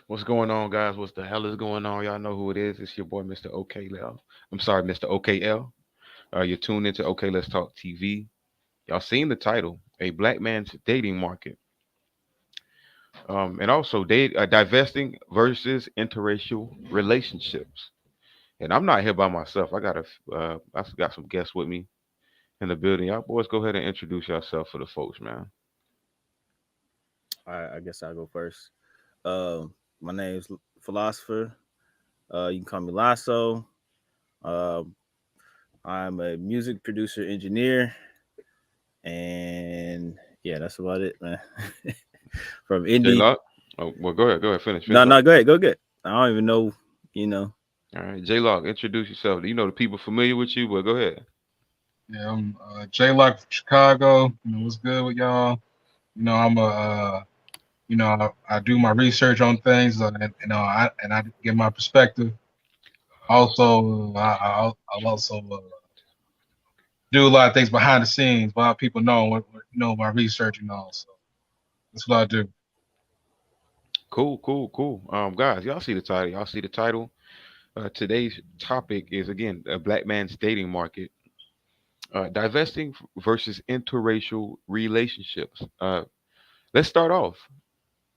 What's going on, guys? What the hell is going on? Y'all know who it is. It's your boy, Mr. OKL. I'm sorry, Mr. OKL. You're tuned into OK Let's Talk TV. Y'all seen the title, A Black Man's Dating Market. And also, divesting versus interracial relationships. And I'm not here by myself. I got some guests with me in the building. Y'all boys, go ahead and introduce yourself for the folks, man. All right, I guess I'll go first. My name is Philosopher. You can call me Lasso. Uh, I'm a music producer, engineer, and yeah, that's about it, man. From J indie. Lock. Oh, well, go ahead, finish No, up. no, go ahead, go get. I don't even know, you know. All right, J Lock, introduce yourself. You know the people familiar with you, but go ahead. Yeah, I'm J Lock from Chicago. What's good with y'all? I'm a I do my research on things, and I give my perspective. Also, I'll also do a lot of things behind the scenes. A lot of people know what my research and all. So that's what I do. Cool, cool, cool. Guys, y'all see the title. Y'all see the title. Today's topic is again a black man's dating market. Divesting versus interracial relationships. Let's start off.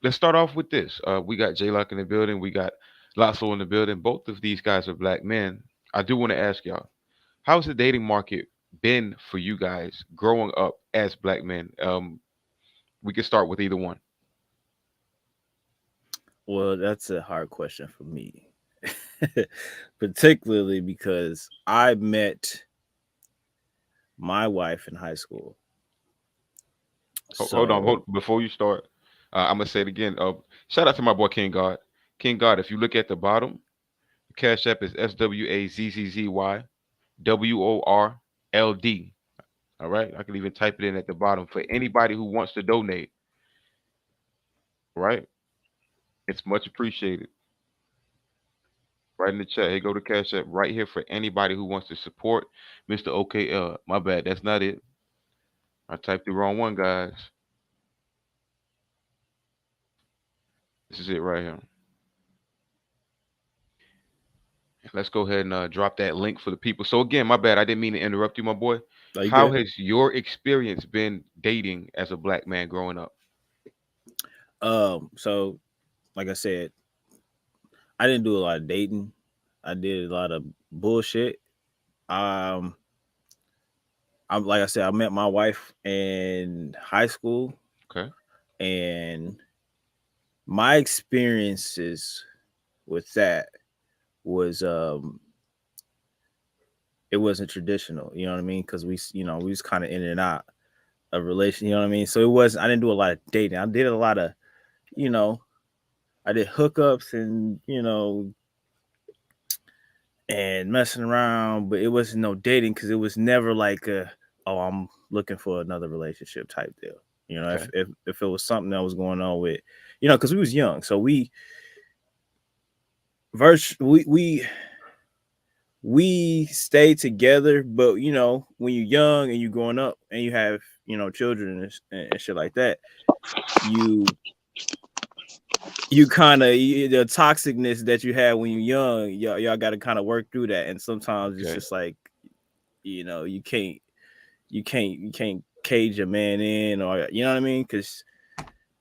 Let's start off with this. We got J Lock in the building. We got Lasso in the building. Both of these guys are black men. I do want to ask y'all, how's the dating market been for you guys growing up as black men? We can start with either one. Well, that's a hard question for me, particularly because I met my wife in high school. Hold on, So, before you start, I'm gonna say it again. Shout out to my boy King God. King God, if you look at the bottom, the Cash App is SWAZZYWORLD. All right, I can even type it in at the bottom for anybody who wants to donate. Right, it's much appreciated. Right in the chat, here go to Cash App right here for anybody who wants to support Mr. OKL. My bad, that's not it. I typed the wrong one, guys. This is it right here. Let's go ahead and drop that link for the people. So again, my bad. I didn't mean to interrupt you, my boy. are you How good? has your experience been dating as a black man growing up? So like I said, I didn't do a lot of dating. I did a lot of bullshit. Um, I'm like I said, I met my wife in high school, Okay. and my experiences with that was it wasn't traditional. You know what I mean? Because we was kind of in and out of relation. You know what I mean? So it was. I didn't do a lot of dating. I did a lot of you know I did hookups and and messing around, but it wasn't no dating because it was never like oh, I'm looking for another relationship type deal. Okay. If it was something that was going on with, because we was young, so we stayed together, but when you're young and you're growing up and you have children and shit like that, you you kind of the toxicness that you had when you're young, y'all got to kind of work through that, and sometimes it's Okay. just like you can't cage a man in, or you know what I mean, because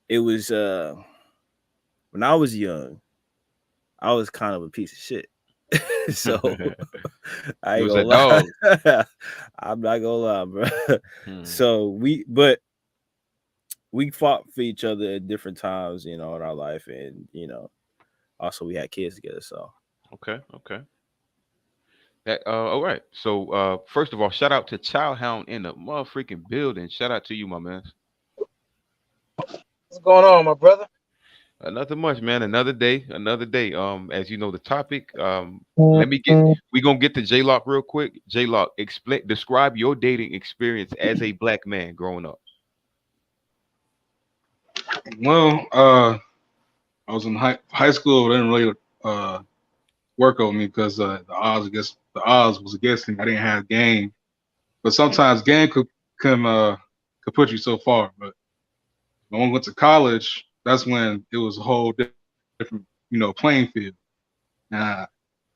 it was when I was young, I was kind of a piece of shit. So I You ain't was gonna a dog. lie. I'm not gonna lie, bro. Hmm. So we fought for each other at different times, in our life, and also we had kids together. So Okay. Okay. All right. So first of all, shout out to Child Hound in the motherfucking building. Shout out to you, my man. What's going on, my brother? Nothing much, man. Another day, another day. As you know, the topic. Let me get. We gonna get to J Lock real quick. J Lock, describe your dating experience as a black man growing up. Well, I was in high school. It didn't really uh, work on me because the odds was against me. I didn't have game, but sometimes game could put you so far. But when we went to college, that's when it was a whole different. different, playing field. And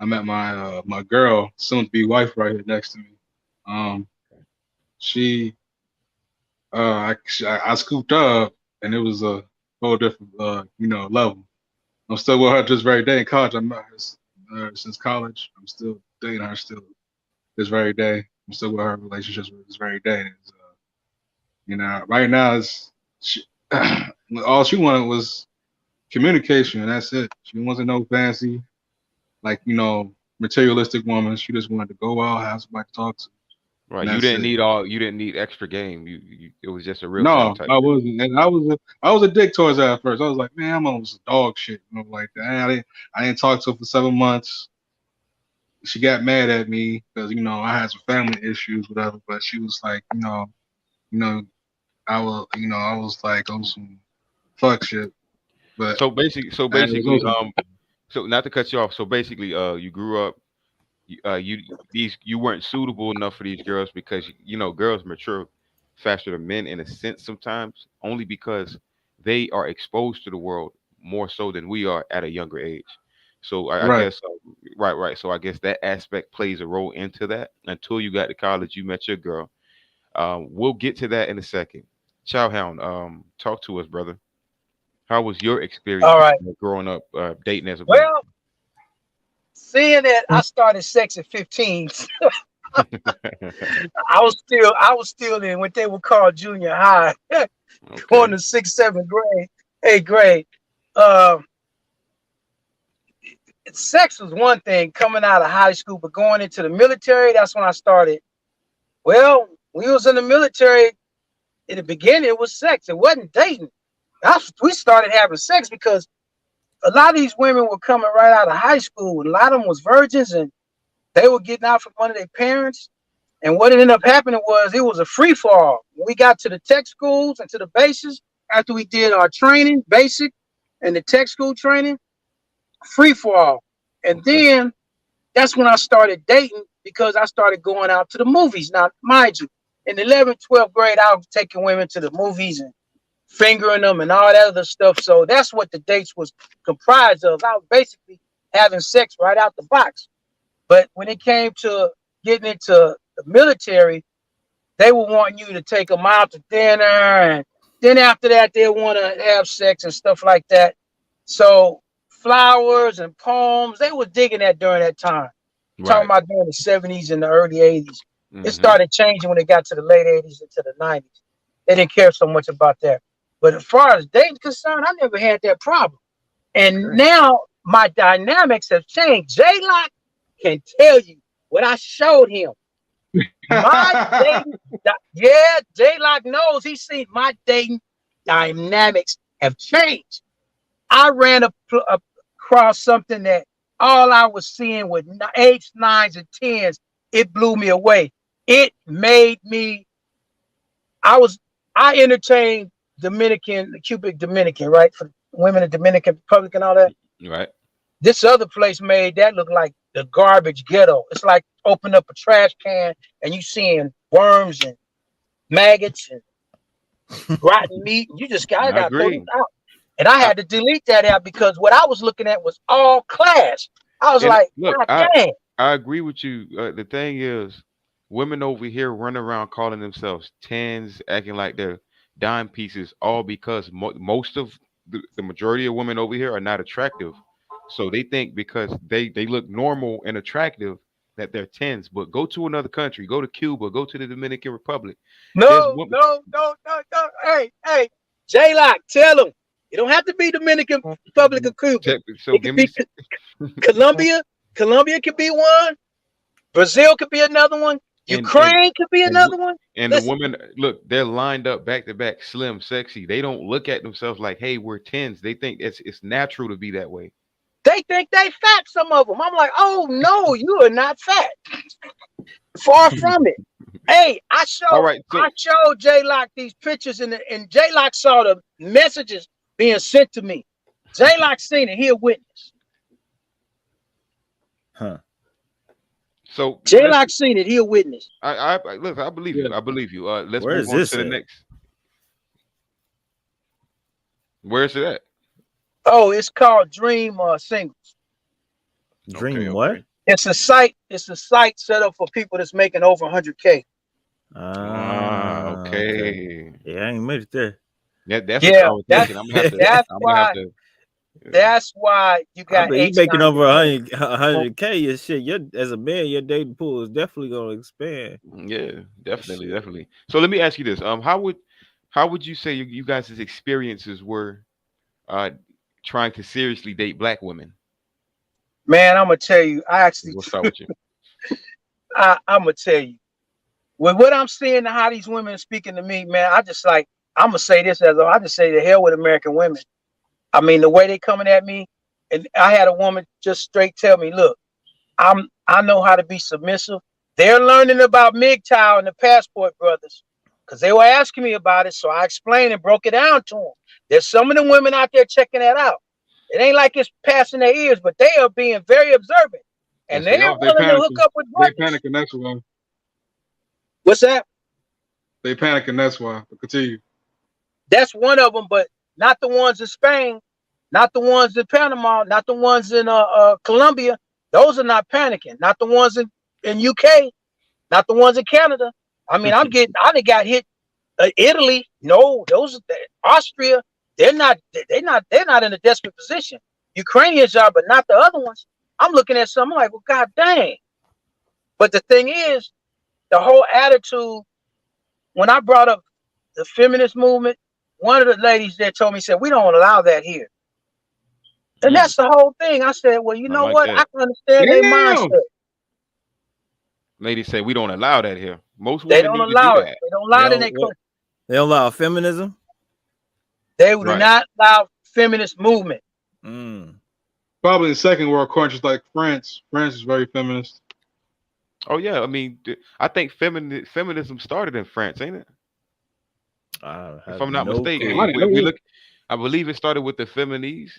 I met my girl, soon to be wife, right here next to me. Um, she I scooped her up, and it was a whole different level. I'm still with her this very day in college. I met her since college. I'm still dating her still this very day. I'm still with her relationships this very day. It's, right now she, all she wanted was communication, and that's it. She wasn't no fancy like materialistic woman. She just wanted to go out, have somebody to talk to, Right. and that's it. You didn't need extra game. It was just a real talk No, type I thing. wasn't, and I was a dick towards her at first. I was like, man, I'm on some dog shit, like that. I didn't talk to her for 7 months. She got mad at me because I had some family issues, whatever. But she was like, you know, I was like on some fuck shit. But So it was basically, also so not to cut you off. So basically, you grew up, you weren't suitable enough for these girls because girls mature faster than men in a sense sometimes, only because they are exposed to the world more so than we are at a younger age. So I right. guess right. So I guess that aspect plays a role into that. Until you got to college, you met your girl. We'll get to that in a second. Chowhound, talk to us, brother. How was your All experience right. growing up dating as a black? Well, seeing that I started sex at 15, I was still in what they would call junior high, going Okay. to sixth, seventh grade, eighth grade. Uh, Sex was one thing coming out of high school, but going into the military, that's when I started. Well, we was in the military in the beginning. It was sex. It wasn't dating. We started having sex because a lot of these women were coming right out of high school, and a lot of them was virgins, and they were getting out from under their parents. And what ended up happening was it was a free fall. When we got to the tech schools and to the bases, after we did our training, basic, and the tech school training, free fall. And Okay. then that's when I started dating because I started going out to the movies. Now, mind you, in the 11th, 12th grade, I was taking women to the movies and fingering them and all that other stuff. So that's what the dates was comprised of. I was basically having sex right out the box. But when it came to getting into the military, they were wanting you to take them out to dinner, and then after that, they want to have sex and stuff like that. So flowers and poems, they were digging that during that time. Talking Right. about during the 70s and the early 80s. It Mm-hmm. started changing when it got to the late 80s into the 90s. They didn't care so much about that. But as far as dating concerned, I never had that problem. And Okay. now my dynamics have changed. J Lock can tell you what I showed him. My dating, yeah, J Lock knows. He's seen my dating dynamics have changed. I ran across something that all I was seeing with eights, nines, and tens. It blew me away. It made me. I was. I entertained Dominican, the Cubic Dominican, right, for women in Dominican Republic and all that. Right. This other place made that look like the garbage ghetto. It's like open up a trash can and you seeing worms and maggots and rotten meat. You just got, I I got to throw this agree. out. And I I, had to delete that app because what I was looking at was all class. I was and like, look, God damn. I agree with you. The thing is, women over here run around calling themselves tens, acting like they're dime pieces, all because most of the majority of women over here are not attractive. So they think because they look normal and attractive that they're tens. But go to another country, go to Cuba, go to the Dominican Republic. There's No, women. no, no, no, no. Hey, hey, J Lock, tell them. You don't have to be Dominican Republic or Cuba. So It could give me be Colombia. Colombia could be one. Brazil could be another one. and Ukraine could be and another one. and the Listen, women look, they're lined up back to back, slim, sexy. They don't look at themselves like, hey, we're tens. They think it's natural to be that way. they think they fat, some of them. I'm like, oh no, you are not fat. Far from it. Hey, I All showed right, I so showed J Lock these pictures and J Lock saw the messages being sent to me. J Lock seen it, he a witness. Huh. so J let's. Lock seen it, he a witness. Look. I believe Yeah. you. I believe you. Let's Where move is on this to the at? next. Where's it at? Oh, it's called Dream Singles. Okay, Dream what? okay. It's a site. It's a site set up for people that's making over 100K. Okay. Okay. Yeah, I ain't made it there. That's a Yeah, conversation. I'm gonna have to. that's I'm gonna have why to. that's why you I got bet you H making over 9 100K and shit. Your as a man, your dating pool is definitely gonna expand. Yeah, definitely, Shit. definitely. So let me ask you this. How would you say you guys' experiences were uh trying to seriously date black women? Man, I'm gonna tell you. I actually, We'll start with you. I'm gonna tell you. With what I'm seeing and how these women are speaking to me, man, I just like. I'm gonna say this I just say the hell with American women. I mean, the way they coming at me, and I had a woman just straight tell me, "Look, I know how to be submissive." They're learning about MGTOW and the Passport Brothers because they were asking me about it, so I explained and broke it down to them. There's some of the women out there checking that out. It ain't like it's passing their ears, but they are being very observant, and Yes, they they're are. They willing to hook panicking. up with They brothers. panicking. That's why. What's that? They panicking. That's why. But continue. That's one of them, but not the ones in Spain, not the ones in Panama, not the ones in Colombia. Those are not panicking. Not the ones in UK, not the ones in Canada. I mean, I done got hit. Italy, no, those Austria. They're not in a desperate position. Ukrainians are, but not the other ones. I'm looking at something like, well, god dang. But the thing is, the whole attitude. When I brought up the feminist movement, one of the ladies there told me, said, we don't allow that here. And Mm, that's the whole thing. I said, well, you I know like what? I that. can understand their Damn. mindset. Ladies say we don't allow that here. Most They women don't need to do allow it. that. They don't They allow it in don't their country. they don't allow feminism. They do Right. not allow feminist movement. Mm. Probably in second world countries like France. France is very feminist. Oh yeah. I mean, I think feminism started in France, ain't it? I If have I'm not no mistaken. Damn, I clue. didn't We, know we this. look. I believe it started with the feminines.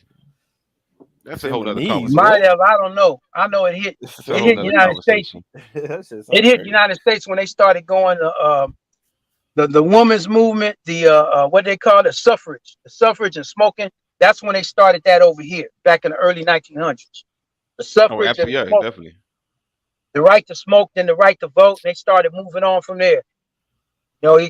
That's a whole other Feminese, Might conversation. what? have, I don't know. I know it hit. That's a It whole hit the nother United Feminese. States. conversation. That shit It sound hit the crazy. United States when they started going the women's movement, the what they call the suffrage and smoking. That's when they started that over here back in the early 1900s. The Oh, suffrage and absolutely. the Yeah, smoke, definitely. the right to smoke, then the right to vote. They started moving on from there.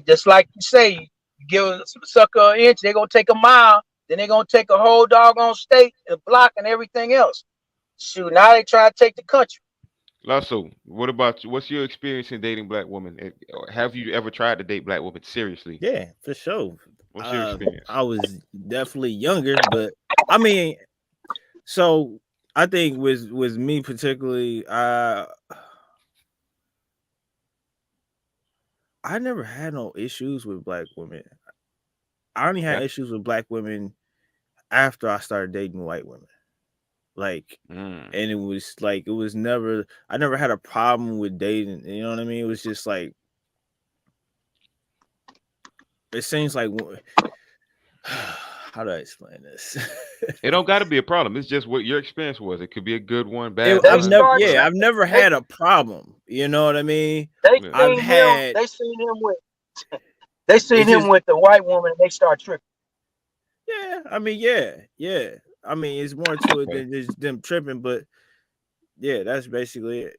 Just like you say, you give a sucker an inch, they're gonna take a mile, then they're gonna take a whole doggone state, a block, and everything else. Shoot, now they try to take the country. Lasso, what about you? What's your experience in dating black women? Or have you ever tried to date black women seriously? Yeah, for sure. What's your experience? I was definitely younger, but I mean, so I think with me particularly, I never had no issues with black women. I only had Okay. issues with black women after I started dating white women. Like, Mm. and it was never. I never had a problem with dating. You know what I mean? It was just like it seems like. How do I explain this? It don't got to be a problem. It's just what your experience was. It could be a good one, bad They one. start Right. I've never they had a problem. You know what I mean? they Yeah. I've seen him. had They seen him with. They seen it's him just with the white woman, and they start tripping. yeah. I mean, yeah. I mean, it's more to it Okay. than just them tripping, but yeah, that's basically it.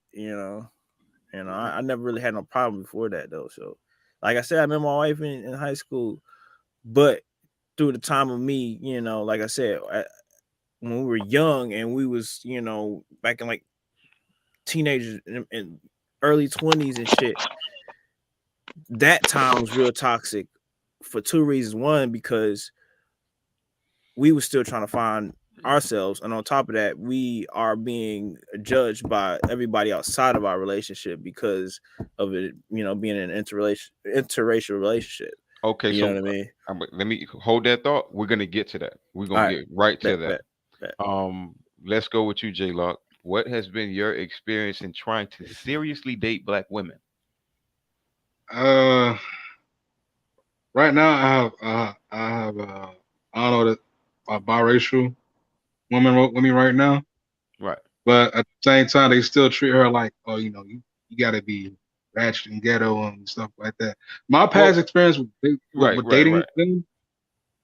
I never really had no problem before that though. So, like I said, I met my wife in high school, but through the time of me, like I said, when we were young and we was, back in like teenagers and early 20s and shit, that time was real toxic for two reasons. One, because we were still trying to find ourselves, and on top of that, we are being judged by everybody outside of our relationship because of it, being in an interracial relationship. Okay. You know So what I mean? let me hold that thought. We're gonna get to that. We're All gonna right, get right to bet, that. bet, bet. Let's go with you, J Lock. What has been your experience in trying to seriously date black women? Uh, right now I don't know that a biracial woman with me right now, Right. but at the same time they still treat her like, oh, you got to be ratchet and ghetto and stuff like that. My Well, past experience with right, with right, dating right. them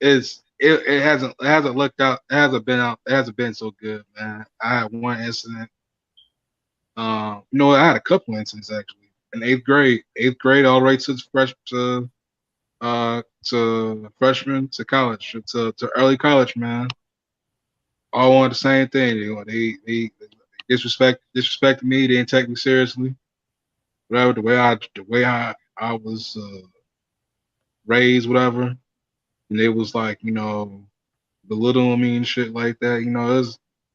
is it hasn't looked out. It hasn't been so good, man. I had one incident. I had a couple incidents actually in eighth grade all the way to freshman to college to early college, man. All wanted the same thing. They disrespected me. They didn't take me seriously. Whatever the way I was raised, whatever. And they was like, belittling me and shit like that.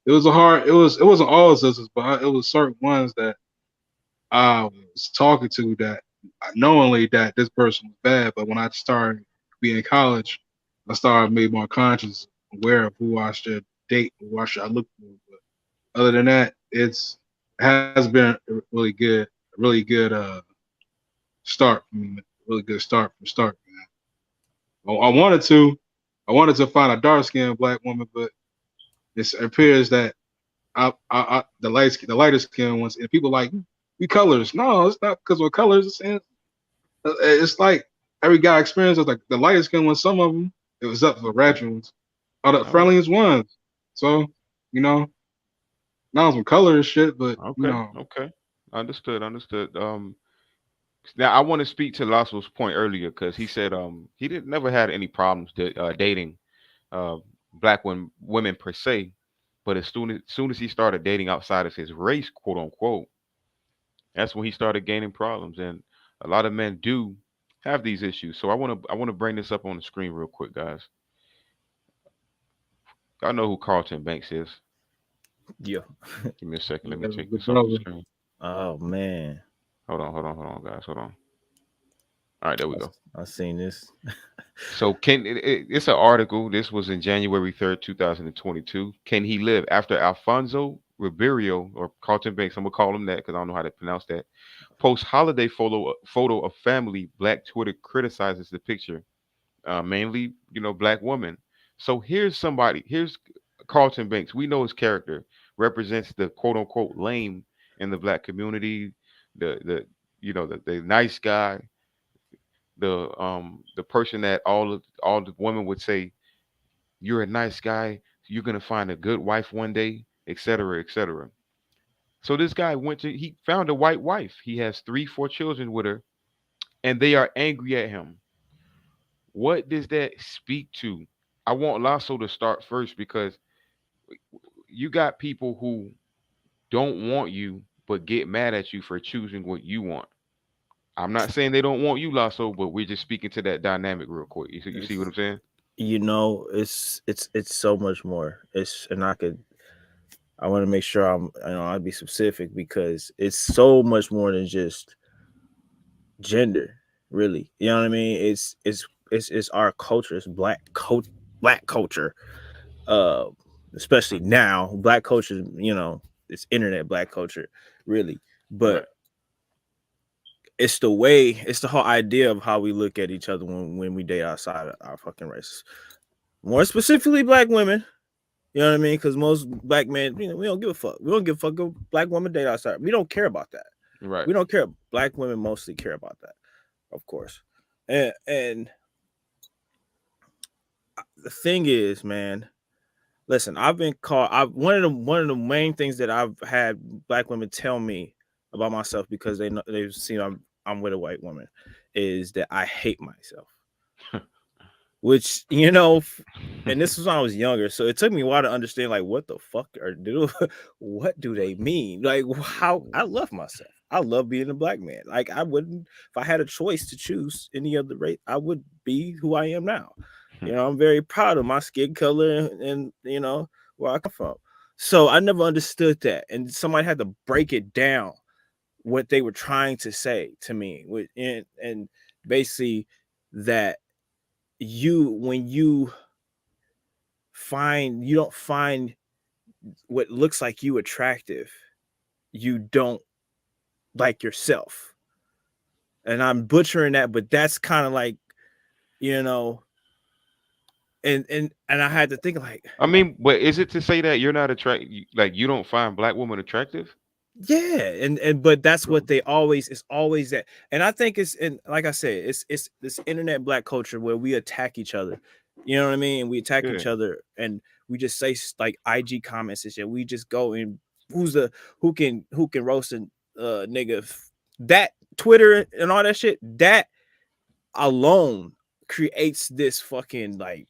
It wasn't all sisters, but it was certain ones that I was talking to that knowingly that this person was bad. But when I started being in college, I started being more conscious, aware of who I should date, who I look for. But other than that, it has been a really good start for me, really good start from start. Man. I wanted to find a dark skinned black woman, but it appears that the lighter skinned ones, and people like we colors. No, it's not because we're colors. It's like every guy experiences like the lighter skinned ones. Some of them it was up for the ratchet ones, are the Oh, friendliest ones. So you know, now some color and shit, but okay, okay. Understood, understood. Now I want to speak to Lasso's point earlier because he said he didn't never had any problems dating uh black women per se, but as soon as he started dating outside of his race, quote unquote, that's when he started gaining problems, and a lot of men do have these issues. So I want to bring this up on the screen real quick, guys. I know who Carlton Banks is. Yeah. Give me a second. Let me that's a take good this off the brother. screen. Oh man, Hold on, guys. Hold on. All right, there we go. I seen this. So it's an article. This was in January 3rd, 2022. Can he live after Alfonso Ribeiro or Carlton Banks? I'm gonna call him that because I don't know how to pronounce that. Post holiday photo of family. Black Twitter criticizes the picture, mainly black woman. So here's somebody. Here's Carlton Banks. We know his character represents the quote unquote lame in the black community. The nice guy, the person that all the women would say, you're a nice guy, you're gonna find a good wife one day, etc., etc. So this guy he found a white wife. He has 3 4 children with her, and they are angry at him. What does that speak to? I want Lasso to start first because you got people who don't want you but get mad at you for choosing what you want. I'm not saying they don't want you, Lasso, but we're just speaking to that dynamic real quick. You see what It's, I'm saying? it's so much more. I want to make sure I'd be specific because it's so much more than just gender, really. You know what I mean? It's our culture. It's black culture. Uh, Especially now, black culture. It's internet black culture, really. But Right. it's the whole idea of how we look at each other when we date outside of our fucking races. More specifically, black women. You know what I mean? Because most black men, we don't give a fuck. We don't give a fuck if black women date outside. We don't care about that. Right. We don't care. Black women mostly care about that, of course. And the thing is, man, listen, I've been called. One of the main things that I've had black women tell me about myself because they've seen I'm with a white woman is that I hate myself. Which and this was when I was younger, so it took me a while to understand like what the fuck what do they mean? Like how I love myself. I love being a black man. Like I wouldn't if I had a choice to choose any other race, I would be who I am now. I'm very proud of my skin color and where I come from. So I never understood that, and somebody had to break it down what they were trying to say to me, and basically that when you don't find what looks like you attractive, you don't like yourself. And I'm butchering that, but that's kind of like you know and I had to think like, I mean, but is it to say that you're not attracted, like you don't find black women attractive? yeah, and but that's Bro. what it's always that. And I think it's, and like I said, it's this internet black culture where we attack each other You know what I mean? And we attack Yeah. each other, and we just say like IG comments and shit. We just go and who can roast a nigga. That Twitter and all that shit, that alone creates this fucking like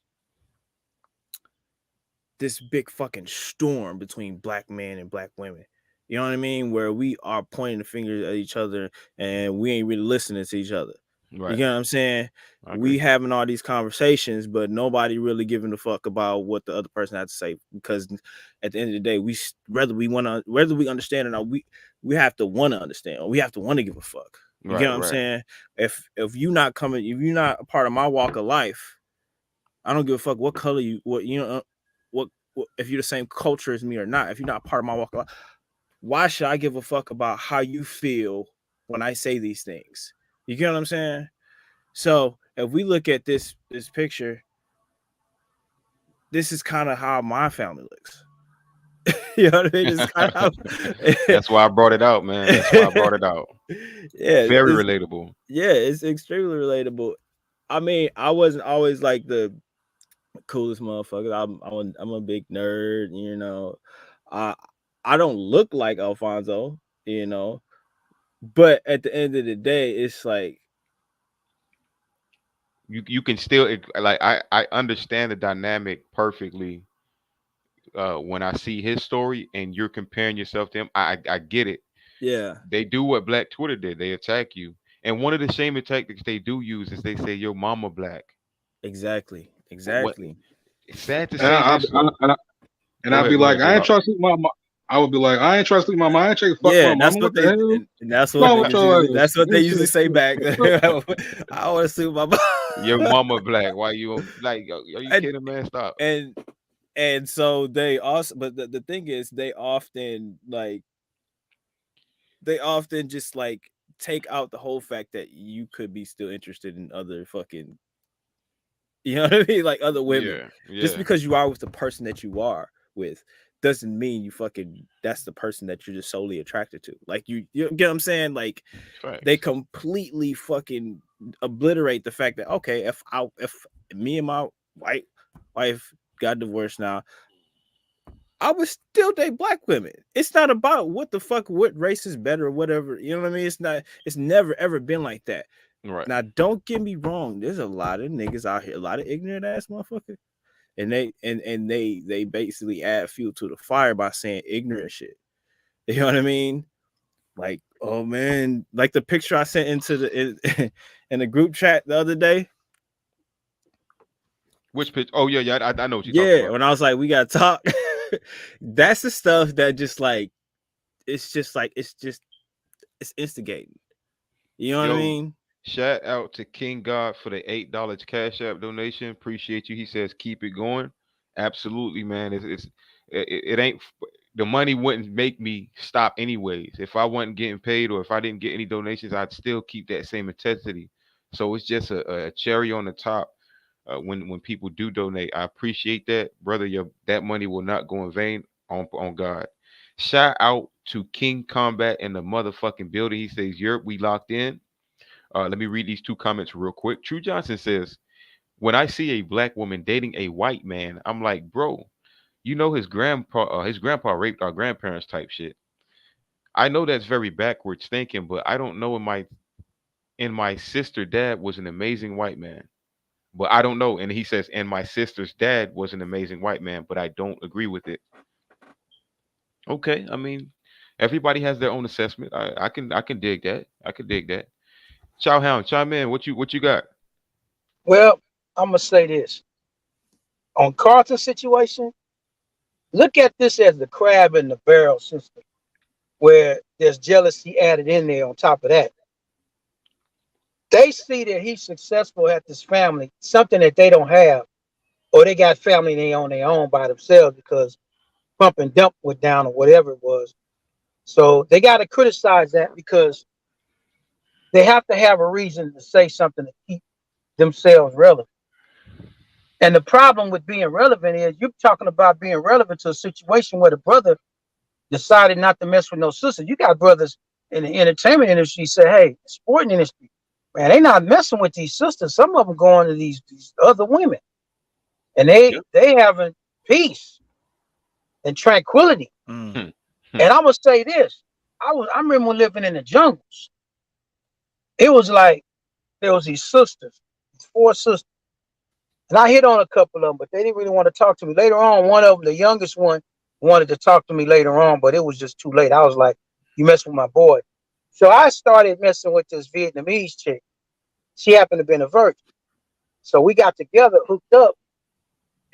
this big fucking storm between black men and black women. You know what I mean? Where we are pointing the fingers at each other and we ain't really listening to each other. You Right. get what I'm saying? I We agree. having all these conversations, but nobody really giving a fuck about what the other person has to say. Because at the end of the day, whether we understand or not, we have to want to understand, or we have to want to give a fuck. You get Right. what I'm Right. saying? If you're not a part of my walk of life, I don't give a fuck what color what if you're the same culture as me or not. If you're not part of my walk of life, why should I give a fuck about how you feel when I say these things? You get what I'm saying? So if we look at this picture, this is kind of how my family looks. You know what I mean? This is kind of how. That's why I brought it out, man. That's why I brought it out. Yeah, Very relatable. yeah, it's extremely relatable. I mean, I wasn't always like the coolest motherfucker. I'm a big nerd, you know. I I don't look like Alfonso, you know, but at the end of the day, it's like You can still like I understand the dynamic perfectly. When I see his story and you're comparing yourself to him, I get it. yeah, They do what Black Twitter did. They attack you. And one of the shaming tactics they do use is they say your mama black. exactly, What exactly. it's sad to And say I, this. I, I, and Go I'd be ahead, go like, ahead, J I ain't Rock. trying to sleep my mom. I would be like, I ain't trying to sleep my mom. I ain't trying to fuck my Yeah, mama. What the hell? and that's what Wrong with niggas your usually ass? This usually say shit. back. I want to see my mom. Your mama black. Why you like are you and kidding, man? Stop. and and so they also, but the thing is, they often just like take out the whole fact that you could be still interested in other fucking, you know what I mean, like other women. Yeah, Just yeah. because you are with the person that you are with doesn't mean you fucking that's the person that you're just solely attracted to. Like you get what I'm saying? Like they Facts. completely fucking obliterate the fact that okay, if me and my white wife got divorced now, I would still date black women. It's not about what the fuck, what race is better or whatever. You know what I mean? It's never ever been like that. Right. Now, don't get me wrong. There's a lot of niggas out here, a lot of ignorant ass motherfuckers, and they basically add fuel to the fire by saying ignorant shit. You know what I mean? Like, oh man, like the picture I sent into in the group chat the other day. Which pitch? Oh yeah, yeah. I know what you're talking Yeah, about. when I was like, we gotta talk. That's the stuff that just like it's instigating. You know what I Yo, mean? shout out to King God for the $8 Cash App donation. Appreciate you. He says keep it going. Absolutely, man. It ain't the money wouldn't make me stop anyways. If I wasn't getting paid or if I didn't get any donations, I'd still keep that same intensity. So it's just a cherry on the top. When people do donate, I appreciate that, brother. That money will not go in vain on God. Shout out to King Combat in the motherfucking building. He says, "Europe, we locked in." Let me read these two comments real quick. True Johnson says, "When I see a black woman dating a white man, I'm like, bro, you know his grandpa raped our grandparents type shit. I know that's very backwards thinking, but I don't know in my sister dad was an amazing white man. But I don't know." And he says, "And my sister's dad was an amazing white man, but I don't agree with it." Okay, I mean, everybody has their own assessment. I can dig that. I can dig that. Chow Hound, chime in. What you got? Well, I'm gonna say this on Carter's situation. Look at this as the crab in the barrel system, where there's jealousy added in there. On top of that, they see that he's successful at this family, something that they don't have, or they got family they on their own by themselves because pump and dump went down or whatever it was. So they got to criticize that because they have to have a reason to say something to keep themselves relevant. And the problem with being relevant is you're talking about being relevant to a situation where the brother decided not to mess with no sister. You got brothers in the entertainment industry say, hey, sporting industry, man, they not messing with these sisters. Some of them going to these other women. and Yep. they having peace and tranquility. Mm. Hmm. Hmm. And I'm gonna say this: I remember living in the jungles. It was like there was these sisters, four sisters, and I hit on a couple of them, but they didn't really want to talk to me. Later on, one of them, the youngest one, wanted to talk to me later on, but it was just too late. I was like, "You mess with my boy," so I started messing with this Vietnamese chick. She happened to be a virgin, so we got together, hooked up,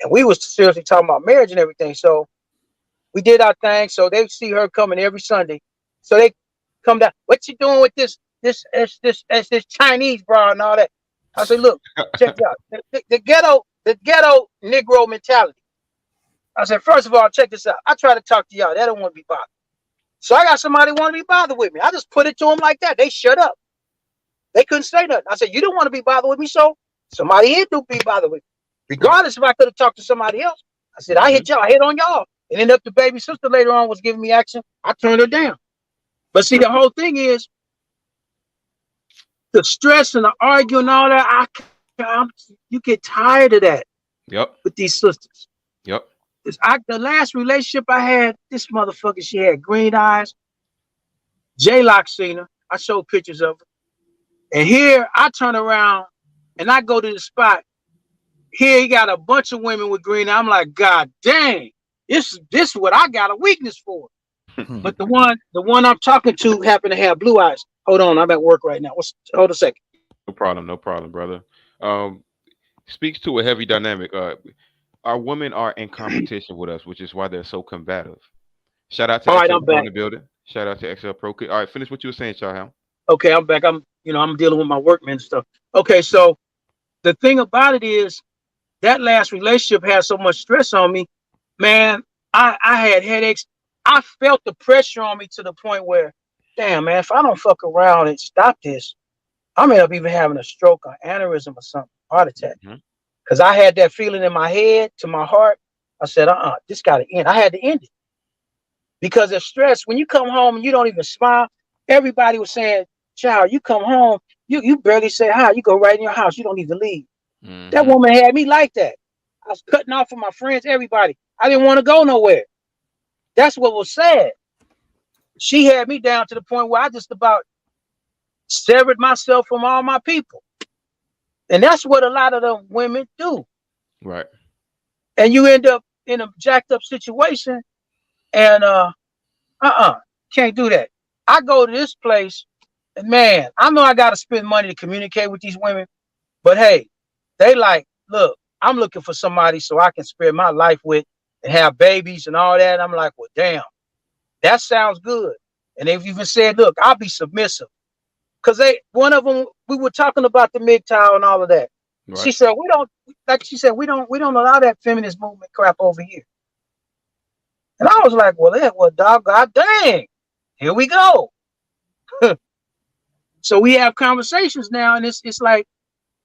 and we was seriously talking about marriage and everything. So we did our thing. So they see her coming every Sunday. So they come down. What you doing with this Chinese bra and all that? I said, look, check it out. The ghetto Negro mentality. I said, first of all, check this out. I try to talk to y'all. They don't want to be bothered. So I got somebody want to be bothered with me. I just put it to them like that. They shut up. They couldn't say nothing. I said, you don't want to be bothered with me, so somebody here do be bothered with me. Regardless if I could have talked to somebody else. I said, I Hmm. hit y'all, I hit on y'all. And then up the baby sister later on was giving me action. I turned her down. But see, the whole thing is the stress and the arguing and all that. You get tired of that Yep. with these sisters. Yep. The last relationship I had, this motherfucker, she had green eyes. J-Lock seen her. I showed pictures of her. And here I turn around and I go to the spot. Here he got a bunch of women with green. I'm like, God dang, this is what I got a weakness for. Hmm. But the one I'm talking to happened to have blue eyes. Hold on, I'm at work right now. Hold a second. No problem. No problem, brother. Um, speaks to a heavy dynamic. Our women are in competition with us, which is why they're so combative. Shout out to All right, XL I'm Pro in back. the building. Shout out to XL Pro. All right, finish what you were saying, Shaham. Okay, I'm back. I'm dealing with my workman and stuff. Okay, so the thing about it is that last relationship had so much stress on me, man. I had headaches. I felt the pressure on me to the point where, damn man, if I don't fuck around and stop this, I may up even having a stroke or aneurysm or something, heart attack. Hmm. Because I had that feeling in my head to my heart. I said, this got to end. I had to end it because of stress. When you come home and you don't even smile, everybody was saying, child, you come home, you barely say hi. You go right in your house. You don't even leave. That Hmm. woman had me like that. I was cutting off from my friends, everybody. I didn't want to go nowhere. That's what was sad. She had me down to the point where I just about severed myself from all my people. And that's what a lot of the women do. Right. And you end up in a jacked up situation and can't do that. I go to this place and man, I know I gotta spend money to communicate with these women, but hey, they like, look, I'm looking for somebody so I can spend my life with and have babies and all that. I'm like, well, damn, that sounds good. And they've even said, look, I'll be submissive. Cause one of them, we were talking about the MGTOW and all of that. Right. She said, we don't allow that feminist movement crap over here. And I was like, well, dog, god dang, here we go. So we have conversations now, and it's like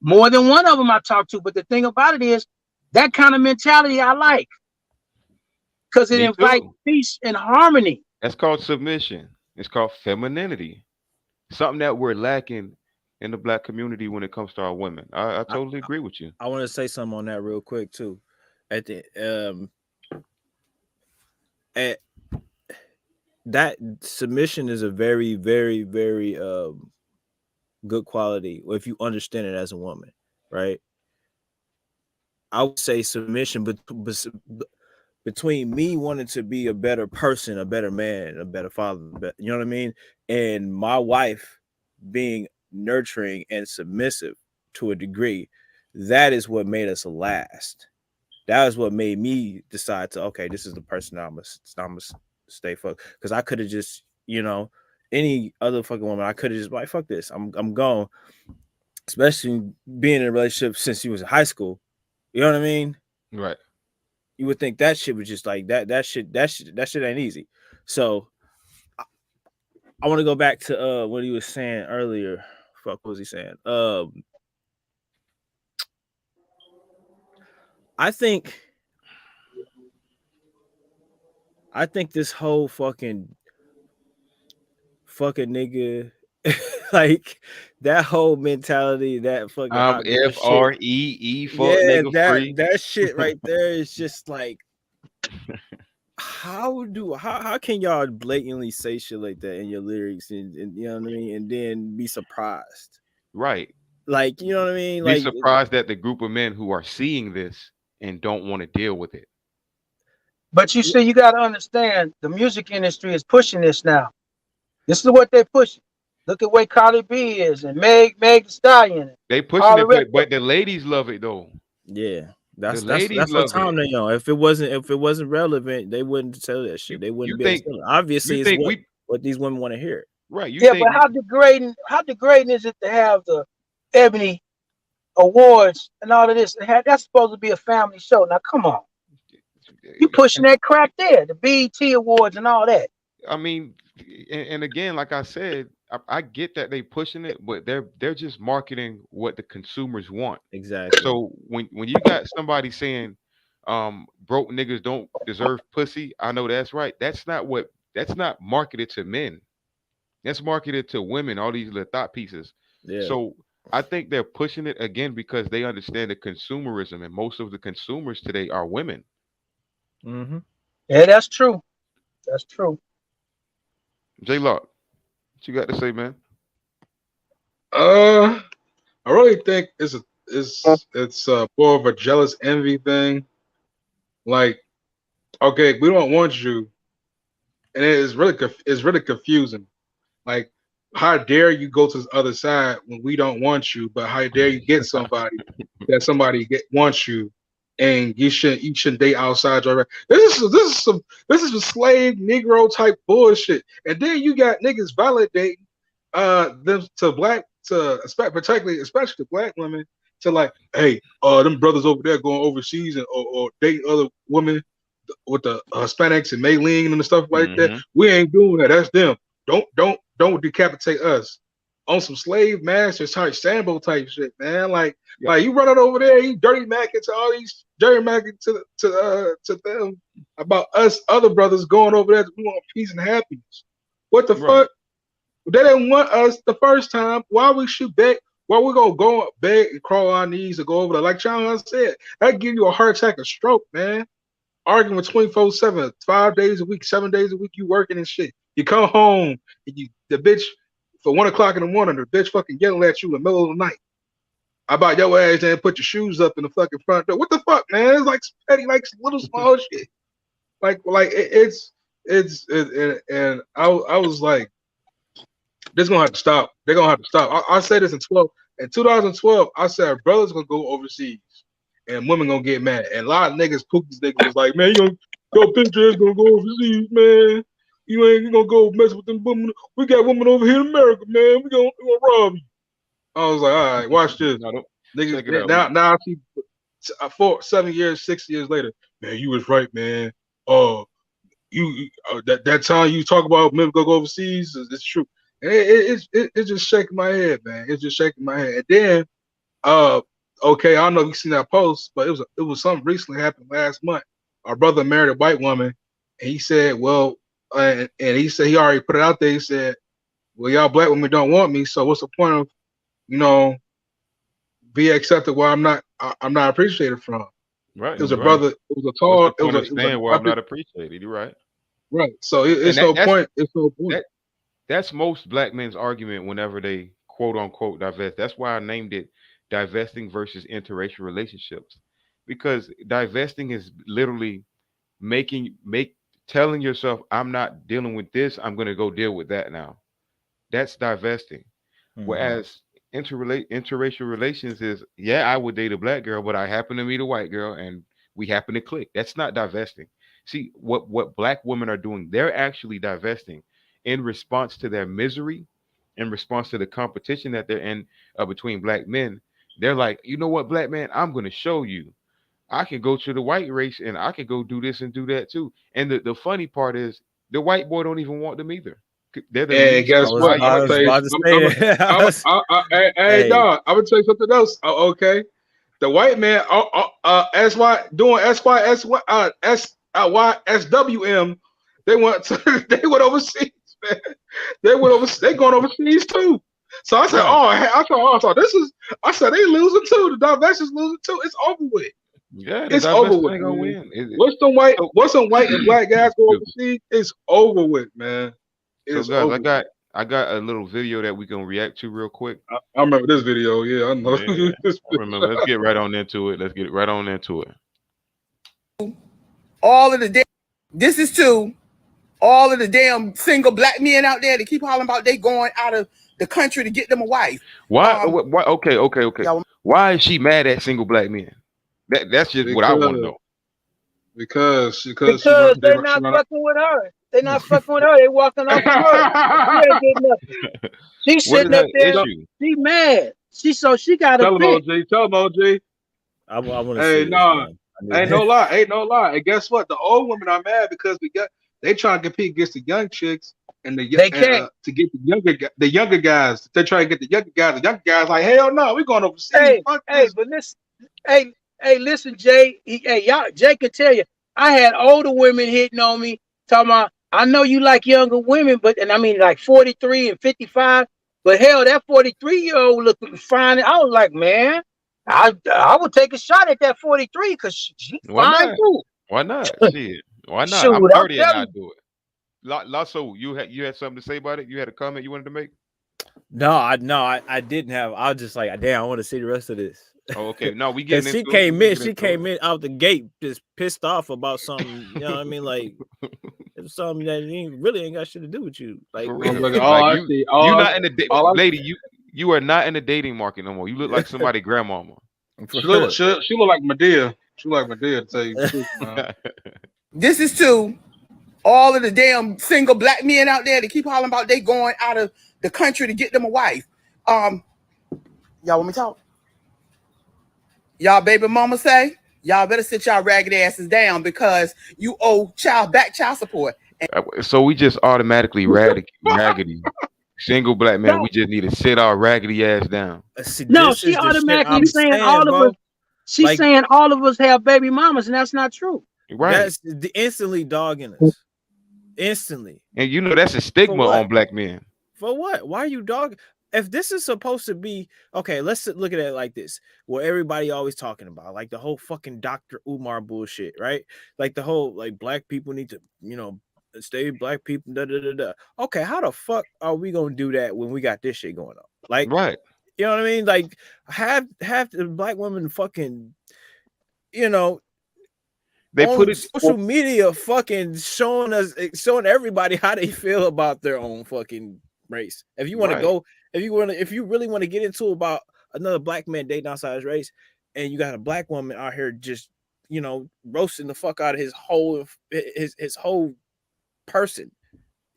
more than one of them I talk to. But the thing about it is that kind of mentality I like because it Me invites too. peace and harmony. That's called submission. It's called femininity. Something that we're lacking in the black community when it comes to our women. I I, totally agree with you. I want to say something on that real quick too. At the at that submission is a very, very, very good quality if you understand it as a woman, right? I would say submission, but between me wanting to be a better person, a better man, a better father, you know what I mean, and my wife being nurturing and submissive to a degree, that is what made us last. That is what made me decide to, okay, this is the person I'm gonna stay fuck, because I could have just, any other fucking woman, I could have just like, fuck this, I'm gone. Especially being in a relationship since he was in high school, you know what I mean. Right. You would think that shit was just like that shit ain't easy. So I want to go back to what he was saying earlier. Fuck, what was he saying? I think this whole fucking nigga like that whole mentality, that fucking hot girl shit. FREE, fuck Yeah, nigga that free. that shit right there is just like, how can y'all blatantly say shit like that in your lyrics, and you know what I mean, and then be surprised, Right. like, you know what I mean, Be like, surprised at the group of men who are seeing this and don't want to deal with it. But you see, you got to understand, the music industry is pushing this now. This is what they're pushing. Look at where Cardi B is, and Meg Thee Stallion, and They all pushing the it, rest of but the ladies love it though. yeah, The that's that's ladies that's what love it. time they on. If it wasn't relevant, they wouldn't tell that shit. You They you wouldn't be able to think tell it. you Obviously, it's think what we these women want to hear. right? You them. Yeah, think but how degrading is it to have the Ebony Awards and all of this? That's supposed to be a family show. Now, come on, you pushing that crack there, the BET Awards and all that. I mean, and again, like I said, I get that they pushing it, but they're just marketing what the consumers want. Exactly. So when you got somebody saying, broke niggas don't deserve pussy, I know that's right. That's not marketed to men. That's marketed to women. All these little thought pieces. Yeah. So I think they're pushing it again because they understand the consumerism, and most of the consumers today are women. Mm-hmm. Yeah, that's true. That's true. J Lock, what you got to say, man? Uh, I really think it's more of a jealous envy thing. Like, okay, we don't want you, and it's really confusing. Like, how dare you go to the other side when we don't want you, but how dare you get somebody that wants you, and you shouldn't date outside your. This is some slave Negro type bullshit, and then you got niggas validating them to black to particularly especially black women to like, hey, them brothers over there going overseas or dating other women with the Hispanics and Maylene and stuff like that. Hmm. We ain't doing that. That's them. Don't decapitate us on some slave masters type Sambo type shit, man. Yeah. Like you run it over there, you dirty macking to all these dirty macking to them about us other brothers going over there to want peace and happiness. What the Right. fuck? They didn't want us the first time. Why we should beg? Why we gonna go beg and crawl on our knees to go over there? Like Sean said, that give you a heart attack, a stroke, man. Arguing 24/7, 5 days a week, 7 days a week, you working and shit. You come home and the bitch for 1 o'clock in the morning, the bitch fucking yelling at you in the middle of the night about your ass and put your shoes up in the fucking front door. What the fuck, man? It's like petty, like little small shit. And I was like, this gonna have to stop. They're gonna have to stop. I said this in 2012. I said brothers gonna go overseas and women gonna get mad. And a lot of niggas, Pookie's niggas was like, man, you gonna your picture is gonna go overseas, man. You gonna go mess with them women. We got women over here in America, man. We gonna rob you. I was like, all right, watch this. No, don't Niggas check it out. now I see 7 years, 6 years later, man, you was right, man. That time you talk about men go overseas, it's true. It's just shaking my head, man. It's just shaking my head. And then, okay, I don't know if you seen that post, but it was something recently happened last month. Our brother married a white woman, and he said, well, and he said he already put it out there. He said, well, y'all black women don't want me, so what's the point of, you know, be accepted where I'm not appreciated from? Right. It was a Right. brother. It was a What's the tall. It point was a. of It was a. staying where I I'm think not appreciated? You're right. right. So And it's no point. It's no point. that that's most black men's argument whenever they quote unquote divest. That's why I named it divesting versus interracial relationships. Because divesting is literally make telling yourself, I'm not dealing with this, I'm gonna go deal with that now. That's divesting. Mm-hmm. Whereas interracial relations is, yeah, I would date a black girl, but I happen to meet a white girl and we happen to click. That's not divesting. See, what black women are doing, they're actually divesting in response to their misery, in response to the competition that they're in between black men. They're like, you know what, black man, I'm gonna show you. I can go to the white race and I can go do this and do that too. And the funny part is the white boy don't even want them either. They're the And least guess what? I'm I gonna valued was tell you. about to I'm, say it. hey, Hey, dog. I'm gonna tell you something else. Okay, the white man, SY doing SYSWM. They went to, they went overseas, man. They went over. They going overseas too. So I said, Right. so this is. I said they losing too. The Divestors losing too. It's over with. Yeah, the It's over divestors with, ain't gonna man. win. So, What's some white and black guys go excuse me. overseas? It's over with, man. So It's guys, over with. I got a little video that we can react to real quick. I remember this video. Yeah, I know. Yeah, I remember. Let's get right on into it. Let's get right on into it. All of the damn, this is to all of the damn single black men out there that keep hollering about they going out of the country to get them a wife. Why? Um, Why? Okay. y'all, Why is she mad at single black men? That's just what I want to know. because she Because run they're she not run fucking with her. They're not fucking with her. They walking off from her. She ain't getting nothing. She's What is sitting up her there. issue? She mad. She got a Tell him bitch. OG. Tell him OG. I want to Hey, see this, no, man. ain't no lie, ain't no lie. And guess what? The old women are mad because they trying to compete against the young chicks and They can't. to get the younger guys. They try to get the younger guys. The younger guys like hell no, we going overseas. Hey, Fuck hey, this. but listen, listen, Jay. Hey, y'all, Jay can tell you. I had older women hitting on me, talking about, I know you like younger women, but and I mean like 43 and 55, but hell, that 43-year-old looking fine. I was like, man, I would take a shot at that 43 because she Why fine not? too. Why not? Shit. Why not? Shoot, I'm I'm 30 and I telling do it. Lasso, you had something to say about it? You had a comment you wanted to make? No, I didn't have. I was just like, damn, I want to see the rest of this. Oh, okay. No, we Because getting into it. she came in out the gate just pissed off about something. You know what I mean? Like it was something that really ain't got shit to do with you. Like For I'm real. like, Like you all I, not in the all I lady, you are not in the dating market no more. You look like somebody grandmama. for she real. look like Medea. She look like Medea to tell you the truth, man. this is to all of the damn single black men out there that keep hollering about they going out of the country to get them a wife. Y'all want me to talk? Y'all baby mama say, y'all better sit y'all ragged asses down because you owe child support. So we just automatically raggedy. Single black man, no, we just need to sit our raggedy ass down. See, no, this she is the shit automatically I'm saying saying, all of us. bro. She's Like saying all of us have baby mamas, and that's not true. Right. that's the instantly dogging us. Instantly. And you know that's a For stigma what? on black men. For what? Why are you dog? If this is supposed to be okay, let's look at it like this. What everybody always talking about, like the whole fucking Dr. Umar bullshit, right? Like the whole like black people need to, stay black people. Da, da, da, da. Okay, how the fuck are we gonna do that when we got this shit going on? Like, Right. you know what I mean? Like, have the black women fucking, you know, They on put it social media fucking showing everybody how they feel about their own fucking race. If you want to right. go, if you really want to get into about another black man dating outside his race, and you got a black woman out here just roasting the fuck out of his whole person.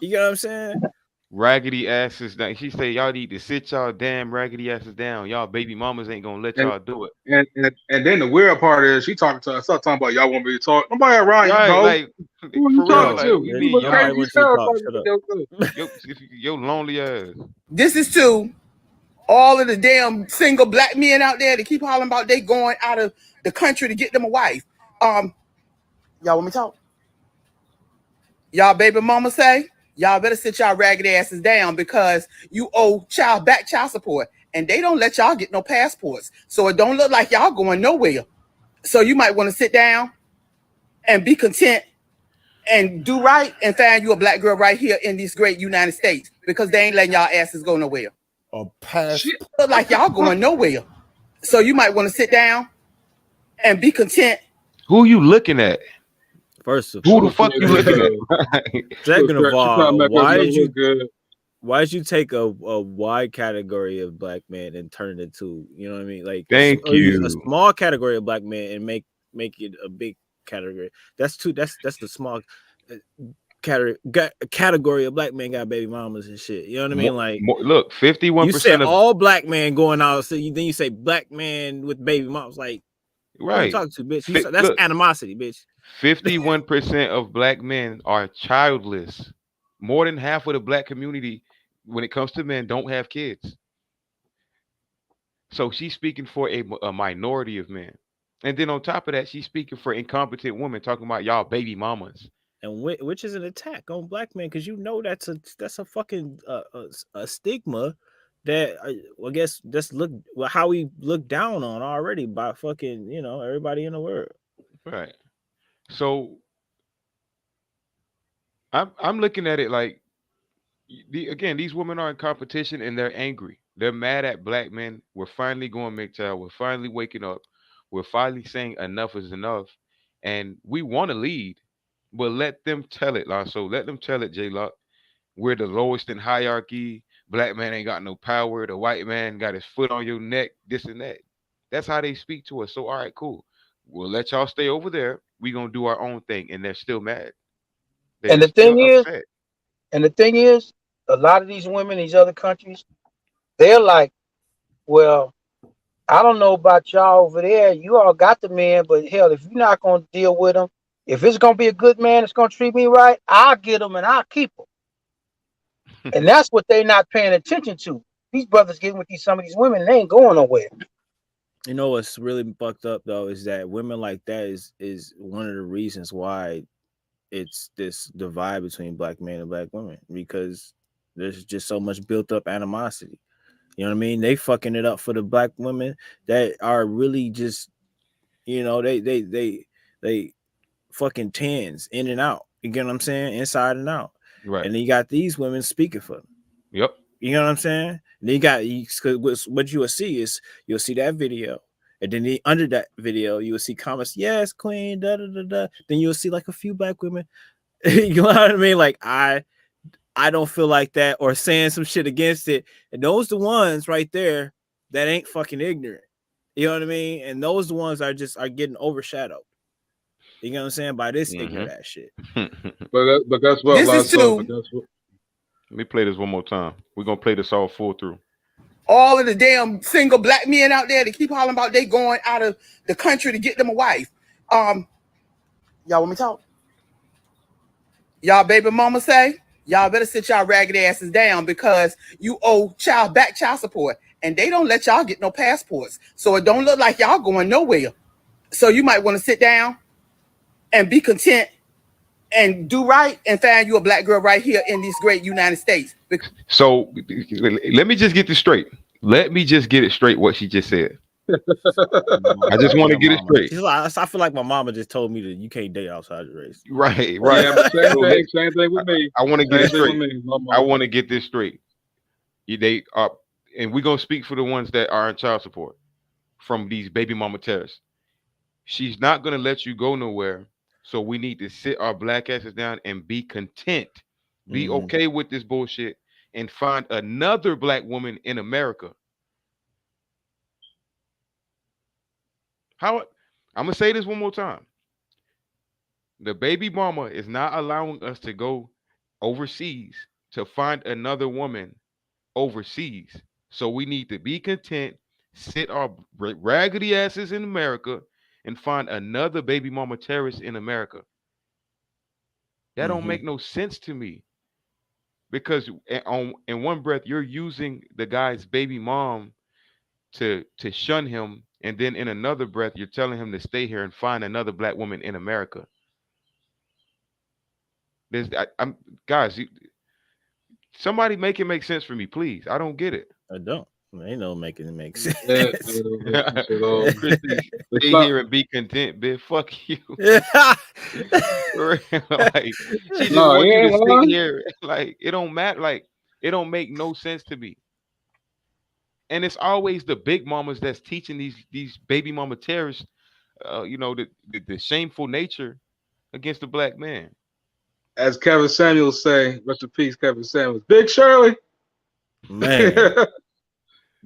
You know what I'm saying? Raggedy asses down. She say y'all need to sit y'all damn raggedy asses down. Y'all baby mamas ain't gonna let And y'all do it. and then the weird part is she talking to us, start talking about y'all want me to talk. Nobody around you, Right, ho. like Who are you for real, talking Yo, like to? what you You mean look y'all nobody crazy as wants you to hell talk. talking Shut to up. yourself. your lonely ass. This is to all of the damn single black men out there that keep hollering about they going out of the country to get them a wife. Y'all want me to talk? Y'all baby mama say, y'all better sit y'all ragged asses down because you owe child support. And they don't let y'all get no passports. So it don't look like y'all going nowhere. So you might want to sit down and be content and do right and find you a black girl right here in this great United States because they ain't letting y'all asses go nowhere. A pass. Shit. Look like y'all going nowhere. So you might want to sit down and be content. Who you looking at? First of Who all, the fuck you looking at? second of She trying to all, make us look good. why did you take a wide category of black men and turn it into, you know what I mean? Like Thank or use a you. small category of black men and make it a big category. That's the small category of black men got baby mamas and shit. You know what I mean? Like Look, 51% you said of all black men going out, so then you say black man with baby moms. Like who you right. talking to, bitch? That's Look, animosity, bitch. 51% of black men are childless. More than half of the black community, when it comes to men, don't have kids. So she's speaking for a minority of men. And then on top of that, she's speaking for incompetent women, talking about y'all baby mamas. And which is an attack on black men because that's a fucking a stigma that I guess just look how we look down on already by fucking everybody in the world. Right. So I'm looking at it like again, these women are in competition and they're angry. They're mad at black men. We're finally going MGTOW. We're finally waking up. We're finally saying enough is enough. And we want to lead, but let them tell it, Lasso. Let them tell it, J Lock. We're the lowest in hierarchy. Black man ain't got no power. The white man got his foot on your neck, this and that. That's how they speak to us. So, all right, cool. We'll let y'all stay over there. We're going to do our own thing. And they're still mad. And They're the still thing is, upset. a lot of these women, these other countries, they're like, well, I don't know about y'all over there. You all got the man, but hell, if you're not going to deal with him, if it's going to be a good man that's going to treat me right, I'll get him and I'll keep him. And that's what they're not paying attention to. These brothers getting with some of these women, and they ain't going nowhere. You know what's really fucked up though is that women like that is one of the reasons why it's this divide between black men and black women, because there's just so much built up animosity. You know what I mean? They fucking it up for the black women that are really just, they fucking tens in and out. You get what I'm saying? Inside and out. Right. And then you got these women speaking for them. Yep. You know what I'm saying? And then you got what you will see is you'll see that video, and then under that video you will see comments. Yes, queen. Da da da da. Then you'll see like a few black women. You know what I mean? Like I don't feel like that, or saying some shit against it. And those the ones right there that ain't fucking ignorant. You know what I mean? And those the ones are getting overshadowed. You know what I'm saying? By this ignorant ass shit. But guess what, This is Lasso? too. But guess what? Let me play this one more time. We're gonna play this all full through. All of the damn single black men out there that keep hollering about they going out of the country to get them a wife. Y'all want me to talk? Y'all baby mama say, y'all better sit y'all ragged asses down because you owe child support. And they don't let y'all get no passports. So it don't look like y'all going nowhere. So you might want to sit down and be content and do right and find you a black girl right here in this great United States. So let me just get this straight. Let me just get it straight what she just said. I just want to get it straight. I feel like my mama just told me that you can't date outside your race. Right. Yeah, same thing with me. I want to get it straight. I want want to get this straight. They are, and we're gonna speak for the ones that are in child support from these baby mama terrorists. She's not gonna let you go nowhere. So we need to sit our black asses down and be content, be okay with this bullshit, and find another black woman in America. I'm gonna say this one more time. The baby mama is not allowing us to go overseas to find another woman overseas. So we need to be content, sit our raggedy asses in America, and find another baby mama terrorist in America. That don't make no sense to me. Because in one breath, you're using the guy's baby mom to shun him, and then in another breath, you're telling him to stay here and find another black woman in America. I'm guys, somebody make it make sense for me, please. I don't get it. I don't. Ain't no making it make sense. Christy, stay here and be content, bitch. Fuck you. Like, she just wants you to sit here. Like, it don't matter. Like, it don't make no sense to me. And it's always the big mamas that's teaching these baby mama terrorists, the shameful nature against the black man. As Kevin Samuels say, rest in peace, Kevin Samuels. Big Shirley. Man.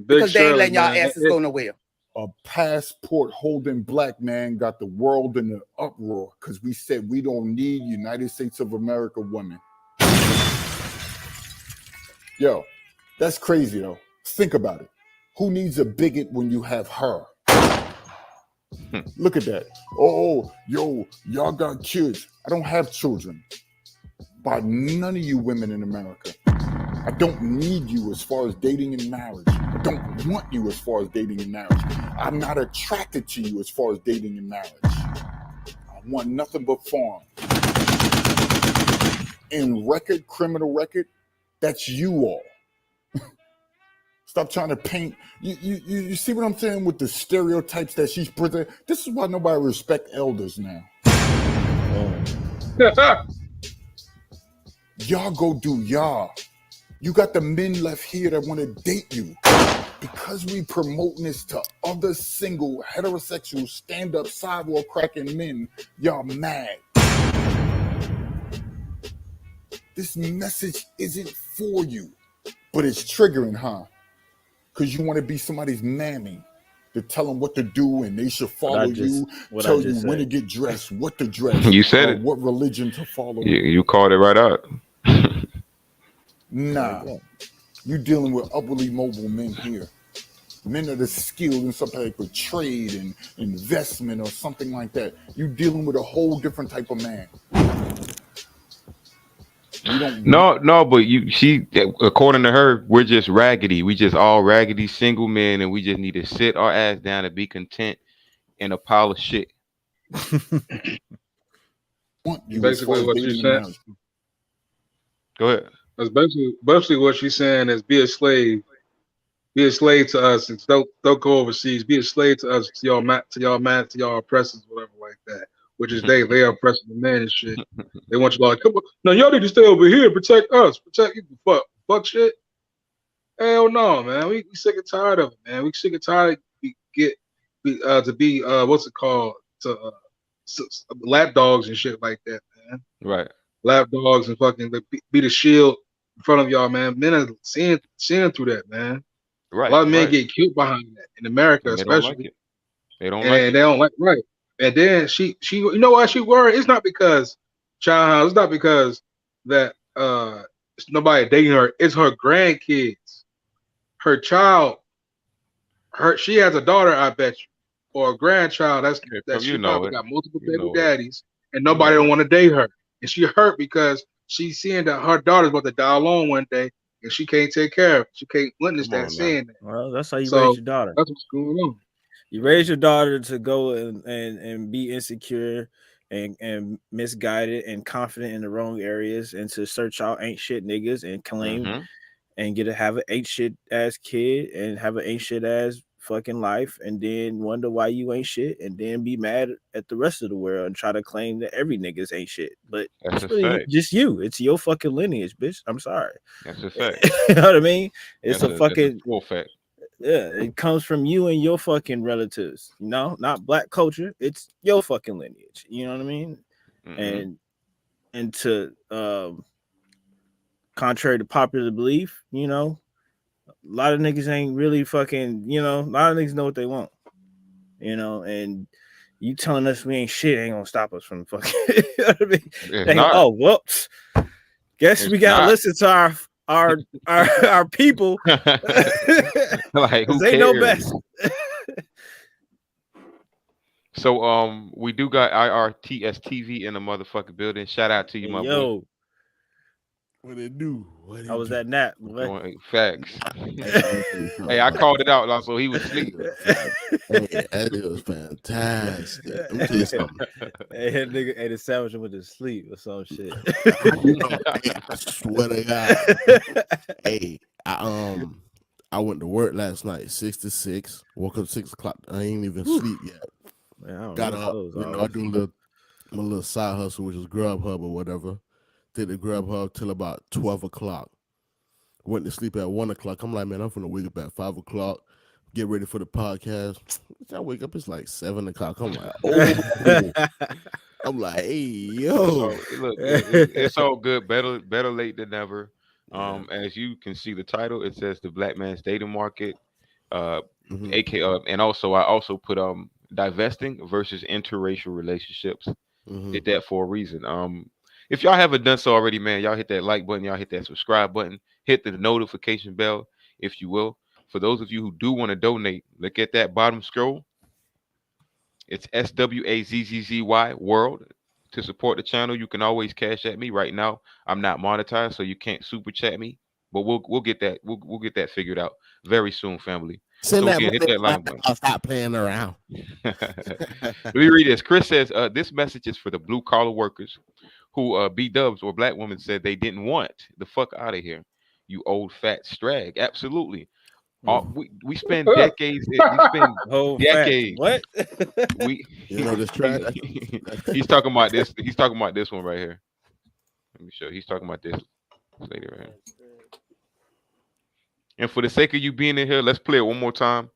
Because they ain't letting y'all asses go nowhere. A passport holding black man got the world in an uproar because we said we don't need United States of America women. Yo, that's crazy though. Think about it. Who needs a bigot when you have her? Look at that. Oh, yo, y'all got kids. I don't have children. By none of you women in America. I don't need you as far as dating and marriage. I don't want you as far as dating and marriage. I'm not attracted to you as far as dating and marriage. I want nothing but farm. In criminal record, that's you all. Stop trying to paint. You see what I'm saying with the stereotypes that she's presenting? This is why nobody respect elders now. Y'all go do y'all. You got the men left here that want to date you. Because we promoting this to other single heterosexual stand-up sidewalk cracking men, y'all mad. This message isn't for you, but it's triggering, huh? Because you want to be somebody's mammy to tell them what to do and they should follow you, tell you when to get dressed, what to dress, You said it. what religion to follow. You called it right out. Nah, you dealing with upwardly mobile men here. Men that are skilled in some type of trade and investment or something like that. You dealing with a whole different type of man. We don't. No, but she, according to her, we're just raggedy. We just all raggedy single men, and we just need to sit our ass down and be content in a pile of shit. Want you Basically, what she's saying. Go ahead. That's basically what she's saying is be a slave. Be a slave to us and don't go overseas. Be a slave to us, to y'all oppressors, whatever like that. Which is they oppressing the man and shit. They want you like, come on, no, y'all need to stay over here, protect us, protect you. Fuck shit. Hell no, man. We sick and tired of it, man. We sick and tired to be what's it called, to lap dogs and shit like that, man. Right. Lap dogs and fucking be the shield in front of y'all, man. Men are seeing through that, man. Right. A lot of men get killed behind that in America, especially. They don't like it. They don't like right. And then she, you know why she worried? It's not because it's not because that it's nobody dating her. It's her grandkids, her child. She has a daughter, I bet you, or a grandchild. That she probably got multiple baby daddies, and nobody don't want to date her. And she hurt because she's seeing that her daughter's about to die alone one day. And she can't take care of it. She can't witness that, seeing that. Well, that's how you raise your daughter. That's what's going on. You raise your daughter to go and be insecure and misguided and confident in the wrong areas and to search out ain't shit niggas and claim and have an ain't shit ass kid and have an ain't shit ass fucking life and then wonder why you ain't shit and then be mad at the rest of the world and try to claim that every niggas ain't shit. But that's it's really just you. It's your fucking lineage, bitch. I'm sorry. That's a fact. You know what I mean? It's that's a fucking full fact. Yeah, it comes from you and your fucking relatives. You know, not black culture. It's your fucking lineage. You know what I mean? And to contrary to popular belief, you know, a lot of niggas ain't really fucking, you know, a lot of niggas know what they want, you know, and you telling us we ain't shit ain't gonna stop us from fucking, you know what I mean? Oh, whoops. Guess we gotta listen to our people. Like, who they cares? know best. So we do got IRTS TV in the motherfucking building. Shout out to you, my boy. What it do? How was that nap? Facts. Hey, I called it out, so he was asleep. Hey, that was fantastic. Let me tell you something. Hey, that nigga ate a sandwich and went to sleep or some shit. I swear to God. Hey, I went to work last night, 6 to 6. Woke up 6 o'clock. I ain't even sleep yet. Man, got up. I do my little side hustle, which is Grubhub or whatever. Did the Grubhub till about 12 o'clock. Went to sleep at 1 o'clock. I'm like, man, I'm finna wake up at 5 o'clock. Get ready for the podcast. I wake up, it's like 7 o'clock. I'm like, oh. I'm like, hey, yo. Look, it's all good. Better late than never. As you can see the title, it says the Black Man's Dating Market. And also I also put divesting versus interracial relationships. Did that for a reason. If y'all haven't done so already, man, y'all hit that like button, y'all hit that subscribe button, hit the notification bell, if you will. For those of you who do want to donate, look at that bottom scroll. It's SWAZZZY World. To support the channel, you can always cash at me. Right now, I'm not monetized, so you can't super chat me. But we'll get that we'll get that figured out very soon, family. Send that hit that like button. I'll stop playing around. Let me read this. Chris says this message is for the blue collar workers who B-dubs or black women said they didn't want the fuck out of here. You old fat strag. Absolutely. We spend decades. We spend Oh, decades. what? We You know this trash. he's talking about this. He's talking about this one right here. Let me show you. He's talking about this lady right here. And for the sake of you being in here, let's play it one more time.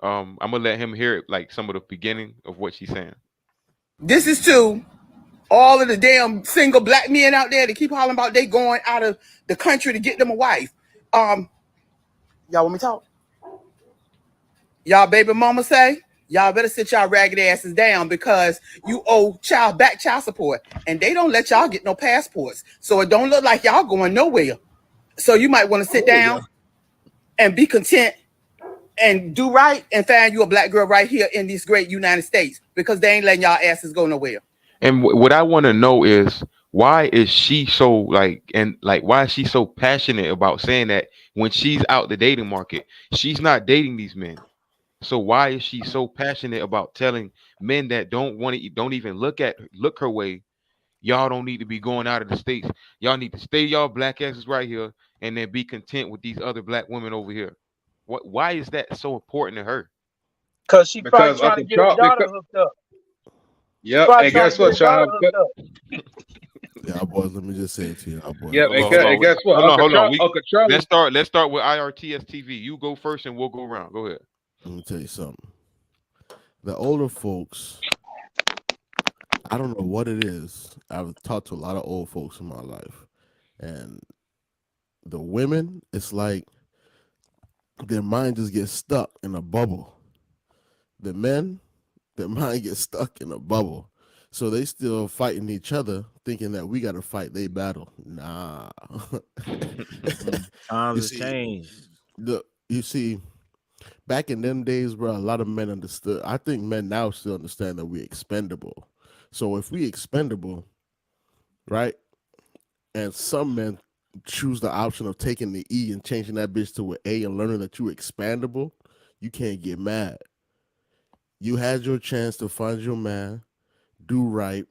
I'm gonna let him hear it, like some of the beginning of what she's saying. This is to all of the damn single black men out there that keep hollering about they going out of the country to get them a wife. Y'all want me to talk? Y'all baby mama say, y'all better sit y'all ragged asses down because you owe back child support. And they don't let y'all get no passports. So it don't look like y'all going nowhere. So you might want to sit down and be content and do right and find you a black girl right here in these great United States because they ain't letting y'all asses go nowhere. And what I want to know is why is she so why is she so passionate about saying that when she's out the dating market, she's not dating these men. So why is she so passionate about telling men that don't even look her way? Y'all don't need to be going out of the states. Y'all need to stay y'all black asses right here and then be content with these other black women over here. Why is that so important to her? Because she probably Because trying to Uncle get her Charles. daughter hooked up. Yep. Probably And trying guess to get what, her daughter y'all? hooked up. Yeah, boys. Let me just say it to you, boys. Yep. Hold on, And guess what? hold on. Uncle Charlie. Let's start with IRTS TV. You go first and we'll go around. Go ahead. Let me tell you something. The older folks, I don't know what it is. I've talked to a lot of old folks in my life, and the women, it's like their mind just gets stuck in a bubble. The men, their mind gets stuck in a bubble. So they still fighting each other, thinking that we got to fight their battle. Nah. you Times have see, changed. you see, back in them days, bro, a lot of men understood. I think men now still understand that we're expendable. So if we expendable, right, and some men choose the option of taking the E and changing that bitch to an A and learning that you're expandable, you can't get mad. You had your chance to find your man, do right,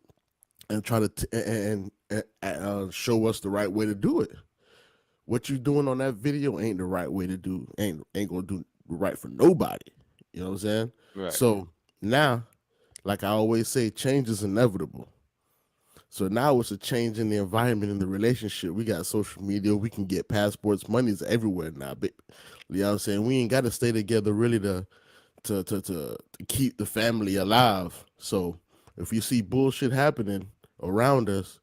and try to show us the right way to do it. What you doing on that video ain't the right way to do. Ain't gonna do right for nobody. You know what I'm saying? Right. So now, like I always say, change is inevitable. So now it's a change in the environment in the relationship. We got social media. We can get passports. Money's everywhere now. Baby. You know what I'm saying? We ain't got to stay together really to keep the family alive. So if you see bullshit happening around us,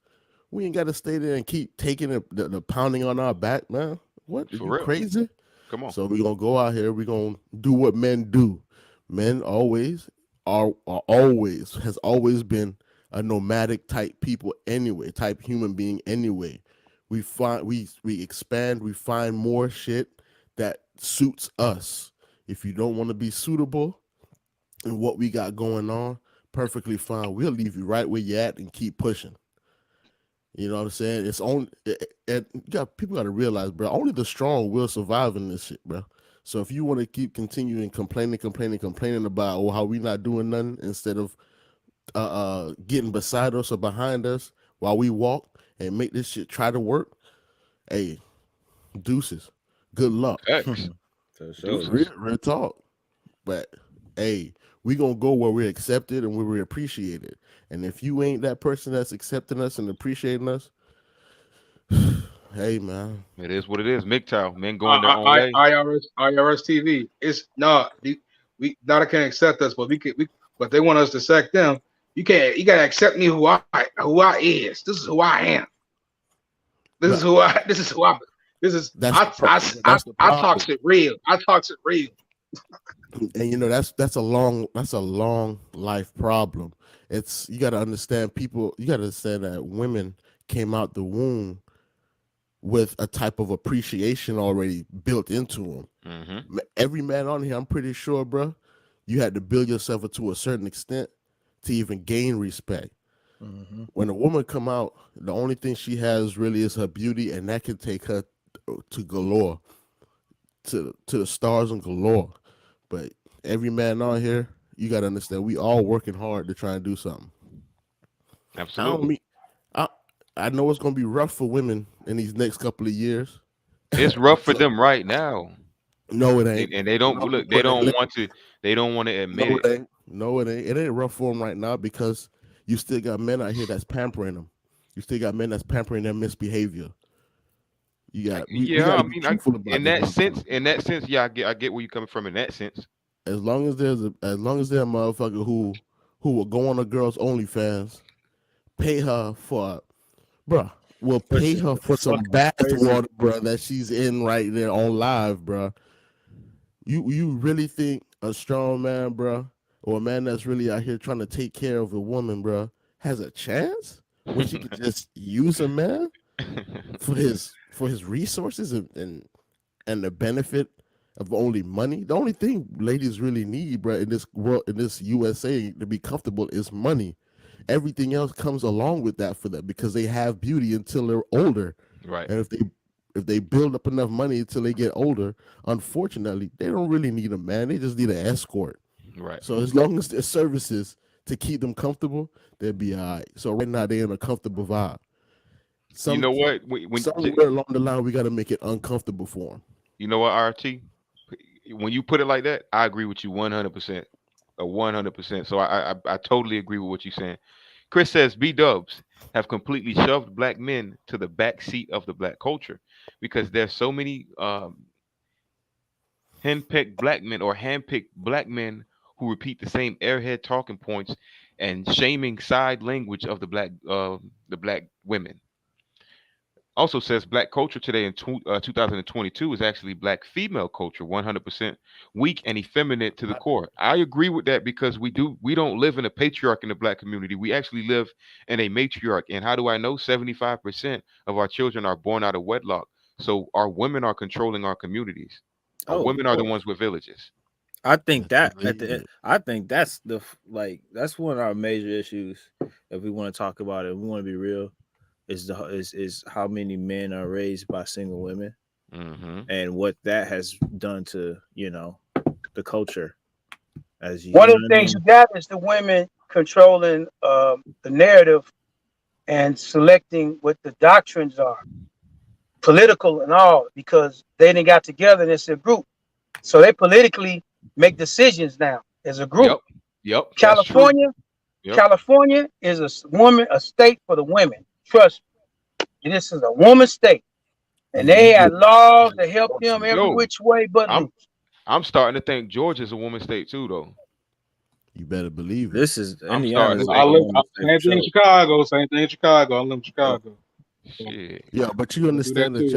we ain't got to stay there and keep taking the pounding on our back, man. What? Are For you real. crazy? Come on. So we're going to go out here. We're going to do what men do. Men always has always been a nomadic type people anyway, type human being anyway. We expand, we find more shit that suits us. If you don't want to be suitable in what we got going on, perfectly fine. We'll leave you right where you're at and keep pushing. You know what I'm saying? It's only people got to realize, bro. Only the strong will survive in this shit, bro. So if you want to keep continuing complaining about how we not doing nothing instead of getting beside us or behind us while we walk and make this shit try to work, hey, deuces. Good luck. X. For sure. Real talk. But hey, we gonna go where we're accepted and where we're appreciated. And if you ain't that person that's accepting us and appreciating us, hey man. It is what it is. MGTOW, men going their own way. IRS TV. It's no, we not can accept us, but but they want us to accept them. You can't. You gotta accept me who I is. This is who I am. This is who I. This is who I. This is That's the I problem. talk shit real. I talk shit real. And you know that's a long life problem. It's you got to understand people. You got to understand that women came out the womb with a type of appreciation already built into them. Mm-hmm. Every man on here, I'm pretty sure, bro, you had to build yourself up to a certain extent to even gain respect. Mm-hmm. When a woman come out, the only thing she has really is her beauty, and that can take her to galore, to the stars and galore. But every man on here, you got to understand, we all working hard to try and do something. Absolutely. I know it's gonna be rough for women in these next couple of years. It's rough for them right now. No, it ain't. And they don't No, look. They it don't ain't. want to. They don't want to admit No, it. it ain't. No, it ain't. It ain't rough for them right now because you still got men out here that's pampering them. You still got men that's pampering their misbehavior. You got we Yeah, got I to be mean, truthful about in this that motherfucker. sense, yeah, I get where you're coming from in that sense. As long as there's a motherfucker who will go on a girl's OnlyFans, pay her for, bruh, will Which pay is her for some fucking bath crazy. water, bruh, that she's in right there on live, bruh. You really think a strong man, bruh, or a man that's really out here trying to take care of a woman, bruh, has a chance when she could just use a man for his resources and the benefit of only money? The only thing ladies really need, bruh, in this world, in this USA, to be comfortable is money. Everything else comes along with that for them because they have beauty until they're older. Right, And if they build up enough money until they get older, unfortunately, they don't really need a man. They just need an escort. right. So as long as there's services to keep them comfortable, they'll be all right. So right now they're in a comfortable vibe. You Some know what? somewhere along the line we got to make it uncomfortable for them. You know what, RT? When you put it like that, I agree with you 100%. 100%. So I totally agree with what you're saying. Chris says B Dubs have completely shoved black men to the back seat of the black culture because there's so many handpicked black men who repeat the same airhead talking points and shaming side language of the black women. Also says black culture today in 2022 is actually black female culture, 100% weak and effeminate to the core. I agree with that because we don't live in a patriarch in the black community. We actually live in a matriarch. And how do I know? 75% of our children are born out of wedlock. So our women are controlling our communities. Our Oh, women are the ones with villages. I think Best that at believe the it. I think that's that's one of our major issues if we want to talk about it. We want to be real. Is how many men are raised by single women Hmm. and what that has done to the culture as One you of know the what I things you mean. got is the women controlling the narrative and selecting what the doctrines are, political and all, because they didn't got together and it's a group. So they politically make decisions now as a group. Yep. Yep. That's true. California, Yep. California is a state for the women. Trust me. This is a woman state. And Yeah, they you had get laws to help them every Yo, which way but I'm loose. I'm starting to think Georgia's a woman state too, though. you better believe it. This is I'm Indiana starting to is I think a live woman state for same thing in sure. Chicago. Same thing in Chicago. I live in Chicago. So shit. Yeah, but you I do that understand that too.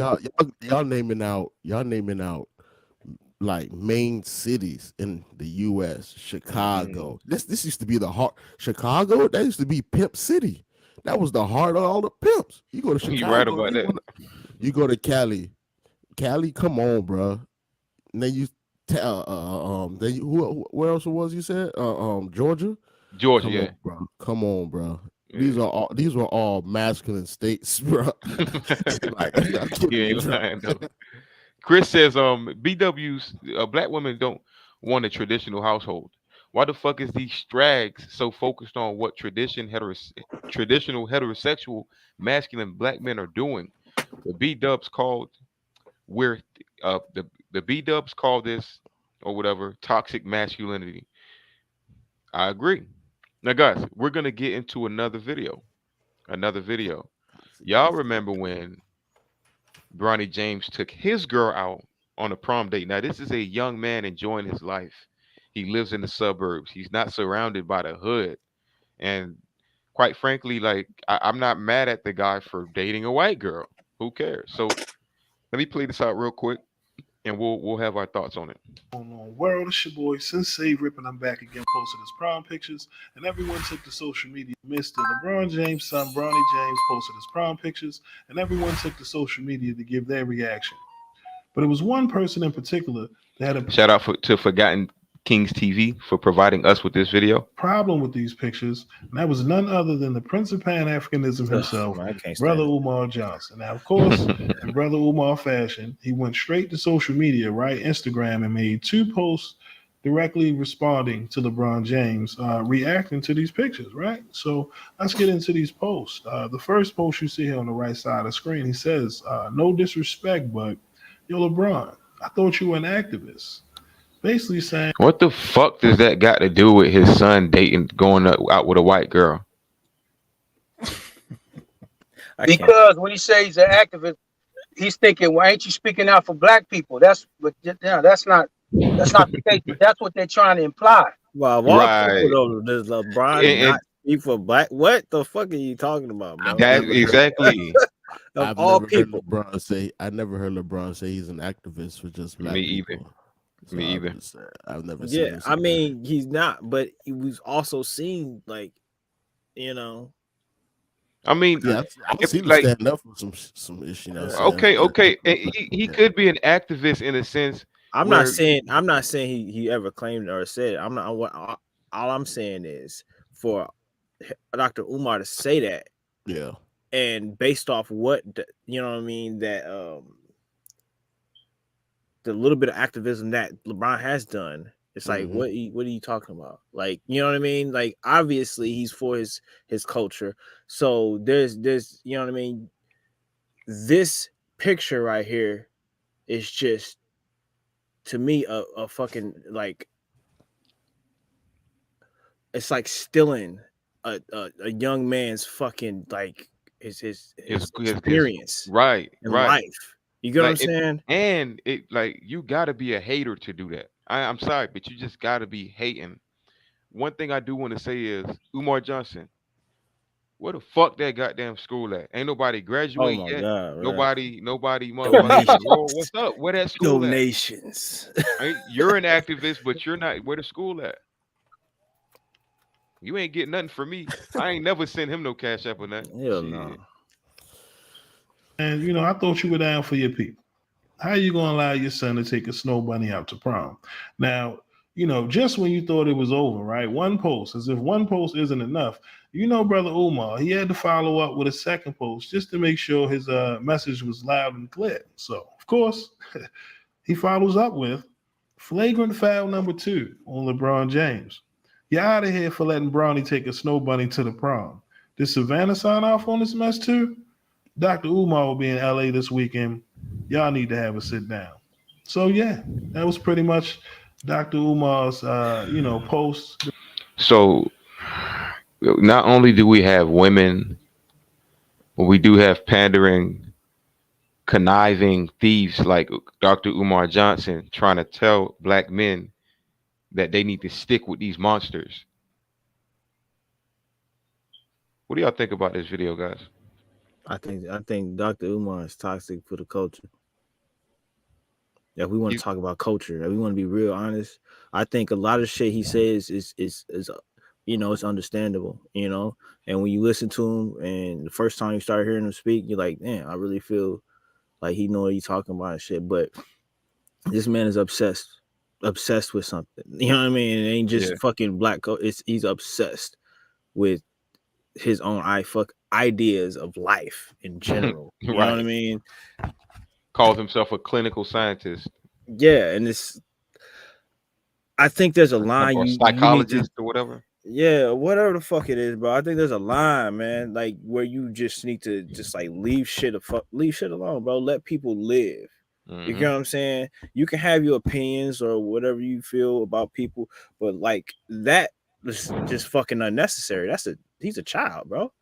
y'all naming out like main cities in the U.S. Hmm. Chicago. This used to be the heart. Chicago, that used to be Pimp City. That was the heart of all the pimps. You go to You right Chicago, about that. you go to Cali. Cali, come on, bro. And then you tell then where else it was you said Georgia. Georgia, Come on, yeah. bro. Come on, bro. Yeah. These were all masculine states, bro. Like I kid You you ain't not. lying though. Chris says, BW's black women don't want a traditional household. Why the fuck is these strags so focused on what traditional heterosexual masculine black men are doing? The B Dubs called we're the B Dubs call this or whatever toxic masculinity. I agree. Now, guys, we're gonna get into another video. Another video. Y'all remember when Bronny James took his girl out on a prom date? Now, this is a young man enjoying his life. He lives in the suburbs. He's not surrounded by the hood. And quite frankly, like I'm not mad at the guy for dating a white girl. Who cares? So let me play this out real quick, and we'll have our thoughts on it. Going on world? It's your boy Sensei Rip, and I'm back again posted his prom pictures, and everyone took to social media. Mr. LeBron James' son, Bronny James, posted his prom pictures, and everyone took to social media to give their reaction. But it was one person in particular that had a Shout out to Forgotten Kings TV for providing us with this video. problem with these pictures, and that was none other than the Prince of Pan Africanism Ugh, himself, man, I can't Brother stand it. Umar Johnson. Now, of course, in Brother Umar fashion, he went straight to social media, right? Instagram, and made two posts directly responding to LeBron James, reacting to these pictures, right? So let's get into these posts. The first post you see here on the right side of the screen, he says, no disrespect, but yo, LeBron, I thought you were an activist. Basically saying, What the fuck does that got to do with his son dating, out with a white girl? I can't. Because when he says he's an activist, he's thinking, "Well, ain't you speaking out for black people?" That's but that's not the case. But that's what they're trying to imply. Well, of all people, Right. though, does LeBron And, not speak for black? What the fuck are you talking about, bro? that exactly. Of I've all never people, heard LeBron say. I never heard LeBron say he's an activist for just black Me either. people. So Me either. I've never seen yeah. him say I that. mean, he's not, but he was also seen like, you know, I mean, Yeah, I've if, seen him like, stand up for some issue. You know, okay. He could be an activist in a sense. I'm Where- not saying he ever claimed or said it. I'm not. All I'm saying is for Dr. Umar to say that, Yeah. and based off what you know what I mean, that the little bit of activism that LeBron has done, it's like Mhm. what are you talking about? Like, you know what I mean? Like, obviously he's for his culture. So there's you know what I mean? This picture right here is just, to me, a fucking, like, it's like stealing a young man's fucking, like, his experience right, in right. life. You get what I'm Like, saying? and it like you gotta be a hater to do that. I'm sorry, but you just gotta be hating. One thing I do want to say is Umar Johnson. Where the fuck that goddamn school at? Ain't nobody Oh graduate my yet. god, right. Nobody motherfucking enroll. What's up? Where that school at? Donations. You're an activist, but you're not. Where the school at? You ain't getting nothing from me. I ain't never sent him no cash app or nothing. Hell Shit. no. and you know, I thought you were down for your people. How you gonna allow your son to take a snow bunny out to prom? Now, you know, just when you thought it was over, right? One post, as if one post isn't enough. You know, brother Umar, he had to follow up with a second post just to make sure his message was loud and clear. So, of course, he follows up with flagrant foul number 2 on LeBron James. You're out of here for letting Bronny take a snow bunny to the prom. Did Savannah sign off on this mess too? Dr. Umar will be in LA this weekend. Y'all need to have a sit down. So yeah, that was pretty much Dr. Umar's post. So not only do we have women, but we do have pandering, conniving thieves like Dr. Umar Johnson trying to tell black men that they need to stick with these monsters. What do y'all think about this video, guys? I think Dr. Umar is toxic for the culture. If we want to talk about culture, if we want to be real honest, I think a lot of shit he says is it's understandable, and when you listen to him and the first time you start hearing him speak, you're like, damn, I really feel like he know what he's talking about and shit. But this man is obsessed with something. You know what I mean? It ain't just fucking black. He's obsessed with his own ideas of life in general. You know what I mean? Calls himself a clinical scientist. Yeah, and I think there's a line or you psychologist or whatever. Yeah, whatever the fuck it is, bro. I think there's a line, man, like where you just need to just like leave shit alone, bro. Let people live. You get what I'm saying? You can have your opinions or whatever you feel about people, but like that is just fucking unnecessary. He's a child, bro.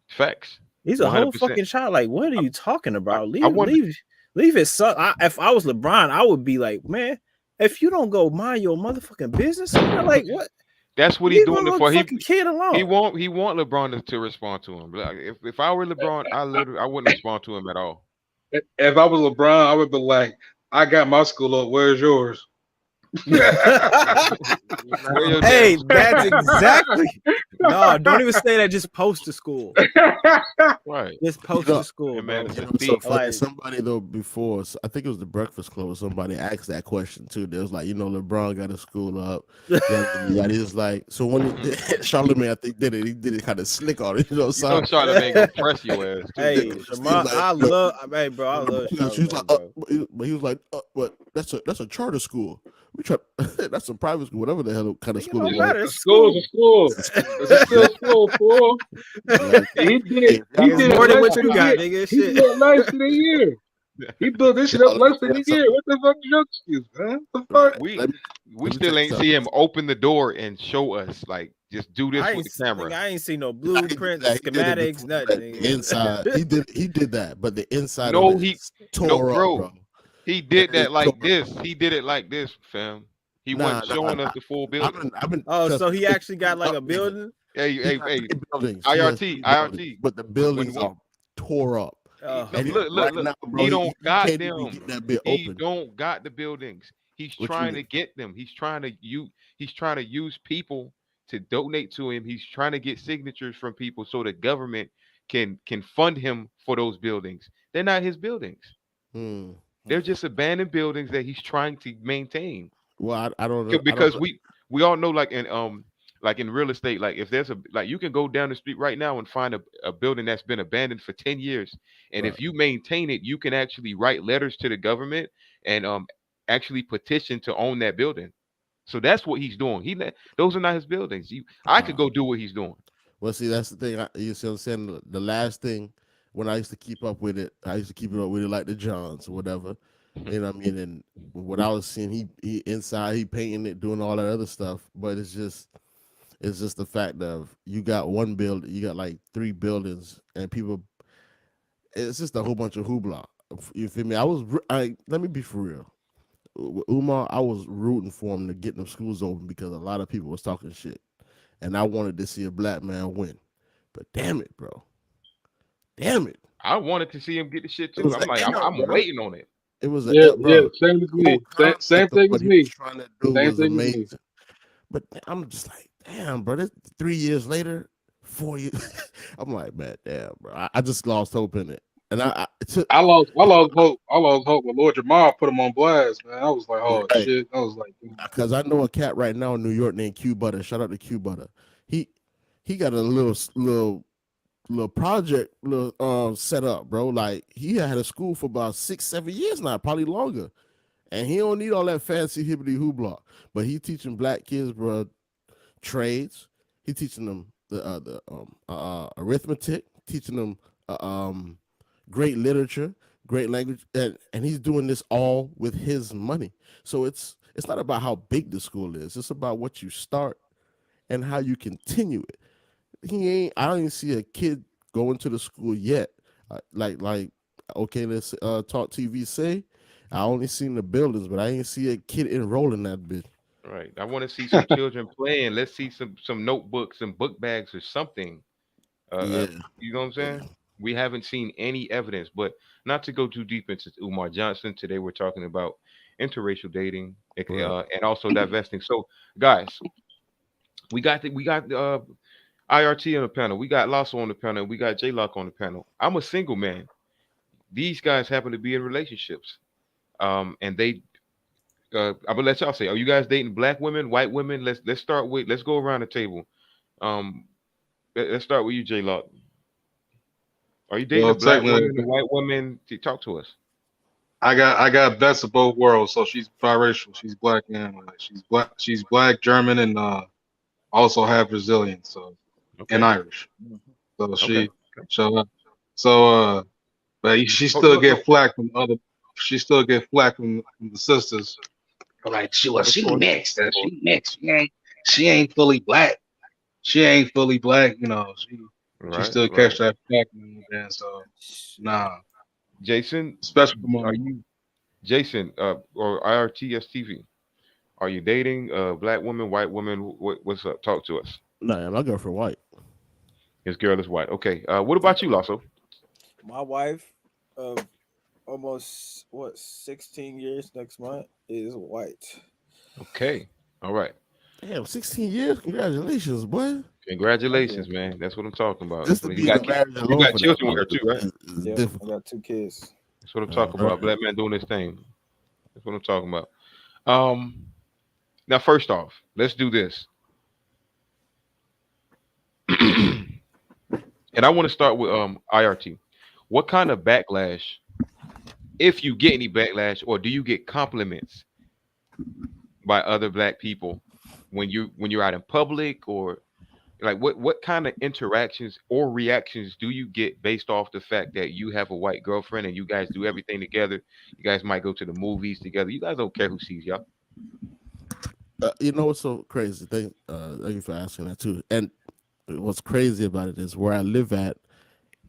Facts. He's a 100%. Whole fucking child. Like, what are you talking about? Leave his son. If I was LeBron, I would be like, man, if you don't go mind your motherfucking business, I'm like, what? That's what he's doing it for. Kid alone. He want LeBron to respond to him. Like, if I were LeBron, I wouldn't respond to him at all. If I was LeBron, I would be like, I got my school up. Where's yours? Hey, that's exactly. No, don't even say that. Just post to school. Right. Just post to school, man. Somebody though before, I think it was the Breakfast Club. Somebody asked that question too. They was like, LeBron got his school up. He was like, so when Charlamagne, I think did it. He did it kind of slick on it. Charlamagne gonna press your ass. Hey, I love Charlamagne. She was like, but he was like, but that's a charter school. That's a private school, whatever the hell kind of school it was. It's a school. It's a school, fool. He did more than what you got, nigga. He did it nice in a year. He built this shit Yo, up let me less than tell a you year. something. What the fuck is your excuse, man? What the Right. fuck? We Let me we let me tell still you ain't something. see him open the door and show us like just do this I with ain't, the camera. I ain't seen no Nah, he did blueprints, that. He did it schematics, before. nothing. But the inside, he did that, but the inside of No, it he is no tore up, bro. bro. He It did is that like tore up. this. He did it like this, fam. He Nah, wasn't nah. showing us the full I've building. been, I've been. Oh, Trust so me, he I've been actually got like a updated. building? Hey, He hey, got hey, 3 buildings. He has IRT, 3 buildings, IRT. but the When buildings what? are tore up. No, Oh, And look, look, right look. now, bro, He he don't got can't even get them. that bit He open. don't got the buildings. He's What you trying to mean? get them. He's trying to use people to donate to him. He's trying to get signatures from people so the government can fund him for those buildings. They're not his buildings. Hmm. They're just abandoned buildings that he's trying to maintain. Well, I don't know. I don't. Because we all know like in real estate, like if there's a like you can go down the street right now and find a building that's been abandoned for 10 years, and Right. if you maintain it you can actually write letters to the government and actually petition to own that building. So that's what he's doing. Those are not his buildings. I could Uh, go do what he's doing. well, see, that's the thing. You see what I'm saying? The last thing, when I used to keep up with it, I used to keep it up with it like the Johns or whatever. You know what I mean? And what I was seeing, he inside, he painting it, doing all that other stuff. But it's just the fact of you got one build, you got like 3 buildings, and people. It's just a whole bunch of hoopla. You feel me? Let me be for real. With Umar, I was rooting for him to get them schools open because a lot of people was talking shit, and I wanted to see a black man win. But damn it, bro, damn it, I wanted to see him get the shit it too. was I'm an like L, I'm bro. waiting on it. It was an Yeah, L, yeah, bro. same as The whole me. Same concept of thing as what he was me. trying to do Same was thing as me. amazing. But I'm just like, damn, bro. This 3 years later, 4 years. I'm like, man, damn, bro. I just lost hope in it, and it took I lost hope. I lost hope when Lord Jamal put him on blast, man. I was like, oh right shit. I was like, because I know a cat right now in New York named Q Butter. Shout out to Q Butter. He he got a little project set up, bro. Like he had a school for about 6-7 years now, probably longer. And he don't need all that fancy hibbity hoopla. But he teaching black kids, bro, trades. He teaching them the arithmetic, teaching them great literature, great language, and he's doing this all with his money. So it's not about how big the school is. It's about what you start and how you continue it. I don't even see a kid going to the school yet. Like okay, let's talk TV say. I only seen the buildings, but I ain't see a kid enrolling that bitch. Right. I want to see some children playing. Let's see some notebooks, some book bags, or something. Yeah, You know what I'm yeah, saying? We haven't seen any evidence, but not to go too deep into Umar Johnson. Today we're talking about interracial dating right. and also divesting. So, guys, we got IRT on the panel. We got Lasso on the panel. We got J Lock on the panel. I'm a single man. These guys happen to be in relationships. And they I'm gonna let y'all say, are you guys dating black women, white women? Let's go around the table. Um, let's start with you, J Lock. Are you dating a well, black technically, woman, a white woman? Talk to us. I got best of both worlds. So she's biracial. She's black and she's black. She's black, German, and also half Brazilian. So and Okay, Irish. So okay. so uh, so but she Oh, still no. get flack from other. She still get flack from the sisters. Like Of she course, mixed. of course. She mixed. She ain't fully black. She ain't fully black. She Right, still right. catch that flack and so nah. Jason, Especially from are you Jason or IRTS TV? Are you dating a black woman, white woman? What's up? Talk to us. Nah, my girlfriend white. His girl is white. Okay. What about you, Lasso? my wife of almost 16 years next month is white. Okay. All right. Damn, 16 years. Congratulations, boy. Thank you. Congratulations, man. That's what I'm talking about. Just That's to what be in a marriage you alone got for that children with long her too, right? is Yep, I difficult. got 2 kids. That's what I'm talking All about. right. Black man doing his thing. That's what I'm talking about. Um, Now first off, let's do this. And I want to start with IRT. What kind of backlash, if you get any backlash, or do you get compliments by other black people when you're out in public, or like what kind of interactions or reactions do you get based off the fact that you have a white girlfriend and you guys do everything together? You guys might go to the movies together. You guys don't care who sees y'all. You know what's so crazy? Thank you for asking that too. And what's crazy about it is where I live at.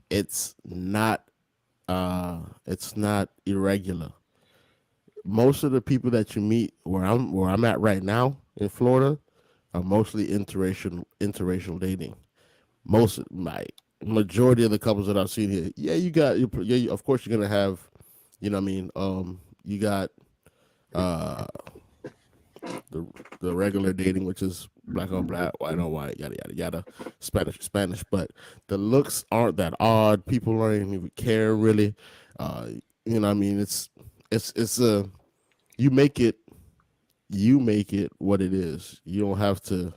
It's not. It's not irregular. Most of the people that you meet where I'm at right now in Florida are mostly interracial dating. Most my majority of the couples that I've seen here, yeah, of course you're gonna have, you know what I mean, you got uh the the regular dating, which is black on black, white on white, yada yada yada, Spanish. But the looks aren't that odd. People don't even care really. Uh, you know, what I mean, it's a you make it you make it what it is. You don't have to.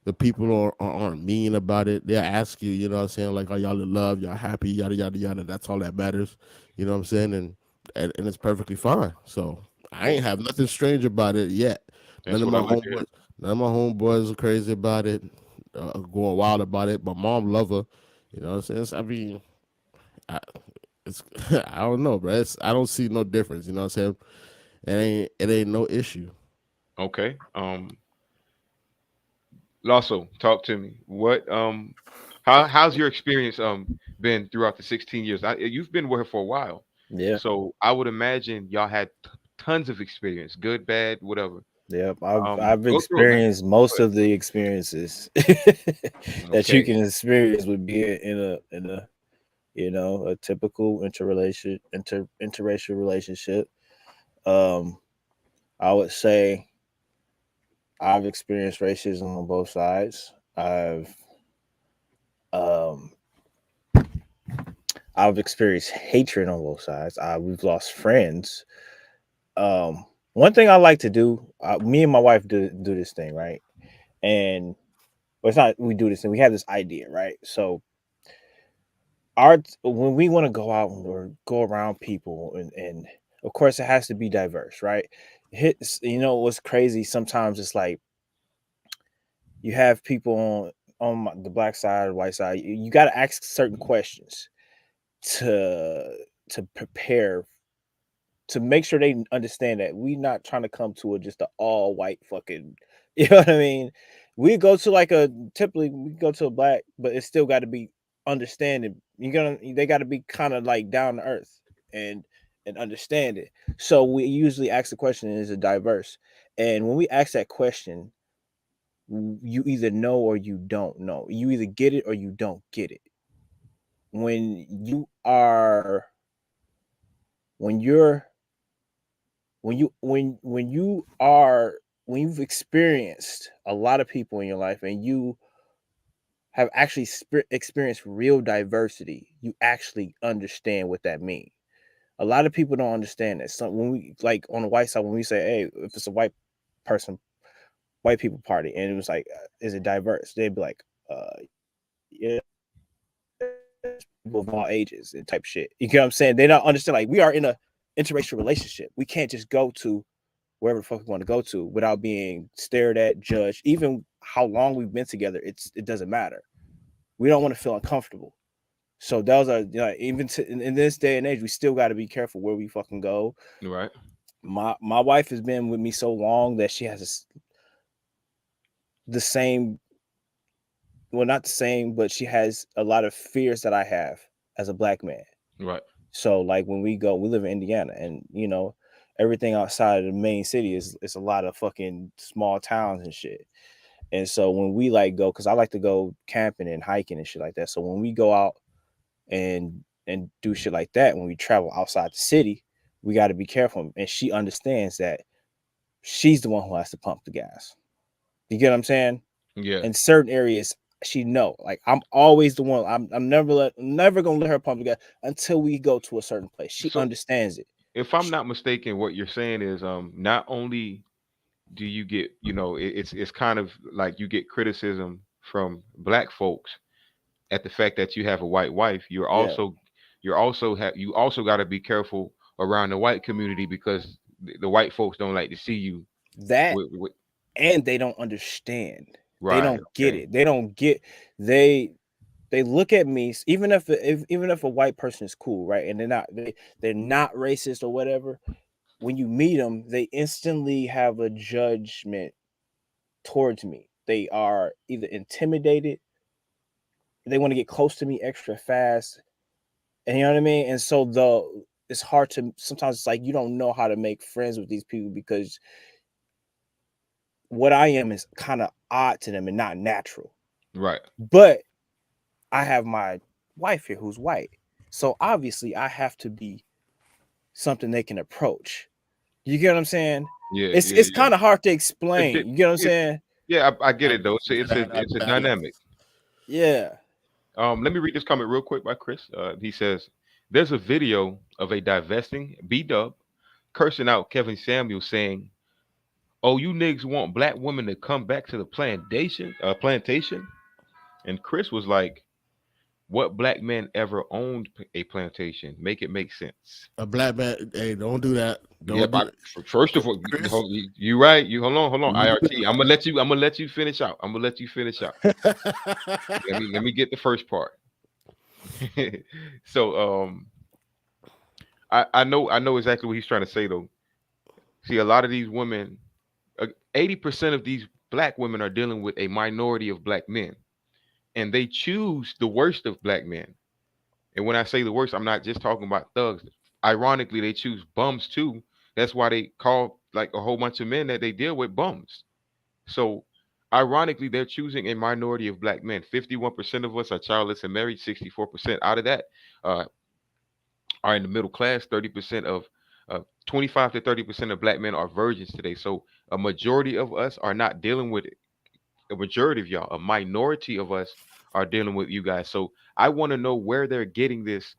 The people aren't mean about it. They'll ask you, you know what I'm saying, like, are y'all in love? Y'all happy? Yada yada yada. That's all that matters. You know what I'm saying? And it's perfectly fine. So I ain't have nothing strange about it yet. None That's of what my I like to hear. homeboys, none of my homeboys are crazy about it, going wild about it. My mom love her. You know what I'm saying? I mean, I, it's I don't know, bro. I don't see no difference. You know what I'm saying? It ain't no issue. Okay. Lasso, talk to me. What how's your experience been throughout the 16 years? You've been with her for a while. Yeah. So I would imagine y'all had tons of experience, good, bad, whatever. Yep. I've Go through it, man. experienced Go most ahead. of the experiences that you Okay. can experience would be in a a typical interracial relationship. Um, I would say I've experienced racism on both sides. Um I've experienced hatred on both sides. We've lost friends. One thing I like to do, me and my wife do this thing, right? And well, it's not we do this thing. We have this idea, right? So when we want to go out or go around people, and of course it has to be diverse, right? What's crazy? Sometimes it's like you have people the black side or white side. You got to ask certain questions to prepare, to make sure they understand that we not trying to come to just a all white fucking, you know what I mean? We go to like typically we go to a black, but it's still got to be understanding. They got to be kind of like down to earth and understand it. So we usually ask the question: is it diverse? And when we ask that question, you either know or you don't know. You either get it or you don't get it. When you are when you're when you've experienced a lot of people in your life and you have actually experienced real diversity, you actually understand what that means. A lot of people don't understand that. So when we, like, on the white side, when we say, hey, if it's a person white people party and it was like, is it diverse, they'd be like, yeah, people of all ages and type shit. You know what I'm saying? They don't understand, like, we are in a interracial relationship. We can't just go to wherever the fuck we want to go to without being stared at, judged. Even how long we've been together, it doesn't matter. We don't want to feel uncomfortable. So those are, even in this day and age, we still got to be careful where we fucking go. Right. My wife has been with me so long that she has the same, well, not the same, but she has a lot of fears that I have as a black man. Right. So like when we go, we live in Indiana, and everything outside of the main city is a lot of fucking small towns and shit. And so when we like go, because I like to go camping and hiking and shit like that. So when we go out and do shit like that, when we travel outside the city, we got to be careful. And she understands that she's the one who has to pump the gas. You get what I'm saying? Yeah. In certain areas, she know. Like, I'm always the one. I'm never gonna let her pump the gas until we go to a certain place. She So understands it. if I'm not mistaken, what you're saying is not only do you get, it's kind of like you get criticism from black folks at the fact that you have a white wife. Yeah, You also got to be careful around the white community because the white folks don't like to see you that, with and they don't understand. They Right. don't get Okay. it. They don't get they they look at me, even even if a white person is cool, right? And they're not racist or whatever. When you meet them, they instantly have a judgment towards me. They are either intimidated, they want to get close to me extra fast, and you know what I mean. And so it's hard to sometimes. It's like you don't know how to make friends with these people because what I am is kind of odd to them and not natural. Right. But I have my wife here who's white, so obviously I have to be something they can approach. You get what I'm saying? Yeah. Yeah. It's Yeah. kind of hard to It, explain. it, You get what I'm it, saying? yeah. I get it though. That It's a dynamic. balance. Yeah. Let me read this comment real quick by Chris. He says, "There's a video of a divesting B Dub cursing out Kevin Samuel saying, 'Oh, you niggas want black women to come back to the plantation?'" And Chris was like, "What black man ever owned a plantation? Make it make sense." A black man, hey, don't do that. Yep. Don't do that. First of all, Chris, you right. You hold on. you do IRT. I'm gonna let you. I'm gonna let you finish out. I'm gonna let you finish out. that. Let me get the first part. So I know exactly what he's trying to say though. See, a lot of these women, 80% of these black women are dealing with a minority of black men, and they choose the worst of black men. And when I say the worst, I'm not just talking about thugs. Ironically, they choose bums too. That's why they call like a whole bunch of men that they deal with bums. So, ironically, they're choosing a minority of black men. 51% of us are childless and married. 64% out of that uh, are in the middle class. 30% of 25 to 30% of black men are virgins today. So, a majority of us are not dealing with it. A majority of y'all, a minority of us are dealing with you guys. So, I want to know where they're getting this.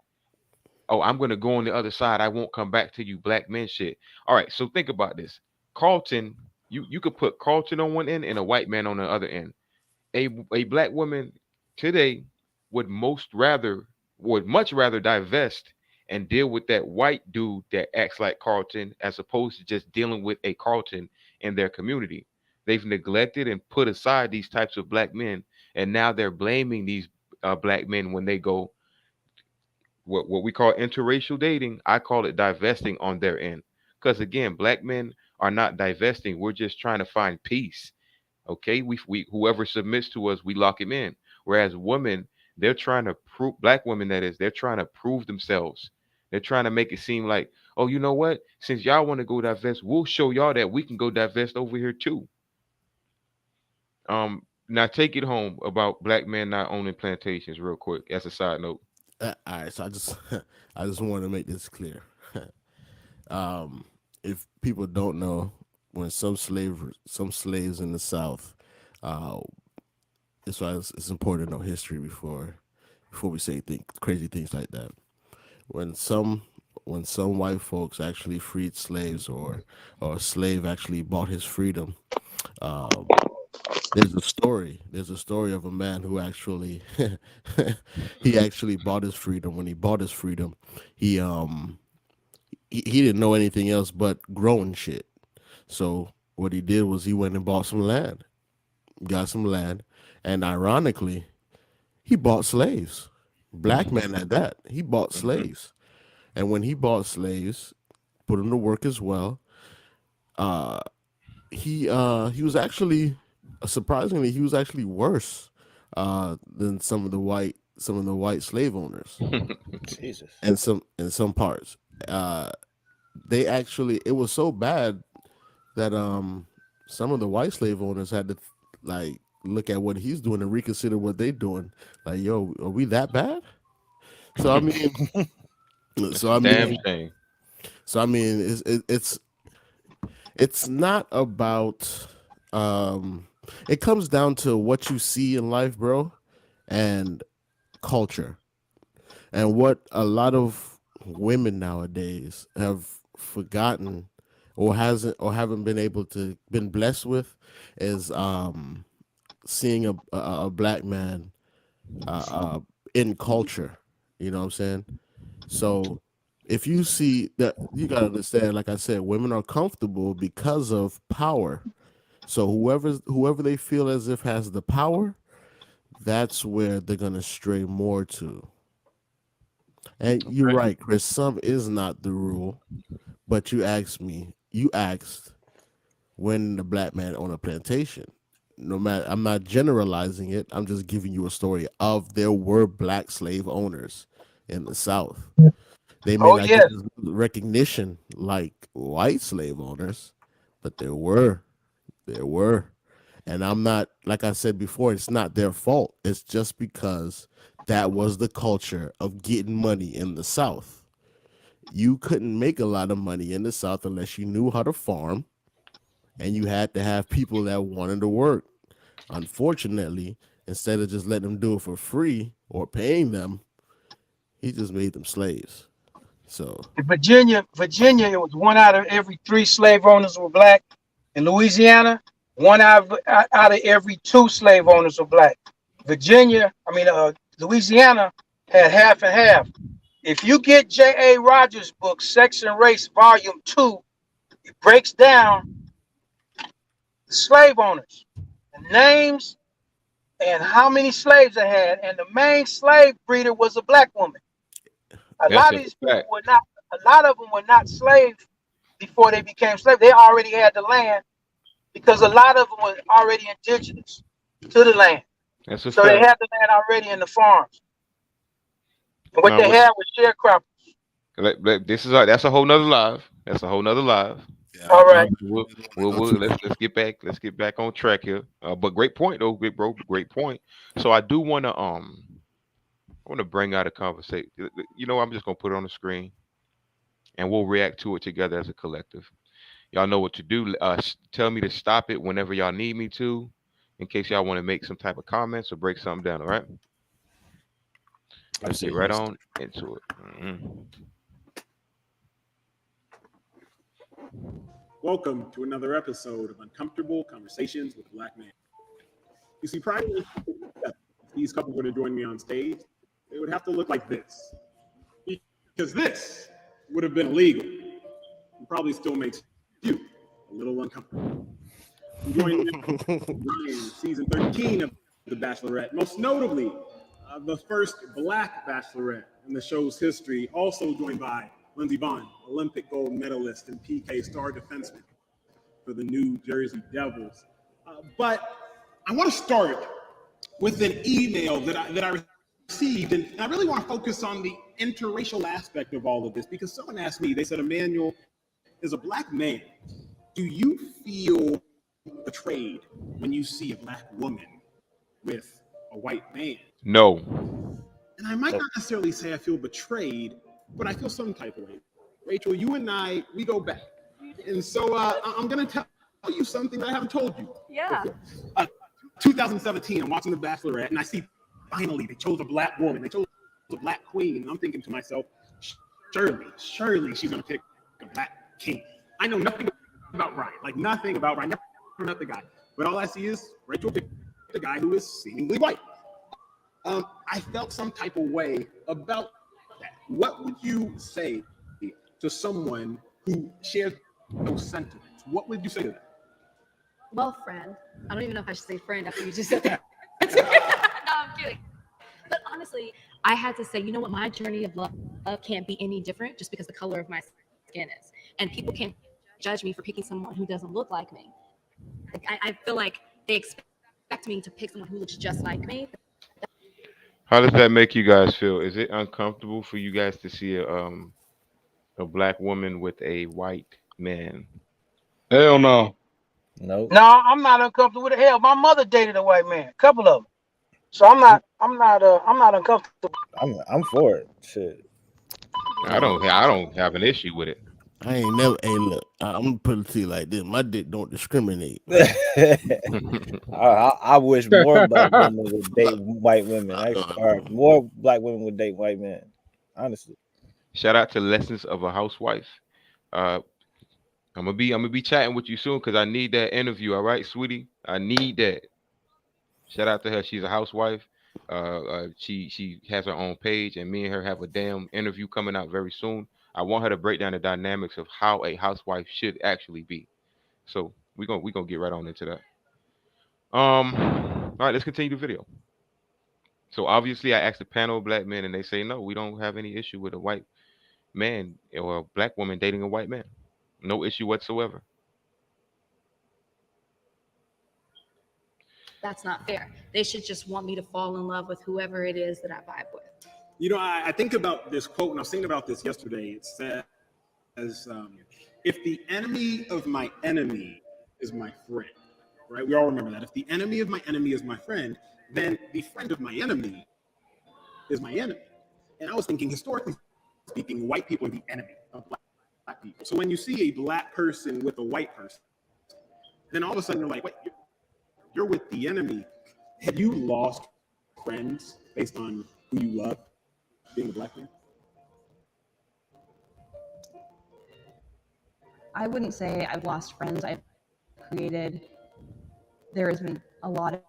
Oh, I'm going to go on the other side. I won't come back to you, black men shit. All right. So, think about this. Carlton, you could put Carlton on one end and a white man on the other end. A black woman today would would much rather divest and deal with that white dude that acts like Carlton as opposed to just dealing with a Carlton in their community. They've neglected and put aside these types of black men, and now they're blaming these black men when they go what we call interracial dating. I call it divesting on their end, because again, black men are not divesting. We're just trying to find peace. Okay, we whoever submits to us, we lock him in. Whereas women, they're trying to prove, black women that is, they're trying to prove themselves. They're trying to make it seem like, oh, you know what? Since y'all want to go divest, we'll show y'all that we can go divest over here too. Now take it home about black men not owning plantations, real quick, as a side note. All right, so I just I just want to make this clear. um, if people don't know, when some slaves in the South, uh, it's why it's important to know history before we say crazy things like that. When some when some white folks actually freed slaves, or a slave actually bought his freedom, um, there's a story of a man who actually he actually bought his freedom. When he bought his freedom, he um he didn't know anything else but growing shit. So what he did was he went and bought some land, got some land, and ironically, he bought slaves. Black man at that. He bought Hmm. slaves. And when he bought slaves, put them to work as well, uh he was actually, surprisingly, he was actually worse than some of the white slave owners Jesus. and some in some parts. Uh they actually, it was so bad that some of the white slave owners had to like look at what he's doing and reconsider what they doing. Like, yo, are we that bad? So I mean, That's so a I damn mean, shame. so I mean, it's not about it comes down to what you see in life, bro, and culture. And what a lot of women nowadays have forgotten, or haven't been able to been blessed with, is seeing a black man in culture. You know what I'm saying? So if you see that, you gotta understand, like I said, women are comfortable because of power. So whoever they feel as if has the power, that's where they're gonna stray more to. And you're Okay. right, Chris. Some is not the rule, but you asked when the black man on a plantation. No matter, I'm not generalizing it. I'm just giving you a story of there were black slave owners in the South. They may Oh not get yes. as recognition like white slave owners, but there were. And I'm not, like I said before, it's not their fault. It's just because that was the culture of getting money in the South. You couldn't make a lot of money in the South unless you knew how to farm, and you had to have people that wanted to work. Unfortunately, instead of just letting them do it for free or paying them, he just made them slaves. So, In Virginia, it was one out of every three slave owners were black. In Louisiana, one out of every two slave owners were black. Louisiana had half and half. If you get J.A. Rogers' book, Sex and Race, Volume 2, it breaks down the slave owners, the names, and how many slaves they had. And the main slave breeder was a black woman. A That's lot a of these people fact. were not, a lot of them were not slaves before they became slaves. They already had the land because a lot of them were already indigenous to the land. That's a So they fact. had the land already in the farms. And what Now, they what? had was sharecroppers. This is that's a whole nother live. That's a whole nother live. yeah, All I'm right. Let's get back on track here. But great point though, big bro. Great point. So I do want to bring out a conversation. I'm just gonna put it on the screen and we'll react to it together as a collective. Y'all know what to do. Tell me to stop it whenever y'all need me to, in case y'all want to make some type of comments or break something down. All right. I Let's say get right yes. on into it. Welcome to another episode of Uncomfortable Conversations with a Black Man. You see, prior to if these couple were to join me on stage, they would have to look like this. Because this would have been illegal and probably still makes you a little uncomfortable. I'm joined in season 13 of The Bachelorette, most notably the first Black Bachelorette in the show's history, also joined by Lindsey Vonn, Olympic gold medalist and PK star defenseman for the New Jersey Devils. But I want to start with an email that I received, and I really want to focus on the interracial aspect of all of this because someone asked me, they said, Emmanuel, as a black man, do you feel betrayed when you see a black woman with a white man? No. And I might not necessarily say I feel betrayed, but I feel some type of way. Rachel, you and I, we go back. And so I'm going to tell you something that I haven't told you. Yeah. 2017, I'm watching The Bachelorette, and I see finally they chose a black woman. They chose a black queen. And I'm thinking to myself, surely she's going to pick a black king. I know nothing about Ryan, like nothing about Ryan. Never met the guy. But all I see is Rachel picked the guy who is seemingly white. I felt some type of way about that. What would you say to someone who shares those sentiments? What would you say to them? Well, friend. I don't even know if I should say friend after you just said that. No, I'm kidding. But honestly, I had to say, you know what? My journey of love can't be any different just because the color of my skin is. And people can't judge me for picking someone who doesn't look like me. Like, I feel like they expect me to pick someone who looks just like me. How does that make you guys feel? Is it uncomfortable for you guys to see a black woman with a white man? Hell no. Nope. No, I'm not uncomfortable with it. Hell, my mother dated a white man, a couple of them. So I'm not uncomfortable. I'm for it. Shit. I don't have an issue with it. I ain't never. Hey, look, I'm gonna put it to you like this: my dick don't discriminate. I wish more black women would date white women. Actually, or more black women would date white men. Honestly. Shout out to Lessons of a Housewife. Uh, I'm gonna be chatting with you soon because I need that interview. All right, sweetie, I need that. Shout out to her. She's a housewife. She has her own page, and me and her have a damn interview coming out very soon. I want her to break down the dynamics of how a housewife should actually be. So We gonna get right on into that. All right, let's continue the video. So obviously, I asked a panel of black men, and they say no, we don't have any issue with a white man or a black woman dating a white man. No issue whatsoever. That's not fair. They should just want me to fall in love with whoever it is that I vibe with. You know, I think about this quote, and I was thinking about this yesterday. It says, if the enemy of my enemy is my friend, right? We all remember that. If the enemy of my enemy is my friend, then the friend of my enemy is my enemy. And I was thinking, historically speaking, white people are the enemy of black people. So when you see a black person with a white person, then all of a sudden you're like, wait, you're with the enemy. Have you lost friends based on who you love being a black man? I wouldn't say I've lost friends. I've created, there has been a lot of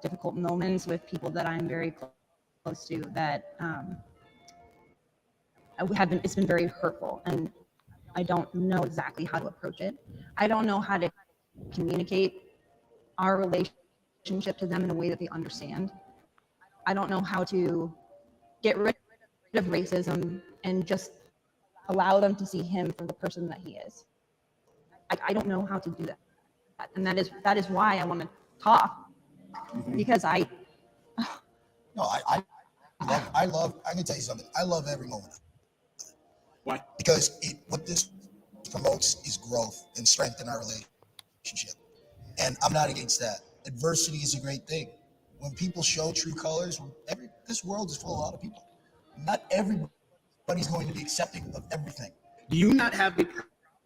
difficult moments with people that I'm very close to that it's been very hurtful, and I don't know exactly how to approach it. I don't know how to communicate our relationship to them in a way that they understand. I don't know how to get rid of racism and just allow them to see him for the person that he is. I don't know how to do that. And that is why I want to talk, because I can tell you something. I love every moment. Why? Because what this promotes is growth and strength in our relationship. And I'm not against that. Adversity is a great thing. When people show true colors, this world is full of a lot of people. Not everybody's going to be accepting of everything. Do you not have the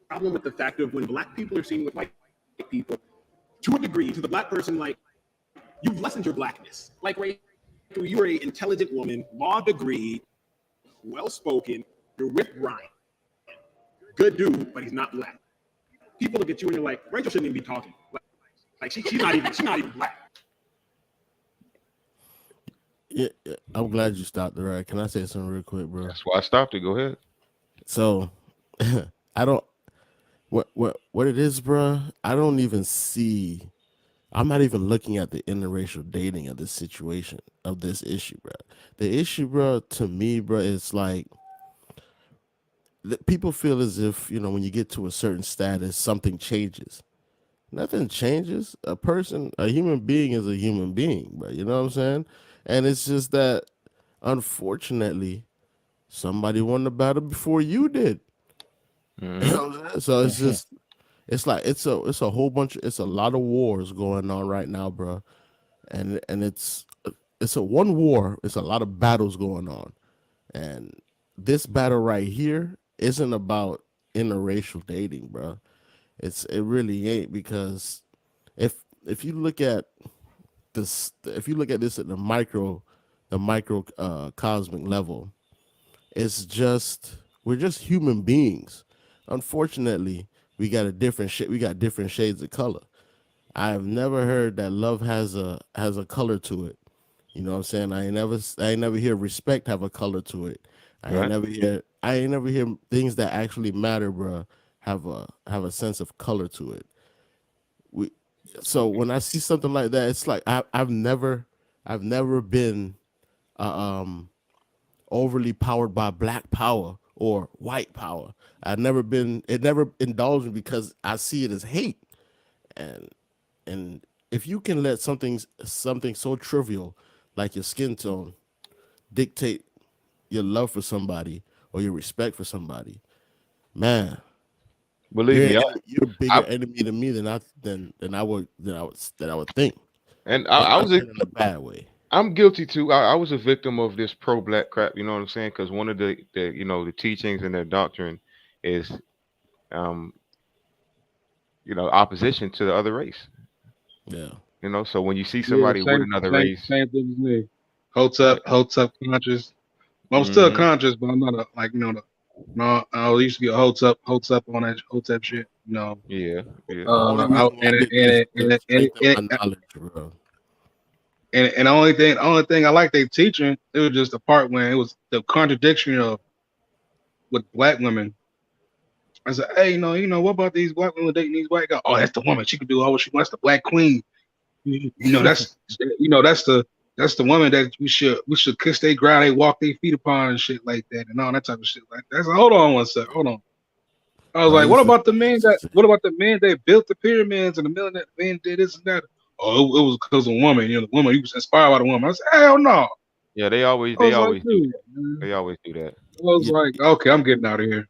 problem with the fact of when black people are seen with white people, to a degree, to the black person, like, you've lessened your blackness? Like, right, you're an intelligent woman, law degree, well-spoken, you're with Ryan. Good dude, but he's not black. People look at you and they're like, Rachel shouldn't even be talking. Like she's not even black. Yeah, I'm glad you stopped it. Right? Can I say something real quick, bro? That's why I stopped it. Go ahead. So, I don't. What it is, bro? I don't even see. I'm not even looking at the interracial dating of this situation, of this issue, bro. The issue, bro, to me, bro, is like people feel as if, you know, when you get to a certain status, something changes. Nothing changes. A human being is a human being, bro. You know what I'm saying? And it's just that, unfortunately, somebody won the battle before you did. Mm-hmm. You know what I'm saying? So it's just, it's like it's a whole bunch. It's a lot of wars going on right now, bro. And it's a one war. It's a lot of battles going on, and this battle right here isn't about interracial dating, bro. It really ain't, because if you look at this, if you look at this at the micro cosmic level, it's just, we're just human beings. Unfortunately, we got different shades of color. I've never heard that love has a color to it. You know what I'm saying? I ain't never hear respect have a color to it. I ain't never hear things that actually matter, bro, have a sense of color to it. So when I see something like that, it's like I've never been overly powered by black power or white power. It never indulged me, because I see it as hate. And if you can let something so trivial like your skin tone dictate your love for somebody or your respect for somebody, man, Believe me, you're a bigger enemy to me than I would think. And I I was in a bad way. I'm guilty too. I was a victim of this pro-black crap. You know what I'm saying? Because one of the the teachings in their doctrine is opposition to the other race. Yeah. So when you see somebody with another race, same thing as me. Hotep conscious. Well, I'm still conscious, but I'm not no, I used to be a hotep on that hotep shit. No. Yeah. And the only thing I like they teaching, it was just the part when it was the contradiction of with black women. I said, hey, what about these black women dating these white guys? Oh, that's the woman. She can do all what she wants. The black queen. That's the woman that we should kiss their ground, they walk their feet upon and shit like that, and all that type of shit like that. So hold on one second, hold on. I was I like, used to. what about the men that built the pyramids and the men did this and that? Oh, it was because of a woman. The woman, he was inspired by the woman. I said, hell no. Yeah, they always I they was like, always do dude, that. man. They always do that. I was Yeah, like, okay, I'm getting out of here.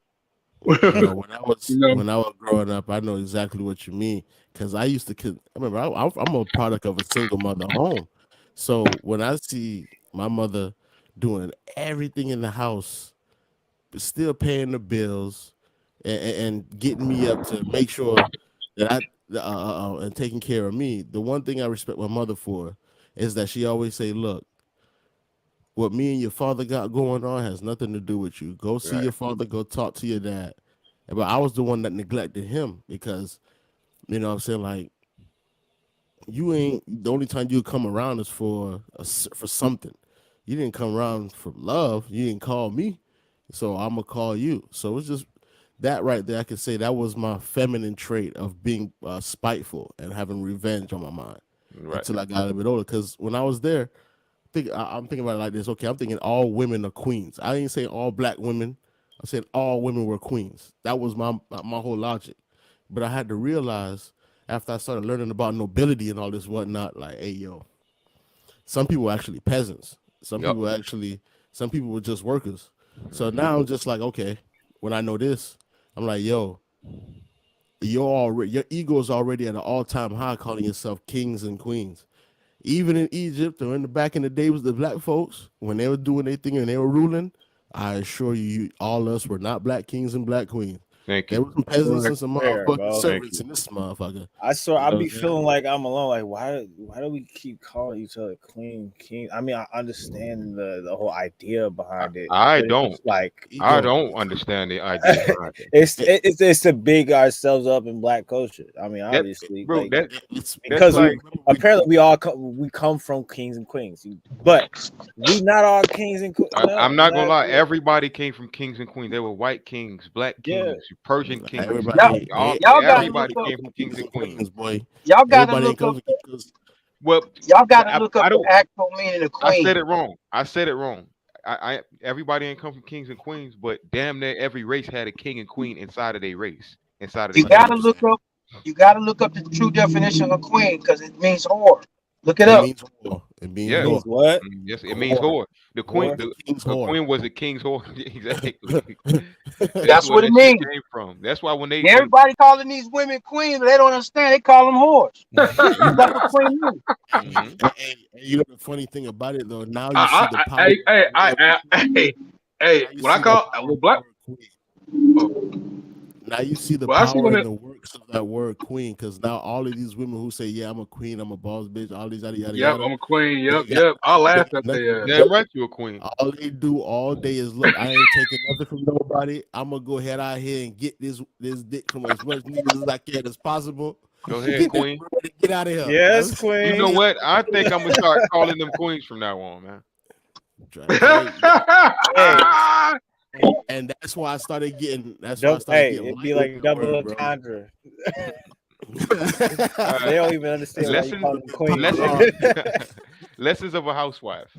when I was You know, when I was growing up, I know exactly what you mean because I used to. I remember I'm a product of a single mother home, so when I see my mother doing everything in the house, but still paying the bills and getting me up to make sure that and taking care of me. The one thing I respect my mother for is that she always say, "Look, what me and your father got going on has nothing to do with you. Go see Right. your father. Go talk to your dad." But I was the one that neglected him because what I'm saying, like, you ain't the only time you come around is for something. You didn't come around for love. You didn't call me, so I'm gonna call you. So it's just that right there. I could say that was my feminine trait of being spiteful and having revenge on my mind Right. until I got a little bit older. Because when I was there, I'm thinking about it like this. Okay, I'm thinking all women are queens. I didn't say all black women. I said all women were queens. That was my whole logic. But I had to realize after I started learning about nobility and all this whatnot, like, hey yo, some people were actually peasants. Yep. Some people were just workers. So now I'm just like, okay, when I know this, I'm like, yo, your ego is already at an all-time high calling yourself kings and queens. Even in Egypt or in the back in the day with the black folks, when they were doing their thing and they were ruling, I assure you, all of us were not black kings and black queens. Thank There you. were some peasants and some Fair, motherfucking bro. Thank servants you. in this motherfucker. I swear, You I know what be I'm saying? feeling like I'm alone. Like, why do we keep calling each other queen, king? I mean, I understand the whole idea behind it, I but it's don't. just like I Yo, don't understand the idea behind it. it, it's to big ourselves up in black culture. I mean, That, obviously, bro, like that's because because we like, remember apparently we come from kings and queens, but we not all kings and queens. No, I'm not gonna not lie. Everybody came from kings and queens. There were white kings, black yeah. kings, Persian kings. Y'all, everybody All y'all gotta look everybody ain't up. came come from from kings kings and and queens. queens, boy. Y'all gotta Everybody ain't look come up. from because Well, Y'all gotta look I up the don't. actual meaning of I said queen. it wrong. I said it wrong. Everybody ain't come from kings and queens, but damn near every race had a king and queen inside of their race, inside of their You gotta 100%. family. look up. You gotta look up the true definition of queen because it means whore. Look it It up. means whore. It means It Yeah. means whore. what? Yes, it means Whore. whore. The queen, Whore. The the king's a whore. queen was a king's whore. Exactly. That's That's where what it that shit means. came from. That's why when And everybody calling these women queens, but they don't understand. They call them whores. That's what queen means. hmm And you know the funny thing about it though, now you see I, the I, power I, in the I, word I, I, queen. hey, hey, Now you what I see that call power well, in the black. word queen. Oh, Now you see the well, I see power in women. the works of that word queen, because now all of these women who say, "Yeah, I'm a queen, I'm a boss bitch," all these yada yada Yep, yada, I'm a queen. they Yep, got yep. I they laughed got at nothing the to Damn do. right, you a queen. All they do all day is look. I ain't taking nothing from nobody. I'm gonna go ahead out here and get this dick from as much niggas as I can as possible. Go ahead, Get that queen. bread and get out of here. Yes, That's You know queen. what? I think I'm gonna start calling them queens from now on, man. I'm trying to tell you. Hey, And that's why I started getting. That's why I double. started Hey, getting it'd be light with like the double word, bro. entendre. Uh, They don't even understand why you lessons, call them queens. lessons, lessons of a housewife.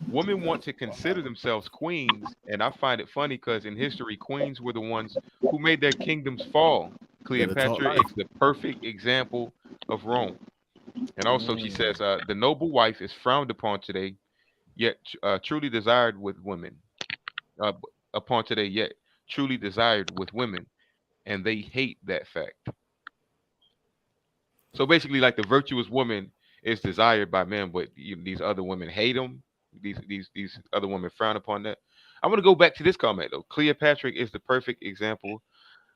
Women want to consider themselves queens, and I find it funny because in history, queens were the ones who made their kingdoms fall. Better talk Cleopatra life. is the perfect example of Rome. And also, she Mm. says, the noble wife is frowned upon today, yet truly desired with women. Upon today, yet truly desired with women, and they hate that fact. So basically, like the virtuous woman is desired by men, but these other women hate them. These other women frown upon that. I'm gonna go back to this comment though. Cleopatra is the perfect example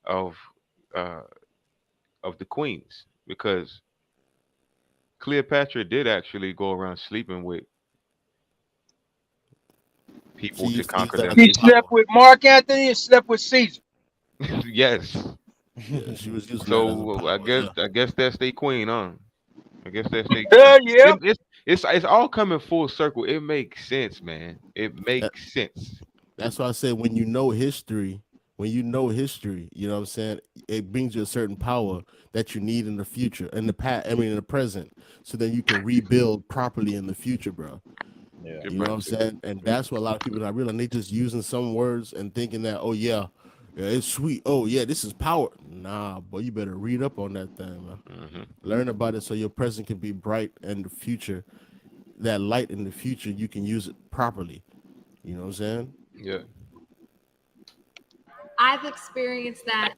of uh, of the queens because Cleopatra did actually go around sleeping with She people to used to use conquer that their as a He nations. slept power. with Mark Anthony and slept with Caesar. Yes. Yeah, she was using that as a So I power. guess Yeah. I guess that's their queen, huh? I guess that's their queen. Yeah. It's all coming full circle. It makes sense, man. It That, makes sense. that's why I said when you know history, when you know history, you know what I'm saying, it brings you a certain power that you need in the future, in the past, I mean in the present, so that you can rebuild properly in the future, bro. Yeah. Get You know what back I'm to saying? And that's what a lot of people not realizing. They just using some words and thinking that, oh yeah, yeah, it's sweet. Oh yeah, this is power. Nah, boy, you better read up on that thing, man. hmm Learn about it so your present can be bright and the future, that light in the future, you can use it properly. You know what I'm saying? Yeah. I've experienced that,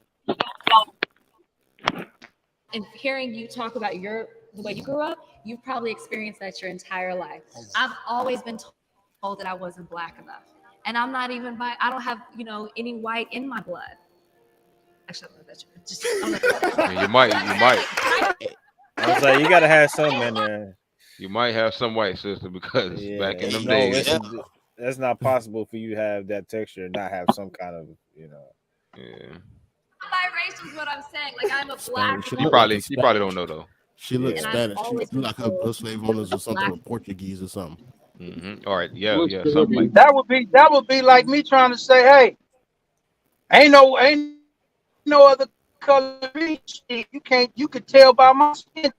and hearing you talk about the way you grew up, you've probably experienced that your entire life. I've always been told that I wasn't black enough, and I'm not even I don't have any white in my blood. Actually, I don't know if that's true. Just I don't know. Yeah, you might, you might, I was like, you gotta have some in there. you might have some white sister because back Yeah. in them No, days, Yeah. listen, that's not possible for you to have that texture and not have some kind of, yeah, Biracial is what I'm saying. Like I'm a black Spanish. She you look like a probably, you probably Spanish. don't know though. She looks Yeah. and I've Spanish. She always look been like told her slave there owners was or a something, black. or Portuguese or something. All right, yeah, yeah, something like that would be like me trying to say, hey, ain't no other color me. You could tell by my skin.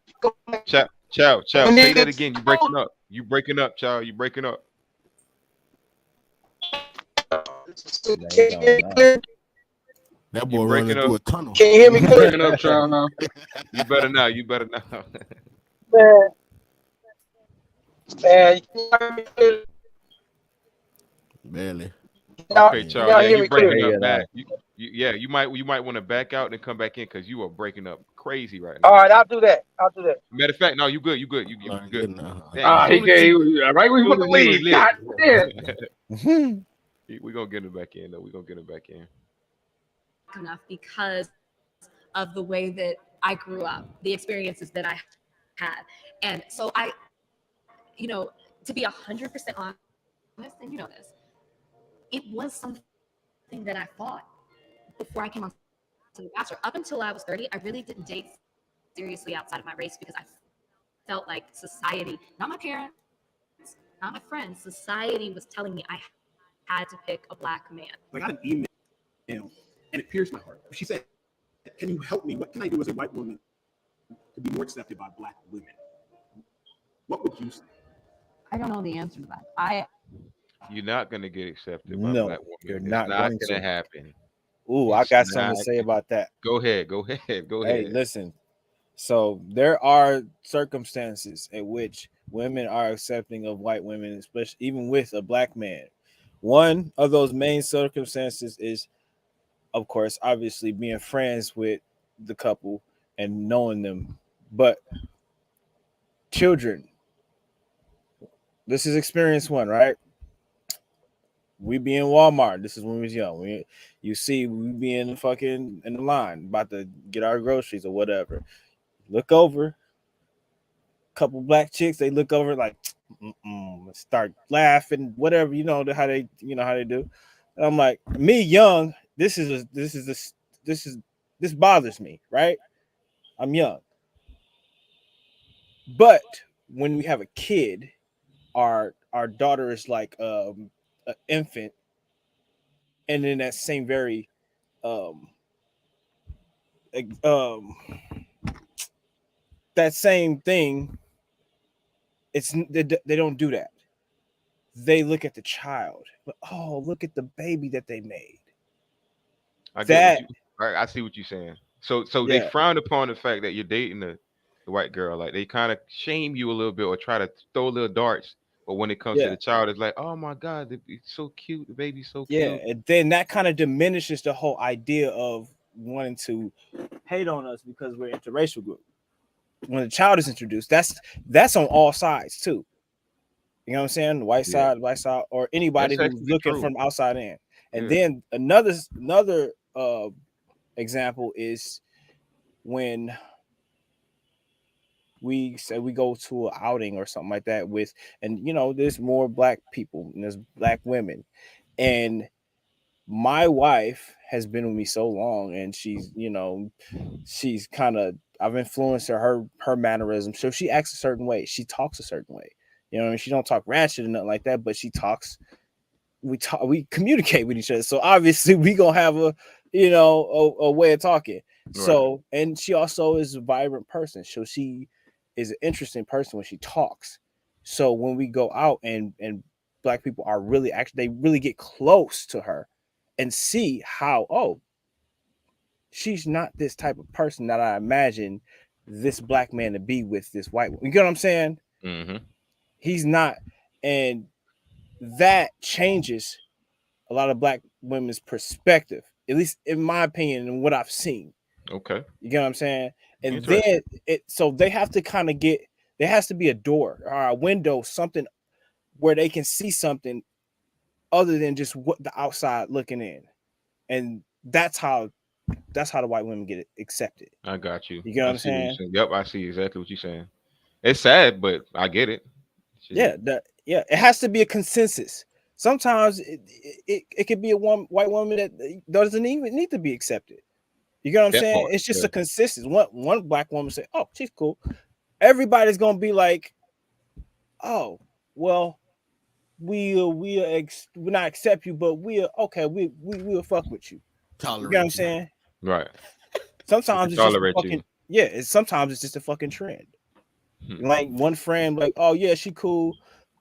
Chow. When Say that it's again. You breaking up. You breaking up, Chow. You breaking up. Yeah, he gone now. That You boy running breaking through up. a tunnel. can you hear me You clear? breaking up, child now. You better now. You better now. Man, man, Barely. y'all, Okay, Yeah. Chow. y'all Yeah, hear you me I can clear? breaking hear up you now. bad. Yeah, you might want to back out and come back in because you are breaking up crazy right All now. right, I'll do that. I'll do that. Matter of fact, no, you good. You good. You Like, good. good now. Dang, Ah, he gave right when we soon put as the he was lead. lit. God damn. We gonna get him back in though. We gonna get him back in. Enough because of the way that I grew up, the experiences that I had, and so to be 100% honest, and this, it was something that I thought before I came on to the Bachelor. Up until I was 30, I really didn't date seriously outside of my race because I felt like society, not my parents, not my friends, society was telling me I had to pick a black man. I got an email and it pierced my heart. She said, "Can you help me? What can I do as a white woman to be more accepted by black women?" What would you say? I don't know the answer to that. You're not gonna get accepted by No, black you're women. It's not not going gonna to. happen. Ooh, I It's got something to not. say about that. Go ahead. Go ahead. Go Hey, ahead. listen. So there are circumstances in which women are accepting of white women, especially even with a black man. One of those main circumstances is, of course, obviously being friends with the couple and knowing them. But children, this is experience one, right? We be in Walmart. This is when we was young. You see, we be in the line about to get our groceries or whatever. Look over, couple black chicks. They look over like, start laughing, whatever. How they do. And I'm like, me young. This bothers me, right? I'm young, but when we have a kid, our daughter is like an infant, and then that same very um um that same thing, they don't do that. They look at the child, but oh, look at the baby that they made. I get what That you. All right, I see what you're saying. So they Yeah, frown upon the fact that you're dating the white girl. Like they kind of shame you a little bit or try to throw little darts. But when it comes to yeah, the child, it's like, oh my God, it's so cute. The baby's so yeah. cute. And then that kind of diminishes the whole idea of wanting to hate on us because we're interracial group. When a child is introduced, that's on all sides too. You know what I'm saying? Yeah, White side, or anybody that's who's actually looking true. from outside in. And Yeah. then another example is when we say we go to an outing or something like that with, and there's more black people and there's black women, and my wife has been with me so long, and she's kind of, I've influenced her mannerisms, so she acts a certain way, she talks a certain way. You know what I mean? She don't talk ratchet or nothing like that, but she talks we communicate with each other. So obviously we gonna have a way of talking. So and she also is a vibrant person. So she is an interesting person when she talks. So when we go out and black people are really actually they really get close to her and see how she's not this type of person that I imagine this black man to be with this white woman. You get what I'm saying? Mm-hmm. He's not, and that changes a lot of black women's perspective, at least in my opinion, and what I've seen. Okay. You get what I'm saying? And Interesting. then so they have to kind of there has to be a door or a window, something where they can see something other than just what the outside looking in. And that's how the white women get accepted. I got you. You get what I I'm see what you're saying? saying. Yep, I see exactly what you're saying. It's sad, but I get it. Yeah, it has to be a consensus. Sometimes it could be a white woman that doesn't even need to be accepted. You get what I'm That saying? part. It's just Yeah. a consensus. One black woman say, "Oh, she's cool." Everybody's gonna be like, "Oh, well, we'll not accept you, but we'll okay, we'll fuck with you." You get what I'm Tolerate you. saying? Right. We can Sometimes it's just a tolerate you. fucking sometimes it's just a fucking trend. Hmm. Like one friend, like, "Oh yeah, she cool."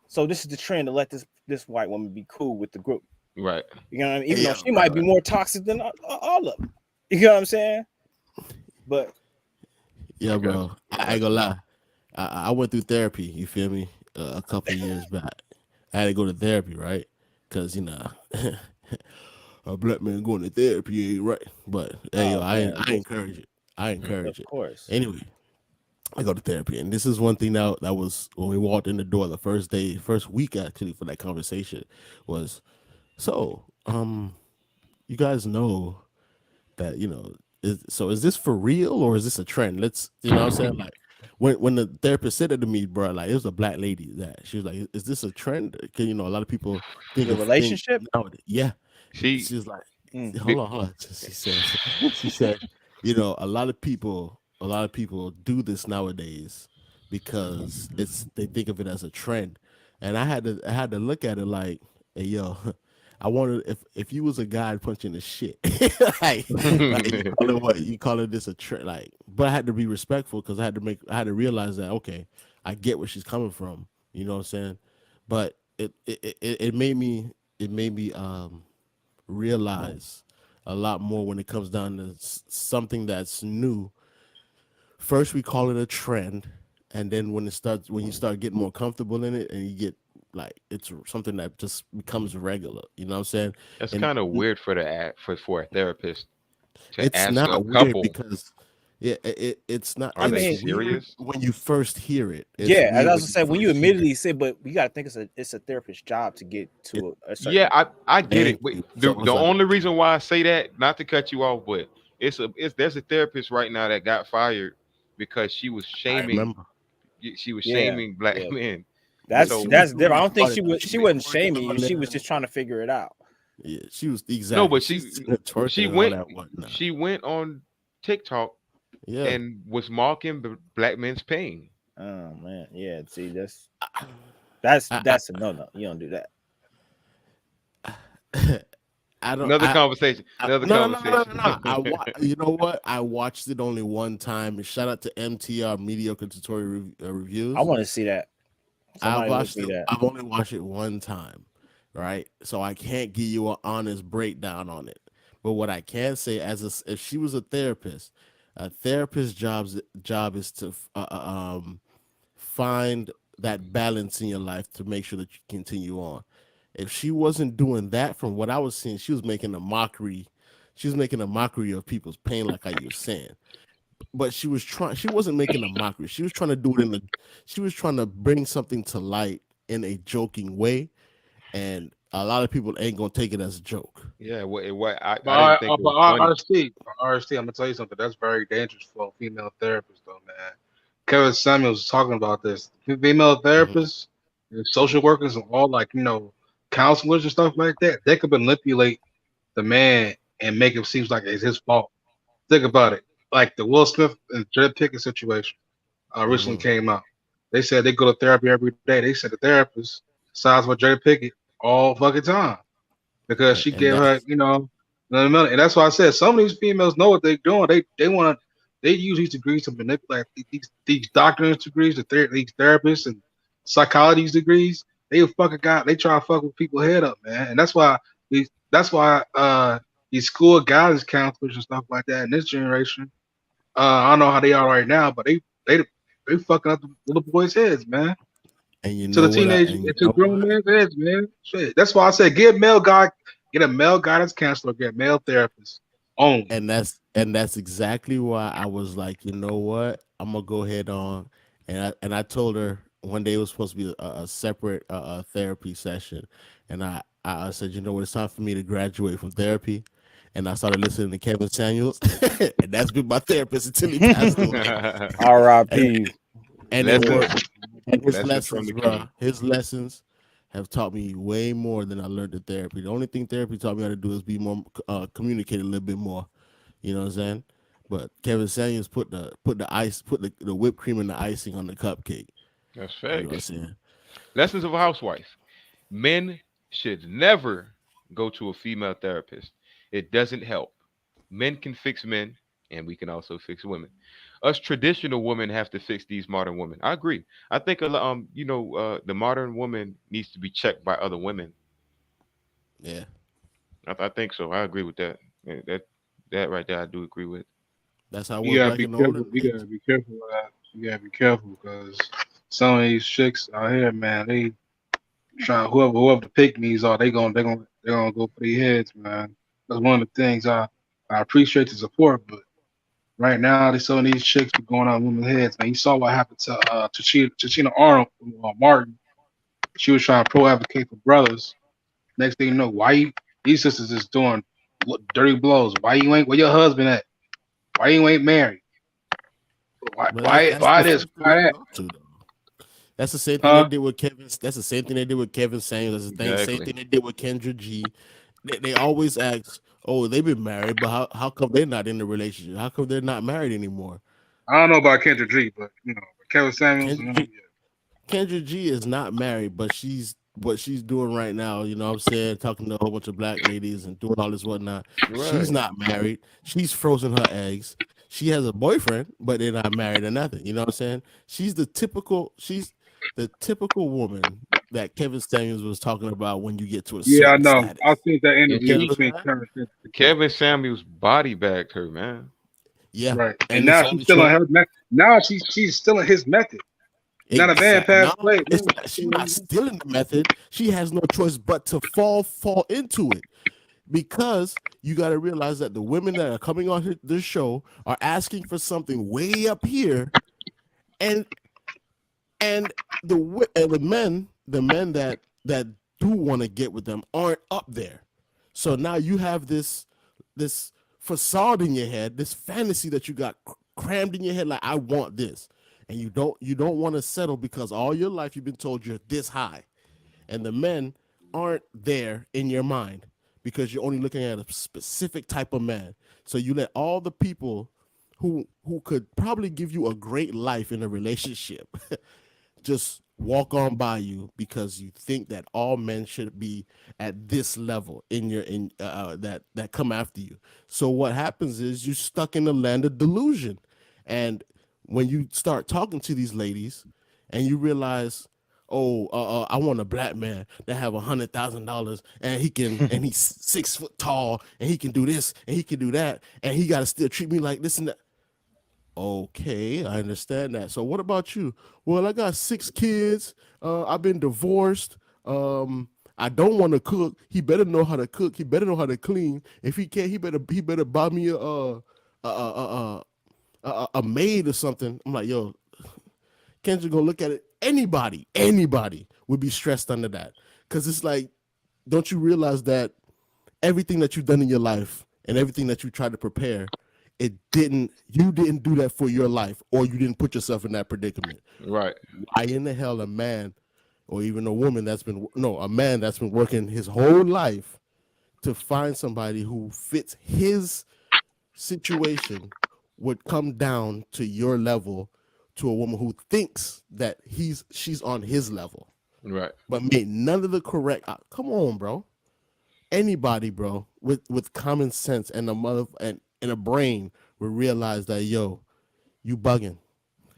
So this is the trend to let this white woman be cool with the group. Right. You know what I mean? Hey, Even though yo, she might be more toxic than all of them. You know what I'm saying? But yeah, I got bro. you. I ain't gonna lie. I went through therapy. You feel me? A couple of years back, I had to go to therapy, right? Because a black man going to therapy ain't right. But hey, yo, oh man, I encourage it. I encourage of it. course. Anyway, I go to therapy, and this is one thing that was when we walked in the door the first week actually for that conversation was so you guys know that is this for real or is this a trend? Let's what I'm saying, like when the therapist said it to me, bro, like it was a black lady that she was like, is this a trend? Can a lot of people Your think relationship? nowadays? Yeah, She she's like, Mm. hold on. She said, a lot of people do this nowadays because they think of it as a trend, and I had to look at it like, hey, yo. I wonder if you was a guy punching the shit, like you call it this a trend, like. But I had to be respectful because I had to realize that okay, I get where she's coming from. You know what I'm saying? But it made me realize a lot more when it comes down to something that's new. First, we call it a trend, and then when you start getting more comfortable in it, and you get like it's something that just becomes regular. You know what I'm saying? That's And kind of weird for for a therapist to it's ask a not weird couple, because it's not. are I they It's mean, weird serious? when you first hear it. It's yeah, as weird I when was you saying, when you first hear it. immediately say, but you gotta think it's a therapist's job to get it to a Yeah, certain. I get it. thank Wait, you. the So the it's like only reason why I say that, not to cut you off, but it's there's a therapist right now that got fired because I remember. she was Yeah, shaming black yeah. men. Yeah, That's she So was that's doing different. I it don't think hard enough. she She was wasn't twerking shaming you. on She there. was just trying to figure it out. Yeah, she was no, exactly. but She's she twerking she and all went that whatnot. she went on TikTok Yeah. and was mocking black men's pain. Oh man, yeah. See, that's I, a no. You don't do that. I don't. Another conversation. Another No. conversation. You know what? I watched it only one time. And shout out to MTR Mediocre Tutorial I Reviews. want to see that. I've Somebody look watched me it. that. I've only watched it one time, right? So I can't give you an honest breakdown on it. But what I can say, if she was a therapist's job is to find that balance in your life to make sure that you continue on. If she wasn't doing that, from what I was seeing, she was making a mockery. She was making a mockery of people's pain, like how you were saying. But she was trying. She wasn't making a mockery. She was trying to do it in the. She was trying to bring something to light in a joking way, and a lot of people ain't gonna take it as a joke. Yeah, what But I didn't think it was funny. RST, I'm gonna tell you something. That's very dangerous for a female therapist, though, man. Kevin Samuels was talking about this. Female Mhm. therapists, and social workers, and all like counselors and stuff like that. They could manipulate the man and make it seem like it's his fault. Think about it, like the Will Smith and Jada Pickett situation recently Mhm. came out. They said they go to therapy every day. They said the therapist sides with Jada Pickett all fucking time. because she And gave her, that's and that's why I said some of these females know what they're doing. They want to they use these degrees to manipulate these doctorate degrees, these therapists and psychology degrees. They try to fuck with people's head up, man, and that's why these school guidance counselors and stuff like that in this generation. I don't know how they are right now, but they they fucking up the little boys' heads, man. and you To the know what I teenage, and you to know grown what? men's heads, man. Shit. That's why I said get a male guidance counselor, get a male therapist only. And that's exactly why I was like, you know what? I'm gonna go ahead on, and I told her one day it was supposed to be a separate therapy session, and I said, you know what? It's time for me to graduate from therapy, and I started listening to Kevin Samuels, and that's been my therapist until he passed away, and R.I.P. and it lessons, worked. And his lessons from lessons, the bro, king. his lessons have taught me way more than I learned in therapy. The only thing therapy taught me how to do is be more communicate a little bit more. You know what I'm saying? But Kevin Samuels put the whipped cream and the icing on the cupcake. That's You know what I'm facts. saying? Lessons of a housewife. Men should never go to a female therapist. It doesn't help. Men can fix men, and we can also fix women. Us traditional women have to fix these modern women. I agree. I think the modern woman needs to be checked by other women. Yeah, I think so. I agree with that. Yeah, that right there, I do agree with. that's how it You was gotta back be in the careful. olden You days. gotta be careful with that. You gotta be careful because some of these chicks out here, man, they try whoever the pick me's are, they gonna go for their heads, man. That's one of the things I appreciate the support, but right now they some of these chicks be going on women's heads, man. You saw what happened to Tachina Arnold Martin. She was trying to pro advocate for brothers. Next thing you know, these sisters is doing dirty blows? Where your husband at? Why you ain't married? But that's Why the this? same thing Why they that? go to though. That's the same thing they Huh? did with Kevin. That's the same thing they did with Kevin Samuels. That's the same Exactly. thing they did with Kendra G. They always ask, "Oh, they've been married, but how come they're not in the relationship? How come they're not married anymore?" I don't know about Kendrick G, but Kevin Samuels. Kendra G, Kendra G is not married, but she's what she's doing right now. You know what I'm saying? Talking to a whole bunch of black ladies and doing all this whatnot. She's Right. not married. She's frozen her eggs. She has a boyfriend, but they're not married or nothing. You know what I'm saying? She's the typical woman that Kevin Samuels was talking about when you get to a Yeah, I certain know. I status. seen that And You interview know what I'm between saying? Kevin and Kendrick. Kevin Samuels body bagged her, man. Yeah. Right, and And it's now she's only still on showing her. Now she's still in his method. Now the man exact. passed No, away. it's Man, not, she's not stealing the method. She has no choice but to fall into it. Because you got to realize that the women that are coming on this show are asking for something way up here, and and the men that do want to get with them aren't up there. So now you have this facade in your head, this fantasy that you got crammed in your head, like I want this, and you don't want to settle because all your life you've been told you're this high, and the men aren't there in your mind because you're only looking at a specific type of man. So you let all the people who could probably give you a great life in a relationship just walk on by you because you think that all men should be at this level in your in that come after you. So what happens is you're stuck in the land of delusion. And when you start talking to these ladies and you realize, oh, I want a black man that have $100,000 and he's 6 foot tall and he can do this and he can do that and he got to still treat me like this and that. Okay, I understand that. So what about you? Well, I got 6 kids. I've been divorced. I don't want to cook. He better know how to cook. He better know how to clean. If he can't, he better buy me a maid or something. I'm like, yo, Kendrick gonna look at it. Anybody would be stressed under that because it's like, don't you realize that everything that you've done in your life and everything that you tried to prepare, you didn't do that for your life, or you didn't put yourself in that predicament. Right. Why in the hell a man or even a woman that's been no a man that's been working his whole life to find somebody who fits his situation would come down to your level to a woman who thinks that she's on his level Right. but made none of the correct come on, bro. anybody, bro, with common sense and a mother and a brain will realize that you bugging.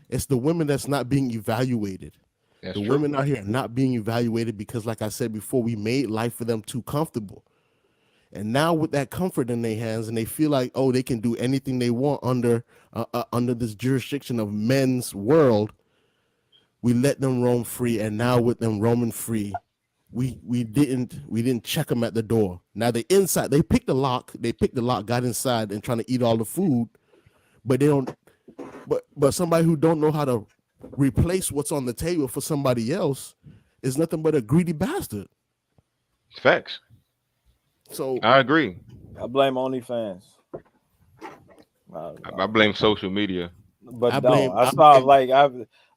It's the women that's not being evaluated. That's The true. women out here are not being evaluated because, like I said before, we made life for them too comfortable. And now with that comfort in their hands, and they feel like, oh, they can do anything they want under this jurisdiction of men's world, we let them roam free. And now with them roaming free, we didn't check them at the door. Now they inside, they picked the lock, got inside, and trying to eat all the food, but they don't. But somebody who don't know how to replace what's on the table for somebody else is nothing but a greedy bastard. Facts. So I agree. I blame OnlyFans. I blame social media. But I don't. blame I I saw blame like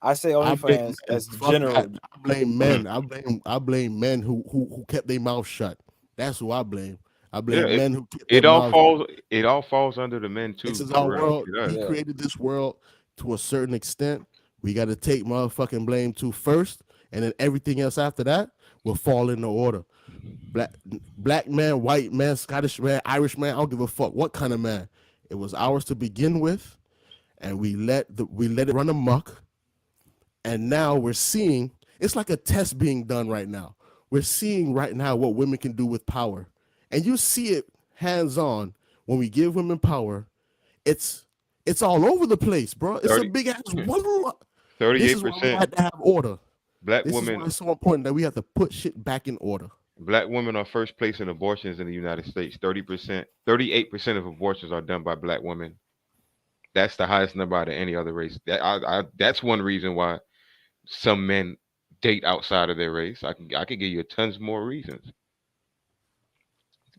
I say I blame OnlyFans men. as the Fuck general. that. I blame men. I blame men who kept their mouth shut. That's who I blame. I Yeah, blame men who kept their mouth shut. it all falls under the men This too, is our for real. world. It does. He Yeah. created this world to a certain extent. We got to take motherfucking blame to first, and then everything else after that will fall into order. Black black man, white man, Scottish man, Irish man. I don't give a fuck what kind of man. It was ours to begin with, and we let it run amok. And now we're seeing it's like a test being done right now. We're seeing right now what women can do with power, and you see it hands on when we give women power. It's it's all over the place, bro. It's a 30, big ass one. This is why we 38% have to have order. black This is women why it's so important that we have to put shit back in order. black women are first place in abortions in the United States. 30%, 38% of abortions are done by black women. That's the highest number out of any other race. That's one reason why some men date outside of their race. I could give you tons more reasons.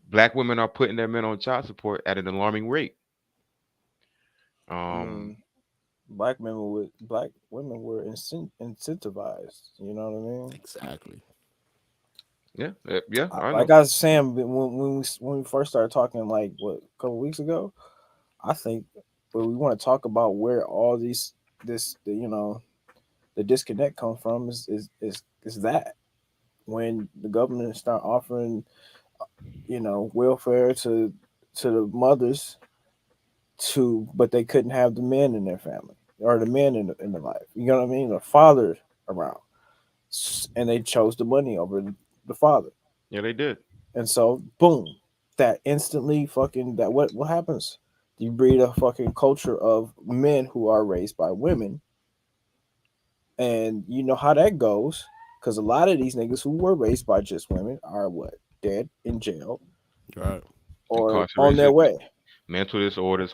Black women are putting their men on child support at an alarming rate. Um, Mm, black women were incentivized. You know what I mean? Exactly. yeah, yeah, I Like know. I was saying when we first started talking, like what a couple weeks ago, I think, but we want to talk about where all the disconnect comes from is that when the government start offering welfare to the mothers but they couldn't have the men in their family or the men in the life. You know what I mean? The father around, and they chose the money over the father. Yeah, they did. And so, boom, that instantly fucking that what happens? You breed a fucking culture of men who are raised by women, and you know how that goes. Because a lot of these niggas who were raised by just women are what dead in jail Right. or on their Incarceration, way. mental disorders,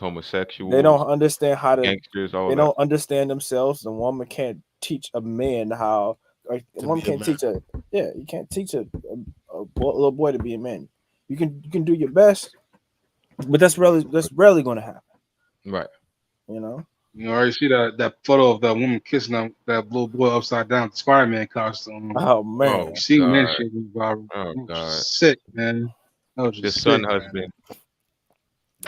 They don't homosexuals, understand how to. gangsters, all They that. don't understand themselves. The woman can't teach a man how. Or a To woman be a can't man. teach a. Yeah, you can't teach a little boy to be a man. You can do your best, but that's rarely going to happen. Right. You know. You already see that photo of that woman kissing that little boy upside down with the Spider-Man costume. Oh Oh You man. seen that God. shit was viral. Oh It was God. just sick, man. That was The just son sick, man. husband.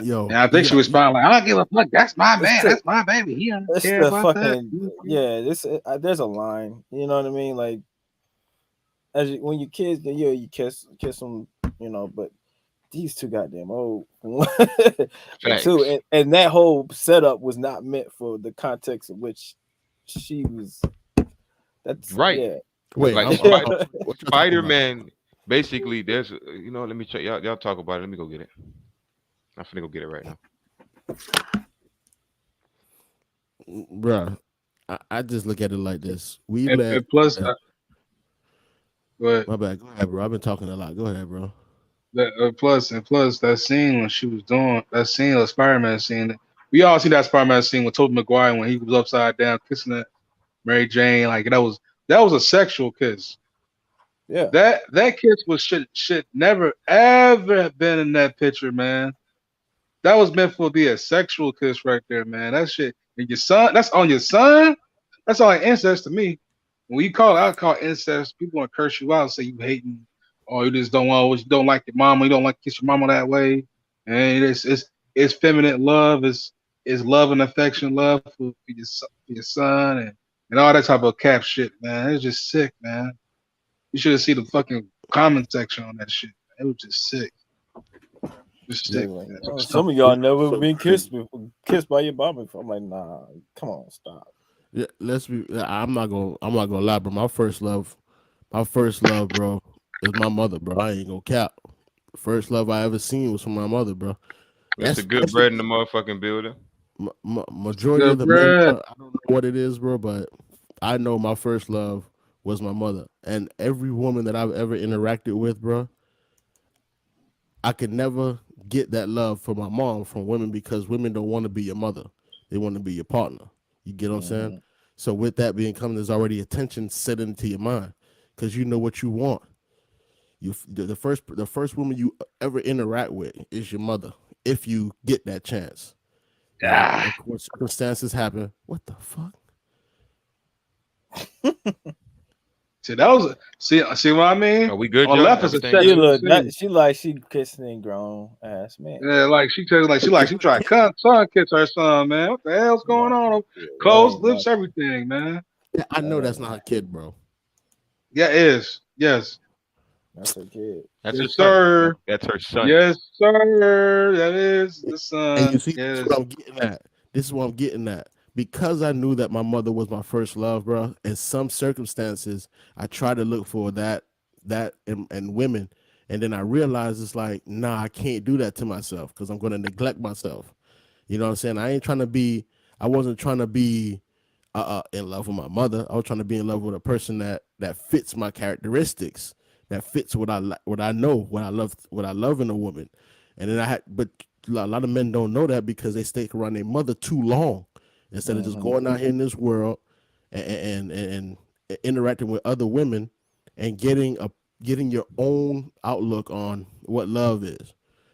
Yo, And I you think she got was probably like, I don't give a fuck. That's my It's man. the That's my baby. He don't it's care the about that. fucking yeah. There's a line. You know what I mean? Like when you kids, yeah, you kiss them. But these two goddamn old. And two, Facts. and that whole setup was not meant for the context in which she was. That's Right. yeah. wait. Like What y'all talking Spider about? Man. Basically, there's let me check. Y'all talk about it. Let me go get it. I'm finna go get it right now. Bruh, I just look at it like this. We let And plus, but my bad. Go ahead, bro. I've been talking a lot. Go ahead, bro. plus that scene when she was doing that scene, the Spider-Man scene. We all see that Spider-Man scene with Tobey Maguire when he was upside down kissing that Mary Jane. Like that was a sexual kiss. Yeah. That kiss was shit never ever have been in that picture, man. That was meant for be a sexual kiss right there, man. That shit. And your son, that's on your son. That's all like incest to me. When you call it, I call it incest. People want to curse you out and say you hating, or you just don't want, you don't like your mama, you don't like to kiss your mama that way. And it's feminine love, it's love and affection, love for your son, and all that type of cap shit, man. It's just sick, man. You should have seen the fucking comment section on that shit. It was just sick. Just Yeah, sick, like, man. oh, Stuff. some of y'all never So been crazy. kissed by your mama before. I'm like, nah, come on, stop. Yeah, let's be. I'm not gonna lie, bro. My first love, bro, is my mother, bro. I ain't gonna cap. First love I ever seen was from my mother, bro. Mr. That's Good that's Bread in the motherfucking building. majority of Good the men, bread. bro. I don't know what it is, bro, but I know my first love was my mother, and every woman that I've ever interacted with, bro, I could never get that love from my mom from women because women don't want to be your mother. They want to be your partner. You get what I'm saying? Mhm. So with that being coming, there's already attention set into your mind because you know what you want. The first woman you ever interact with is your mother. If you get that chance, now Ah. of course circumstances happen. What the fuck? See, that was see what I mean? Are we good, On the Joe? left is a Everything check. She good? You look see? that she like she kissing a grown ass man. Yeah, like she tried, she tried to cut son kiss her son, man. What the hell's going No, on? yeah, that Closed ain't lips, nothing. everything, man. Yeah, I That know that's ain't not a kid, bro. Yeah, it is. Yes. that's her kid. That's her Yes, son. sir. That's her son. Yes, sir. That is the And you son. see, this is what Yes. I'm getting at. This is what I'm getting at. Because I knew that my mother was my first love, bro. In some circumstances, I try to look for that in women, and then I realized it's like, nah, I can't do that to myself because I'm gonna neglect myself. You know what I'm saying? I wasn't trying to be in love with my mother. I was trying to be in love with a person that fits my characteristics, that fits what I know, what I love in a woman. And then but a lot of men don't know that because they stay around their mother too long instead of just Mhm. going out here in this world and interacting with other women and getting your own outlook on what love is.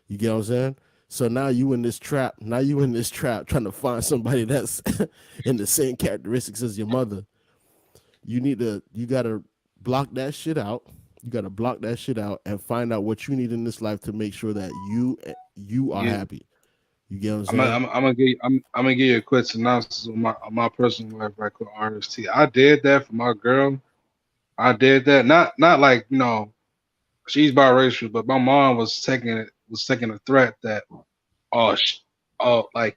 You get what I'm saying? So now you in this trap. Now you in this trap trying to find somebody that's in the same characteristics as your mother. You gotta block that shit out. You gotta block that shit out and find out what you need in this life to make sure that you are Yeah. happy. You get what I'm I'm gonna, saying? I'm gonna give you a quick synopsis of my personal life right quick, RST. I did that for my girl. I did that. Not like, she's biracial, but my mom was taking a threat that oh sh like,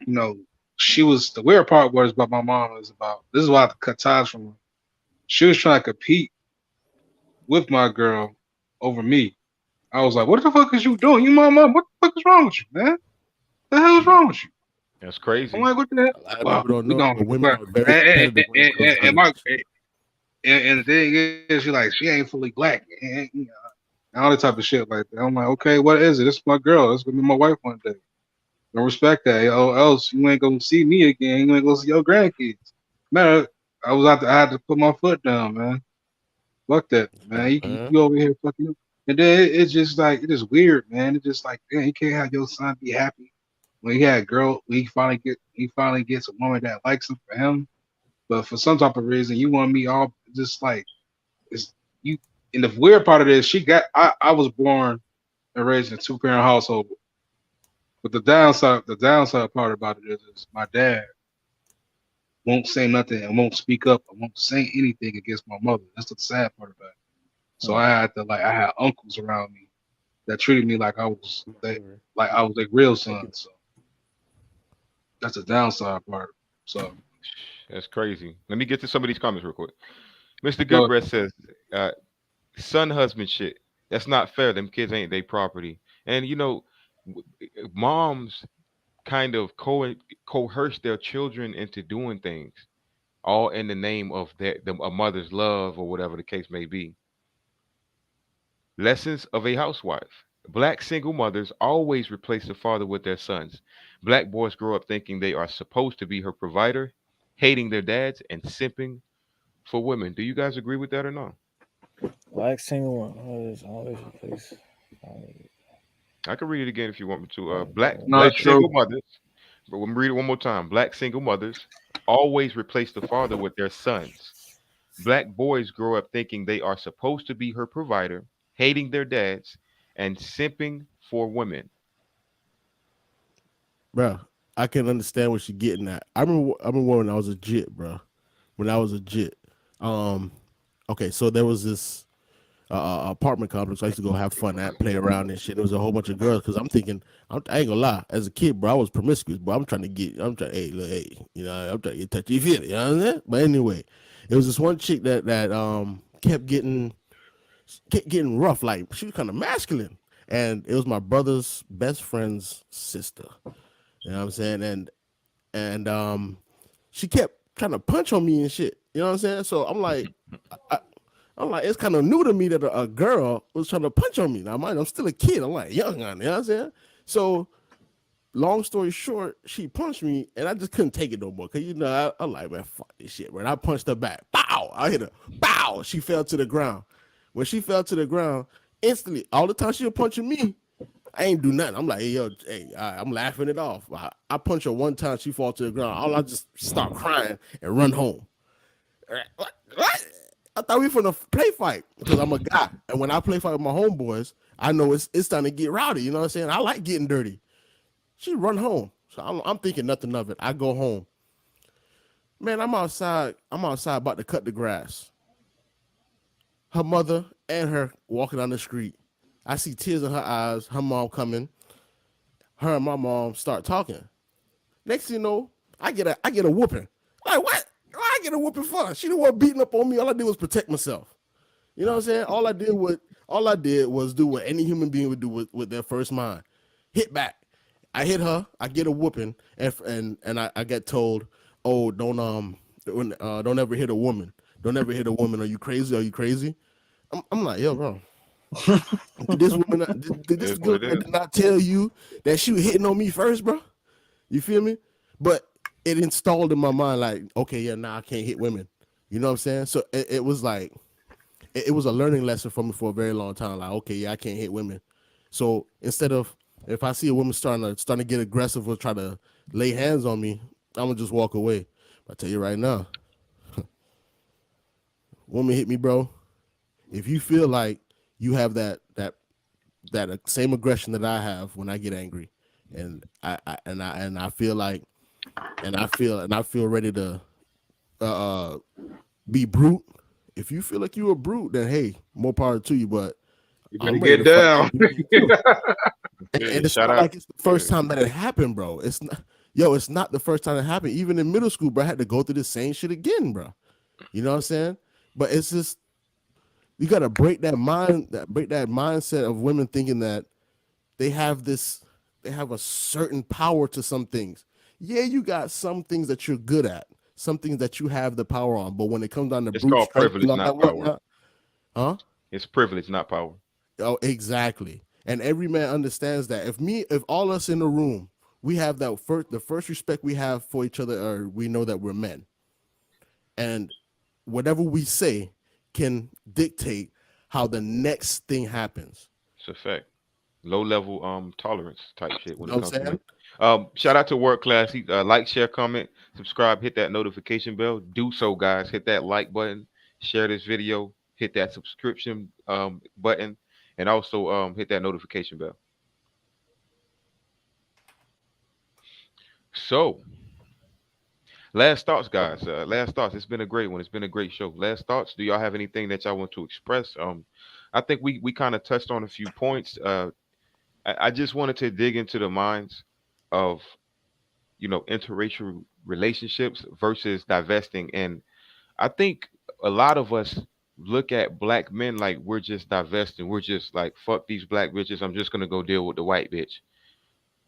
she was the weird part was about my mom was about this is why I have to cut ties from her. She was trying to compete with my girl over me. I was like, what the fuck is you doing? You my mom, what the fuck is wrong with you, man? The hell is wrong with you? That's I'm crazy. like, what the hell? A lot of Well, people don't we know, gonna but women but are very and, competitive when it comes down and to my that shit. and the thing is, she ain't fully black, and all that type of shit like that. I'm like, okay, what is it? This is my girl. This is gonna be my wife one day. Don't respect that, else you ain't gonna see me again. You ain't gonna see your grandkids. Man, I had to put my foot down, man. Fuck that, man. Man. You over here fucking. And then it's just like it is weird, man. It's just like, man, you can't have your son be happy when he had a girl. When he finally gets a woman that likes him for him. But for some type of reason, you want me all just like it's you. And the weird part of this, I was born and raised in a two-parent household. But the downside part about it is my dad won't say nothing and won't speak up and won't say anything against my mother. That's the sad part about it. So Hmm. I had uncles around me that treated me like I was a real son. So that's the downside part. So That's crazy. Let me get to some of these comments real quick. Mr. go Goodbread says, uh, son husband shit. That's not fair. Them kids ain't they property. And moms kind of coerce their children into doing things, all in the name of a mother's love or whatever the case may be. Lessons of a housewife. Black single mothers always replace the father with their sons. Black boys grow up thinking they are supposed to be her provider, hating their dads, and simping for women. Do you guys agree with that or not? Black single one always replace. I can read it again if you want me to. Black not black true. single mothers. But let me read it one more time. Black single mothers always replace the father with their sons. Black boys grow up thinking they are supposed to be her provider, hating their dads, and simping for women. Bro, I can understand what you're getting at. I remember when I was a jit, bro. When I was a jit. Um, okay, so there was this. apartment complex. I used to go have fun at, play around and shit. There was a whole bunch of girls because I'm thinking, I ain't gonna lie. As a kid, bro, I was promiscuous, bro. Hey, look, hey, you know, I'm trying to get touchy feely, you know what I'm saying? But anyway, it was this one chick that kept getting rough. Like she was kind of masculine, and it was my brother's best friend's sister. You know what I'm saying? And she kept trying to punch on me and shit. You know what I'm saying? So I'm like, it's kind of new to me that a girl was trying to punch on me. Now, mind, I'm still a kid. I'm like young on, you know what I'm saying? So, long story short, she punched me, and I just couldn't take it no more. Cause you know, I'm like, man, fuck this shit, man. I punched her back. Bow! I hit her. Bow! She fell to the ground. When she fell to the ground, instantly, all the time she was punching me, I ain't do nothing. I'm like, hey, yo, hey, I'm laughing it off. I punch her one time, she fall to the ground. All I just start crying and run home. What? I thought we were finna play fight because I'm a guy, and when I play fight with my homeboys, I know it's time to get rowdy. You know what I'm saying? I like getting dirty. She run home, so I'm thinking nothing of it. I go home, man. I'm outside. About to cut the grass. Her mother and her walking down the street. I see tears in her eyes. Her mom coming. Her and my mom start talking. Next thing you know, I get a whooping. Like what? Why I get a whooping for? She didn't want beating up on me. All I did was protect myself. You know what I'm saying? All I did was do what any human being would do with their first mind. Hit back. I hit her, I get a whooping, and I get told, oh, don't ever hit a woman. Don't ever hit a woman. Are you crazy? Are you crazy? I'm like, yo, bro. Did this Is what girl it is. did not tell you that she was hitting on me first, bro? You feel me? But it installed in my mind, like, okay, yeah, now I can't hit women. You know what I'm saying? So it was like, it was a learning lesson for me for a very long time. Like, okay, yeah, I can't hit women. So instead of, if I see a woman starting to get aggressive or try to lay hands on me, I'm gonna just walk away. But I tell you right now, woman hit me, bro. If you feel like you have that same aggression that I have when I get angry, and I feel like, and I feel ready to uh be brute. If you feel like you a brute, then hey, more power to you. But You better I'm ready get to fight down. like you mean too. Yeah, And it's shout not out. like it's the first time that it happened, bro. It's not, yo, it's not the first time it happened. Even in middle school, bro, I had to go through the same shit again, bro. You know what I'm saying? But it's just, you gotta break that mindset of women thinking that they have this, they have a certain power to some things. Yeah, you got some things that you're good at, some things that you have the power on. But when it comes down to It's brute called strength and privilege, all that not power. whatnot, huh? It's privilege, not power. Oh, exactly. And every man understands that. If all us in the room, we have the first respect we have for each other, or we know that we're men, and whatever we say can dictate how the next thing happens. It's a fact. Low level tolerance type shit You when know it what comes I'm to men. saying? Shout out to World Class. Like, share, comment, subscribe, hit that notification bell. Do so, guys. Hit that like button, share this video, hit that subscription button, and also hit that notification bell. So, last thoughts, guys. Last thoughts. It's been a great one. It's been a great show. Last thoughts. Do y'all have anything that y'all want to express? I think we kind of touched on a few points. I just wanted to dig into the minds of interracial relationships versus divesting, and I think a lot of us look at black men like we're just divesting. We're just like, fuck these black bitches. I'm just gonna go deal with the white bitch.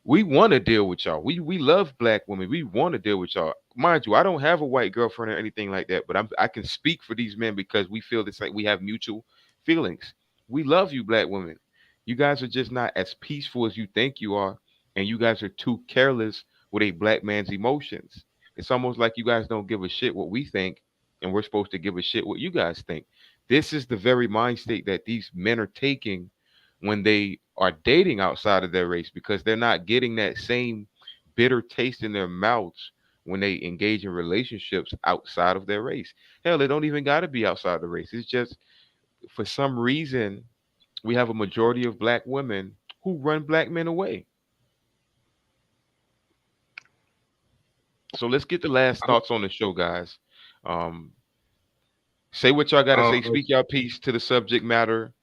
We want to deal with y'all. We love black women. We want to deal with y'all. Mind you, I don't have a white girlfriend or anything like that, but I can speak for these men because we feel this, like we have mutual feelings. We love you, black women. You guys are just not as peaceful as you think you are, and you guys are too careless with a black man's emotions. It's almost like you guys don't give a shit what we think, and we're supposed to give a shit what you guys think. This is the very mind state that these men are taking when they are dating outside of their race, because they're not getting that same bitter taste in their mouths when they engage in relationships outside of their race. Hell, they don't even got to be outside the race. It's just for some reason we have a majority of black women who run black men away. So let's get the last thoughts on the show, guys. Um, Say what y'all gotta say. I'll, Speak your piece to the subject matter.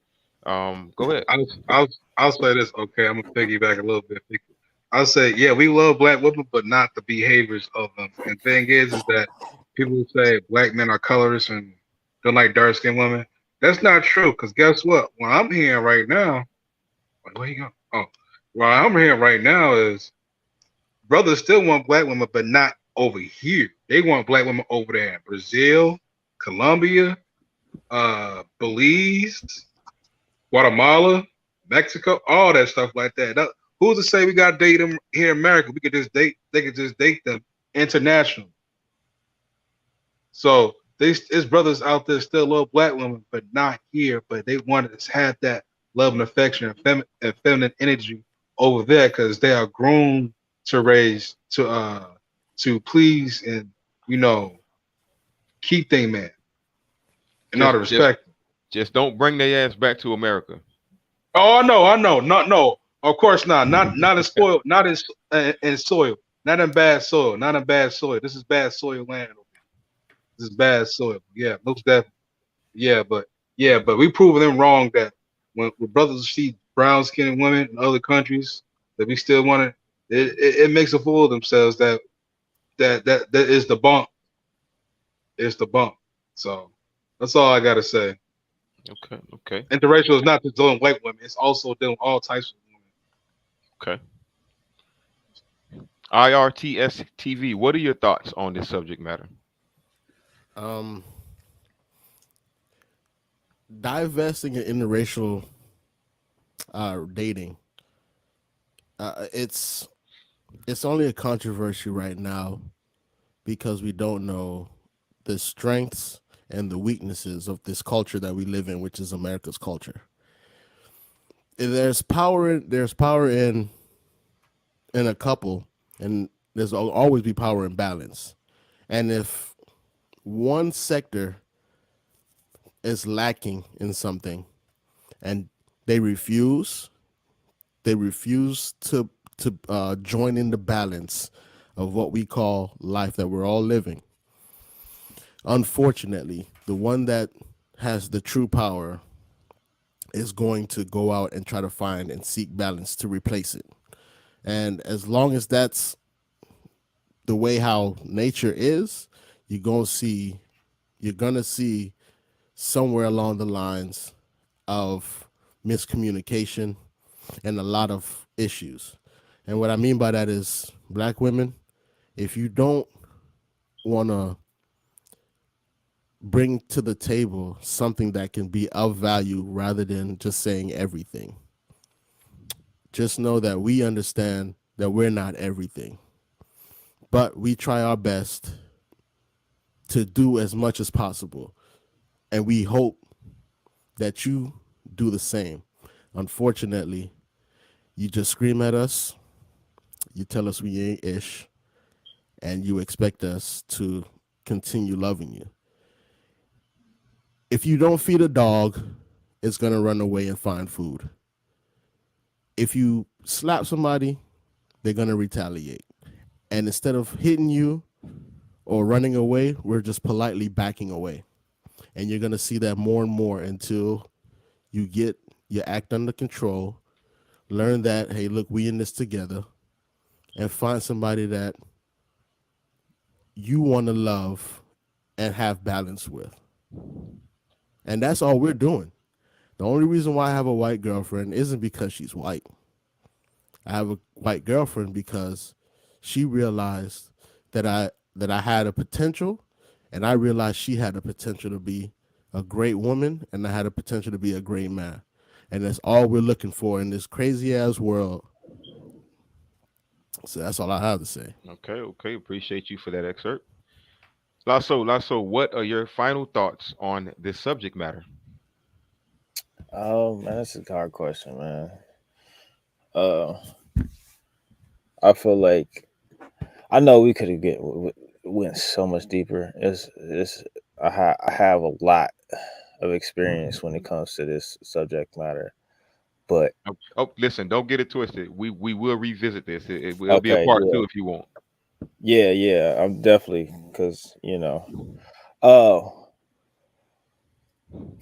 Go ahead. I'll say this. Okay, I'm gonna piggyback a little bit. I'll say, yeah, we love black women, but not the behaviors of them. And thing is that people say black men are colorists and don't like dark skinned women. That's not true. Because guess what? What I'm hearing right now, where you go? Oh, what I'm hearing right now is brothers still want black women, but not over here. They want black women over there in Brazil, Colombia, Belize, Guatemala, Mexico, all that stuff like that. Who's to say we got to date them here in America? We could just date. They could just date them international. So there's brothers out there still love black women, but not here. But they want to have that love and affection and feminine energy over there because they are groomed to raise to please and keep their man in all Just the just respect. just don't bring their ass back to America. Oh, I know, not no. Of course not. Not in spoil, not in soil, not in bad soil, not in bad soil. This is bad soil land. This is bad soil. Yeah, most definitely. Yeah, but we proving them wrong that when brothers see brown skinned women in other countries that we still want it makes a fool of themselves that is the bump. It's the bump. So that's all I gotta say. Okay, okay, Interracial is not just dealing with white women; it's also dealing with all types of women. okay. IRTS TV. What are your thoughts on this subject matter? Um, Divesting in interracial dating. It's only a controversy right now because we don't know the strengths and the weaknesses of this culture that we live in, which is America's culture. There's power in a couple, and there's always be power in balance. And if one sector is lacking in something, and they refuse they refuse to join in the balance of what we call life that we're all living. Unfortunately, the one that has the true power is going to go out and try to find and seek balance to replace it. And as long as that's the way how nature is, you're gonna see you're gonna see somewhere along the lines of miscommunication and a lot of issues. And what I mean by that is black women, if you don't want to bring to the table something that can be of value rather than just saying everything, just know that we understand that we're not everything, but we try our best to do as much as possible. And we hope that you do the same. Unfortunately, you just scream at us, you tell us we ain't ish, and you expect us to continue loving you. If you don't feed a dog, it's going to run away and find food. If you slap somebody, they're going to retaliate. And instead of hitting you or running away, we're just politely backing away. And you're going to see that more and more until you get your act under control, learn that, hey, look, we in this together, and find somebody that you want to love and have balance with. And that's all we're doing. The only reason why I have a white girlfriend isn't because she's white. I have a white girlfriend because she realized that I had a potential, and I realized she had the potential to be a great woman, and I had a potential to be a great man. And that's all we're looking for in this crazy ass world. So that's all I have to say. Okay, okay. Appreciate you for that excerpt. Lasso, what are your final thoughts on this subject matter? Oh man, that's a hard question, man. Uh, I feel like I know we could have went so much deeper. I have a lot of experience when it comes to this subject matter, but Oh, listen, don't get it twisted. We will revisit this. It'll be a okay, part yeah, two if you want. yeah, I'm definitely because uh,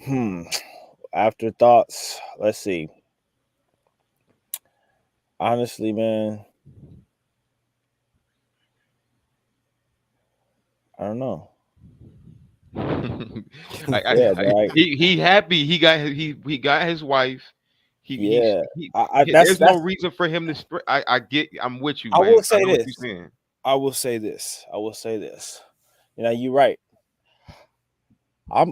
Hmm. Afterthoughts. Let's see. Honestly, man, I don't know. Yeah, bro. He happy he got his wife. Yeah. He That's there's no that's. reason for him to spread. I get. I'm with you, I will man. I say know what you're this. saying. I will say this. I will say this. You know, you're right. I've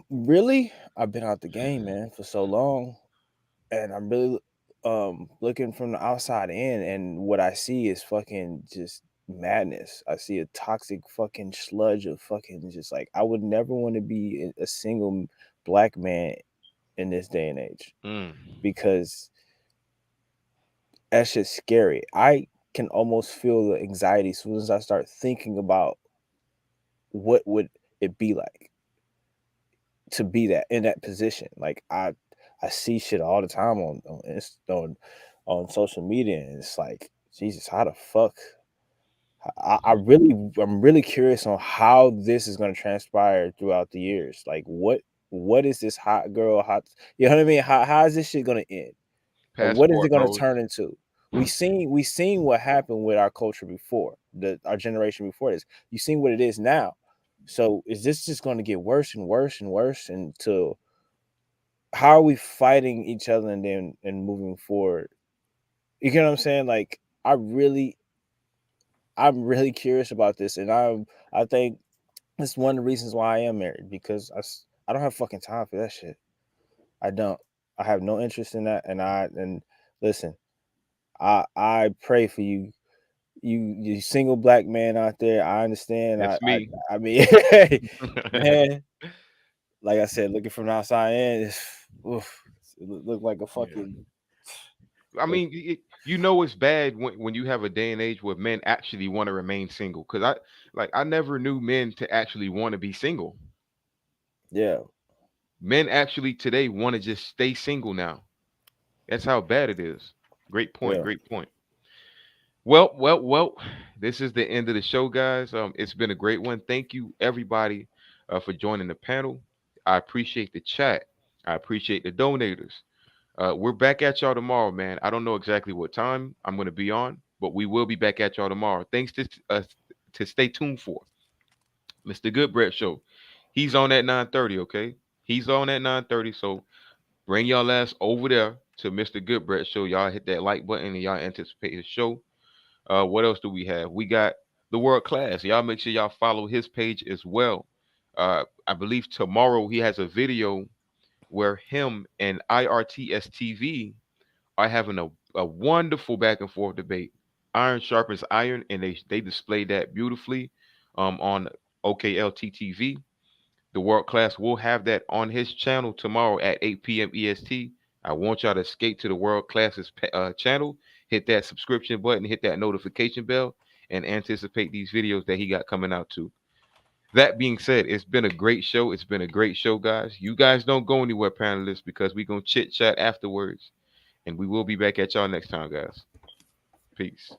been out the game, man, for so long, and I'm really looking from the outside in, and what I see is fucking just madness. I see a toxic fucking sludge of fucking just like I would never want to be a single black man in this day and age Mm. because that's just scary. I can almost feel the anxiety as soon as I start thinking about what would it be like to be that in that position. Like I see shit all the time on social media, and it's like Jesus, how the fuck? I'm really curious on how this is going to transpire throughout the years. Like what is this hot girl hot? You know what I mean? How is this shit going to end? Like what is it Passport going to bros. turn into? We seen what happened with our culture before our generation before this. You seen what it is now. So is this just going to get worse and worse and worse until how are we fighting each other and then and moving forward? You get what I'm saying? Like I'm really curious about this, and I think it's one of the reasons why I am married because I don't have fucking time for that shit. I don't. I have no interest in that, and listen, I pray for you, you single black man out there. I understand. That's me. I mean, man, like I said, looking from the outside in, oof, it look like a Yeah. fucking. I mean, you know it's bad when you have a day and age where men actually want to remain single. Cause I never knew men to actually want to be single. Yeah, Men actually today want to just stay single now. That's how bad it is. Great point. yeah. Great point. Well. This is the end of the show, guys. It's been a great one. Thank you, everybody, for joining the panel. I appreciate the chat. I appreciate the donators. We're back at y'all tomorrow, man. I don't know exactly what time I'm going to be on, but we will be back at y'all tomorrow. Thanks to stay tuned for Mr. Goodbread Show. He's on at 9:30. Okay, he's on at 9:30. So bring y'all ass over there to Mr. Goodbread Show. Y'all hit that like button and y'all anticipate his show. What else do we have? We got the World Class. Y'all make sure y'all follow his page as well. I believe tomorrow he has a video where him and IRTS TV are having a wonderful back and forth debate. Iron sharpens iron, and they displayed that beautifully on OKLT TV. The World Class will have that on his channel tomorrow at 8 p.m. EST. I want y'all to skate to the World Class's channel, hit that subscription button, hit that notification bell, and anticipate these videos that he got coming out too. That being said, it's been a great show. It's been a great show, guys. You guys don't go anywhere, panelists, because we're going to chit chat afterwards. And we will be back at y'all next time, guys. Peace.